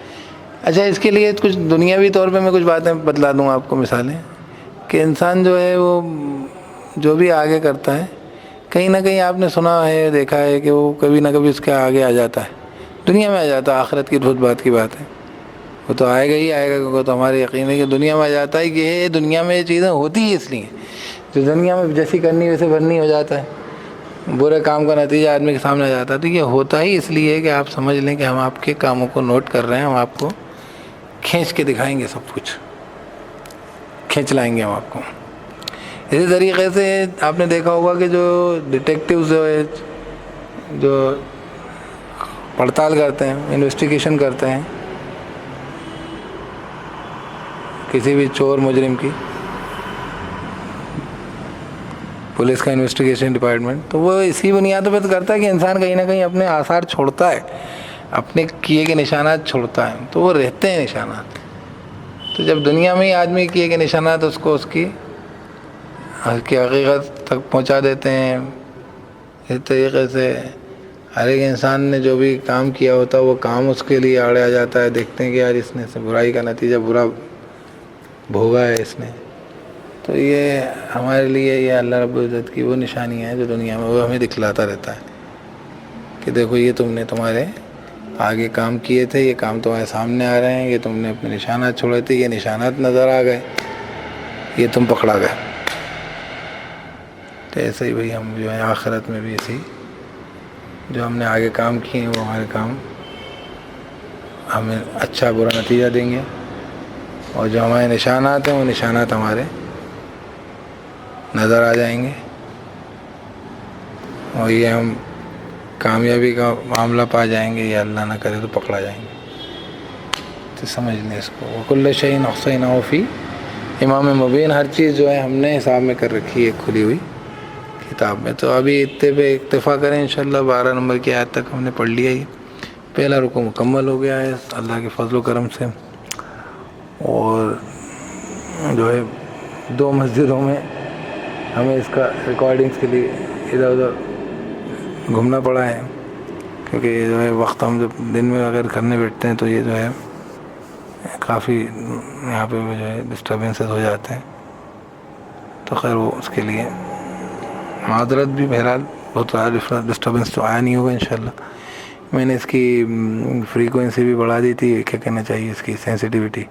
S1: اچھا اس کے لیے کچھ دنیاوی طور پہ میں کچھ باتیں بتلا دوں آپ کو، مثالیں کہ انسان جو ہے وہ جو بھی آگے کرتا ہے، کہیں نہ کہیں آپ نے سنا ہے، دیکھا ہے کہ وہ کبھی نہ کبھی اس کے آگے آ جاتا ہے، دنیا میں آ جاتا ہے، آخرت کی بہت بات کی بات ہے۔ وہ تو آئے گا ہی آئے گا، کیونکہ تو ہمارے یقین ہے کہ دنیا میں آ جاتا ہے کہ یہ دنیا میں یہ چیزیں ہوتی ہی اس لیے، جو دنیا میں جیسی کرنی ویسے بننی ہو جاتا ہے، برے کام کا نتیجہ آدمی کے سامنے آ جاتا ہے، تو یہ ہوتا ہی اس لیے کہ آپ سمجھ لیں کہ ہم آپ کے کاموں کو نوٹ کر رہے ہیں، ہم آپ کو کھینچ کے دکھائیں گے، سب کچھ کھینچ لائیں گے ہم آپ کو۔ اسی طریقے سے آپ نے دیکھا ہوگا کہ جو ڈیٹیکٹیوز جو پڑتال کرتے ہیں، انویسٹیگیشن کرتے ہیں کسی بھی چور مجرم کی، پولیس کا انویسٹیگیشن ڈپارٹمنٹ، تو وہ اسی بنیاد پہ کرتا ہے کہ انسان کہیں نہ کہیں اپنے آثار چھوڑتا ہے، اپنے کیے کے نشانات چھوڑتا ہے، تو وہ رہتے ہیں نشانات۔ تو جب دنیا میں ہی آدمی کیے کے نشانات اس کو اس کی حقیقت تک پہنچا دیتے ہیں، اس طریقے سے ہر ایک انسان نے جو بھی کام کیا ہوتا ہے وہ کام اس کے لیے آڑے آ جاتا ہے، دیکھتے ہیں کہ یار اس نے سے برائی کا نتیجہ برا بھوگا ہے اس نے۔ تو یہ ہمارے لیے یہ اللہ رب العزت کی وہ نشانی ہے جو دنیا میں وہ ہمیں دکھلاتا رہتا ہے کہ دیکھو یہ تم نے تمہارے آگے کام کیے تھے، یہ کام تمہارے سامنے آ رہے ہیں، یہ تم نے اپنے نشانات چھوڑے تھے، یہ نشانات نظر آ گئے، یہ تم پکڑا گئے۔ تو ایسے ہی بھائی ہم جو ہے آخرت میں بھی ایسی جو ہم نے آگے کام کیے ہیں وہ ہمارے کام ہمیں اچھا برا نتیجہ دیں گے، اور جو ہمارے نشانات ہیں وہ نشانات ہمارے نظر آ جائیں گے، اور یہ ہم کامیابی کا معاملہ پا جائیں گے، یا اللہ نہ کرے تو پکڑا جائیں گے۔ تو سمجھ لیں اس کو، وَكُلَّ شَيْءٍ أَحْصَيْنَاهُ فِي امام مبین، ہر چیز جو ہے ہم نے حساب میں کر رکھی ہے کھلی ہوئی کتاب میں۔ تو ابھی اتنے پہ اکتفا کریں انشاءاللہ، 12 نمبر کی آیت تک ہم نے پڑھ لیا ہی، پہلا رکوع مکمل ہو گیا ہے اللہ کے فضل و کرم سے، اور جو ہے 2 مسجدوں میں ہمیں اس کا ریکارڈنگز کے لیے ادھر ادھر گھومنا پڑا ہے، کیونکہ یہ جو ہے وقت ہم جب دن میں اگر کرنے بیٹھتے ہیں تو یہ جو ہے کافی یہاں پہ جو ہے ڈسٹربنسز ہو جاتے ہیں، تو خیر وہ اس کے لیے معذرت بھی، بہرحال بہت زیادہ ڈسٹربنس تو آیا نہیں ہوگا انشاءاللہ۔ میں نے اس کی فریکوینسی بھی بڑھا دی تھی، کیا کہنا چاہیے، اس کی سینسٹیوٹی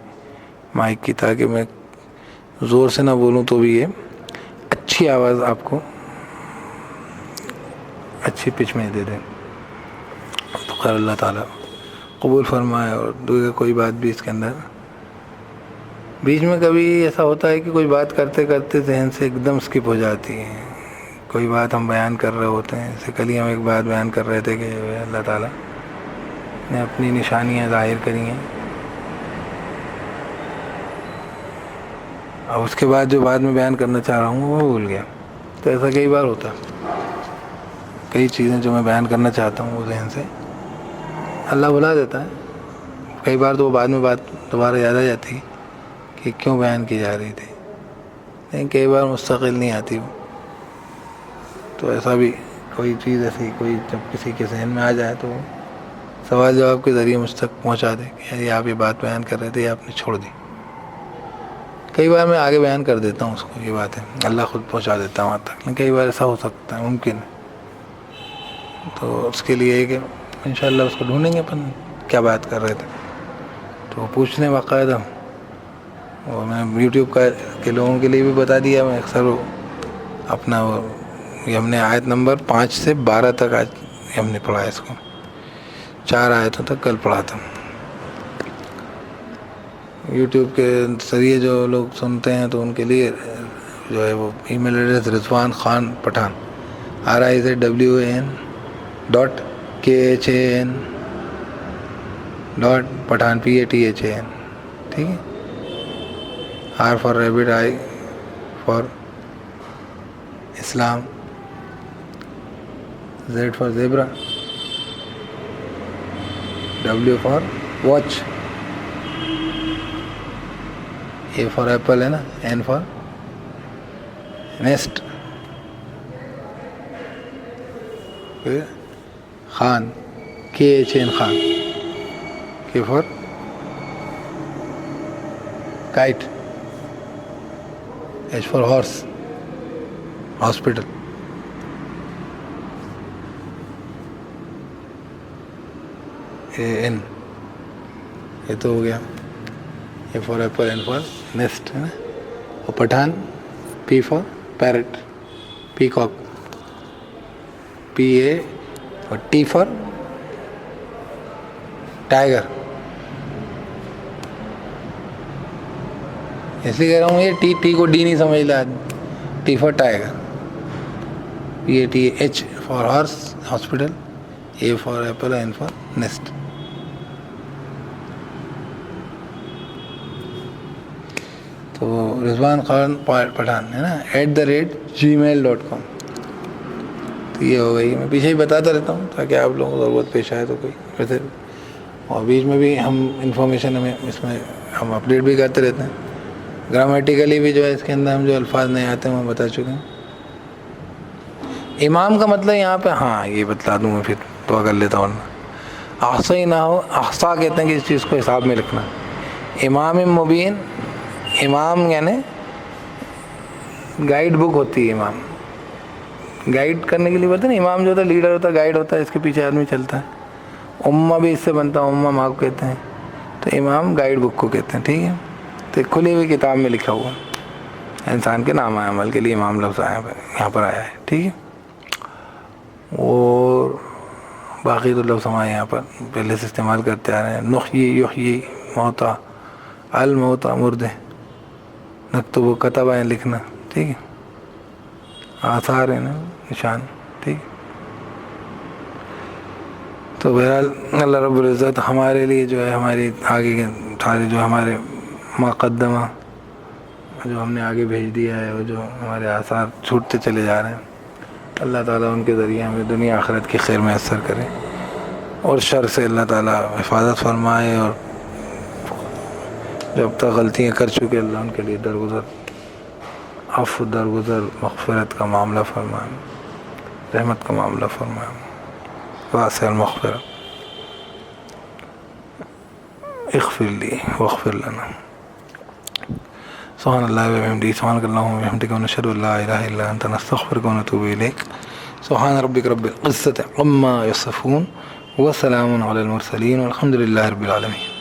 S1: مائک کی، تاکہ میں زور سے نہ بولوں تو بھی یہ اچھی آواز آپ کو اچھی پچ میں دے دیں۔ تو خیر اللہ تعالیٰ قبول فرمائے۔ اور دوسرے کوئی بات بھی اس کے اندر بیچ میں کبھی ایسا ہوتا ہے کہ کوئی بات کرتے کرتے ذہن سے ایک دم اسکپ ہو جاتی ہے، کوئی بات ہم بیان کر رہے ہوتے ہیں، جیسے کل ہی ہم ایک بات بیان کر رہے تھے کہ اللہ تعالیٰ نے اپنی نشانیاں ظاہر کری ہیں، اب اس کے بعد جو بات میں بیان کرنا چاہ رہا ہوں وہ بھول گیا۔ تو ایسا کئی بار ہوتا ہے، کئی چیزیں جو میں بیان کرنا چاہتا ہوں وہ ذہن سے اللہ بھلا دیتا ہے، کئی بار تو وہ بعد میں بات دوبارہ یاد آ جاتی ہے کہ کیوں بیان کی جا رہی تھی، لیکن کئی بار مستقل نہیں آتی وہ۔ تو ایسا بھی کوئی چیز ایسی کوئی جب کسی کے ذہن میں آ جائے تو وہ سوال جواب کے ذریعے مجھ تک پہنچا دے کہ یعنی آپ یہ بات بیان کر رہے تھے یا آپ نے چھوڑ دی۔ کئی بار میں آگے بیان کر دیتا ہوں اس کو، یہ بات ہے اللہ خود پہنچا دیتا ہے وہاں تک، لیکن کئی بار ایسا ہو سکتا ہے، ممکن ہے۔ تو اس کے لیے کہ انشاءاللہ اس کو ڈھونڈیں گے اپن کیا بات کر رہے تھے، تو وہ پوچھ لیں باقاعدہ، اور میں یوٹیوب کے لوگوں کے لیے بھی بتا دیا، میں اکثر اپنا وہ یہ ہم نے آیت نمبر 5 سے 12 تک آج ہم نے پڑھا ہے، اس کو 4 آیتوں تک کل پڑھا تھا۔ یوٹیوب کے ذریعے جو لوگ سنتے ہیں تو ان کے لیے جو ہے وہ ای میل ایڈریس رضوان خان پٹھان RIZWAN.KHAN.PATHAN PATHAN، ٹھیک ہے، R for rabbit, I for Islam, Z for zebra, W for watch, A for apple ہے نا، N for nest، پھر Khan KHAN Khan, K for kite، H for horse hospital، AN، یہ تو ہو گیا۔ A for apple, N for nest ہے نا. اور Pathan P for parrot, peacock, PA, اور T for tiger. اس لیے کہہ رہا ہوں یہ ٹی کو ڈی نہیں سمجھ لا. T for tiger, PATH for horse, hospital, A for apple, N for nest. تو رضوان خان پٹھان ہے نا @gmail.com. تو یہ ہو گئی. میں پیچھے ہی بتاتا رہتا ہوں تاکہ آپ لوگوں کو ضرورت پیش آئے تو کوئی ویسے. اور بیچ میں بھی ہم انفارمیشن ہمیں اس میں ہم اپڈیٹ بھی کرتے رہتے ہیں. گرامیٹیکلی بھی جو ہے اس کے اندر ہم جو الفاظ نہیں آتے ہیں وہ بتا چکے ہیں. امام کا مطلب یہاں پہ ہاں یہ بتلا دوں میں پھر دعا کر لیتا ہوں. احصا ہی نہ ہو, احصا کہتے ہیں کہ اس چیز کو حساب میں رکھنا. امام مبین, امام یعنی گائیڈ بک ہوتی ہے. امام گائیڈ کرنے کے لیے بولتے ہیں نا. امام جو ہوتا ہے لیڈر ہوتا ہے, گائیڈ ہوتا ہے, اس کے پیچھے آدمی چلتا ہے. امہ بھی اس سے بنتا ہے, امہ ماں کو کہتے ہیں. تو امام گائیڈ بک کو کہتے ہیں. ٹھیک ہے, تو کھلی ہوئی کتاب میں لکھا ہوا انسان کے نام عمل کے لیے امام لفظ آیا یہاں پر آیا ہے. ٹھیک ہے, اور باقی تو لفظ ہمارے یہاں پر پہلے سے استعمال کرتے آ رہے ہیں. نحیی یحیی موتا, الموتا مردے, نکتب و کتب ہے لکھنا. ٹھیک ہے, آثار ہیں نا نشان. ٹھیک, تو بہرحال اللہ رب العزت ہمارے لیے جو ہے ہماری آگے کے سارے جو ہمارے مقدمہ جو ہم نے آگے بھیج دیا ہے, وہ جو ہمارے آثار چھوٹتے چلے جا رہے ہیں, اللہ تعالیٰ ان کے ذریعے ہمیں دنیا آخرت کی خیر میسر کرے, اور شر سے اللہ تعالیٰ حفاظت فرمائے, اور جو اب تک غلطیاں کر چکے اللہ ان کے لیے درگزر عفو, درگزر, مغفرت کا معاملہ فرمائے, رحمت کا معاملہ فرمائے, واسع المغفرہ. اغفر لی واغفر لنا. سبحان اللہ وبحمدہ, سبحانک اللہم وبحمدک, ونشہد ان لا الہ الا انت, نستغفرک ونتوب الیک. سبحان ربک رب العزة عما یصفون, وسلام علی المرسلین, والحمد للہ رب العالمین.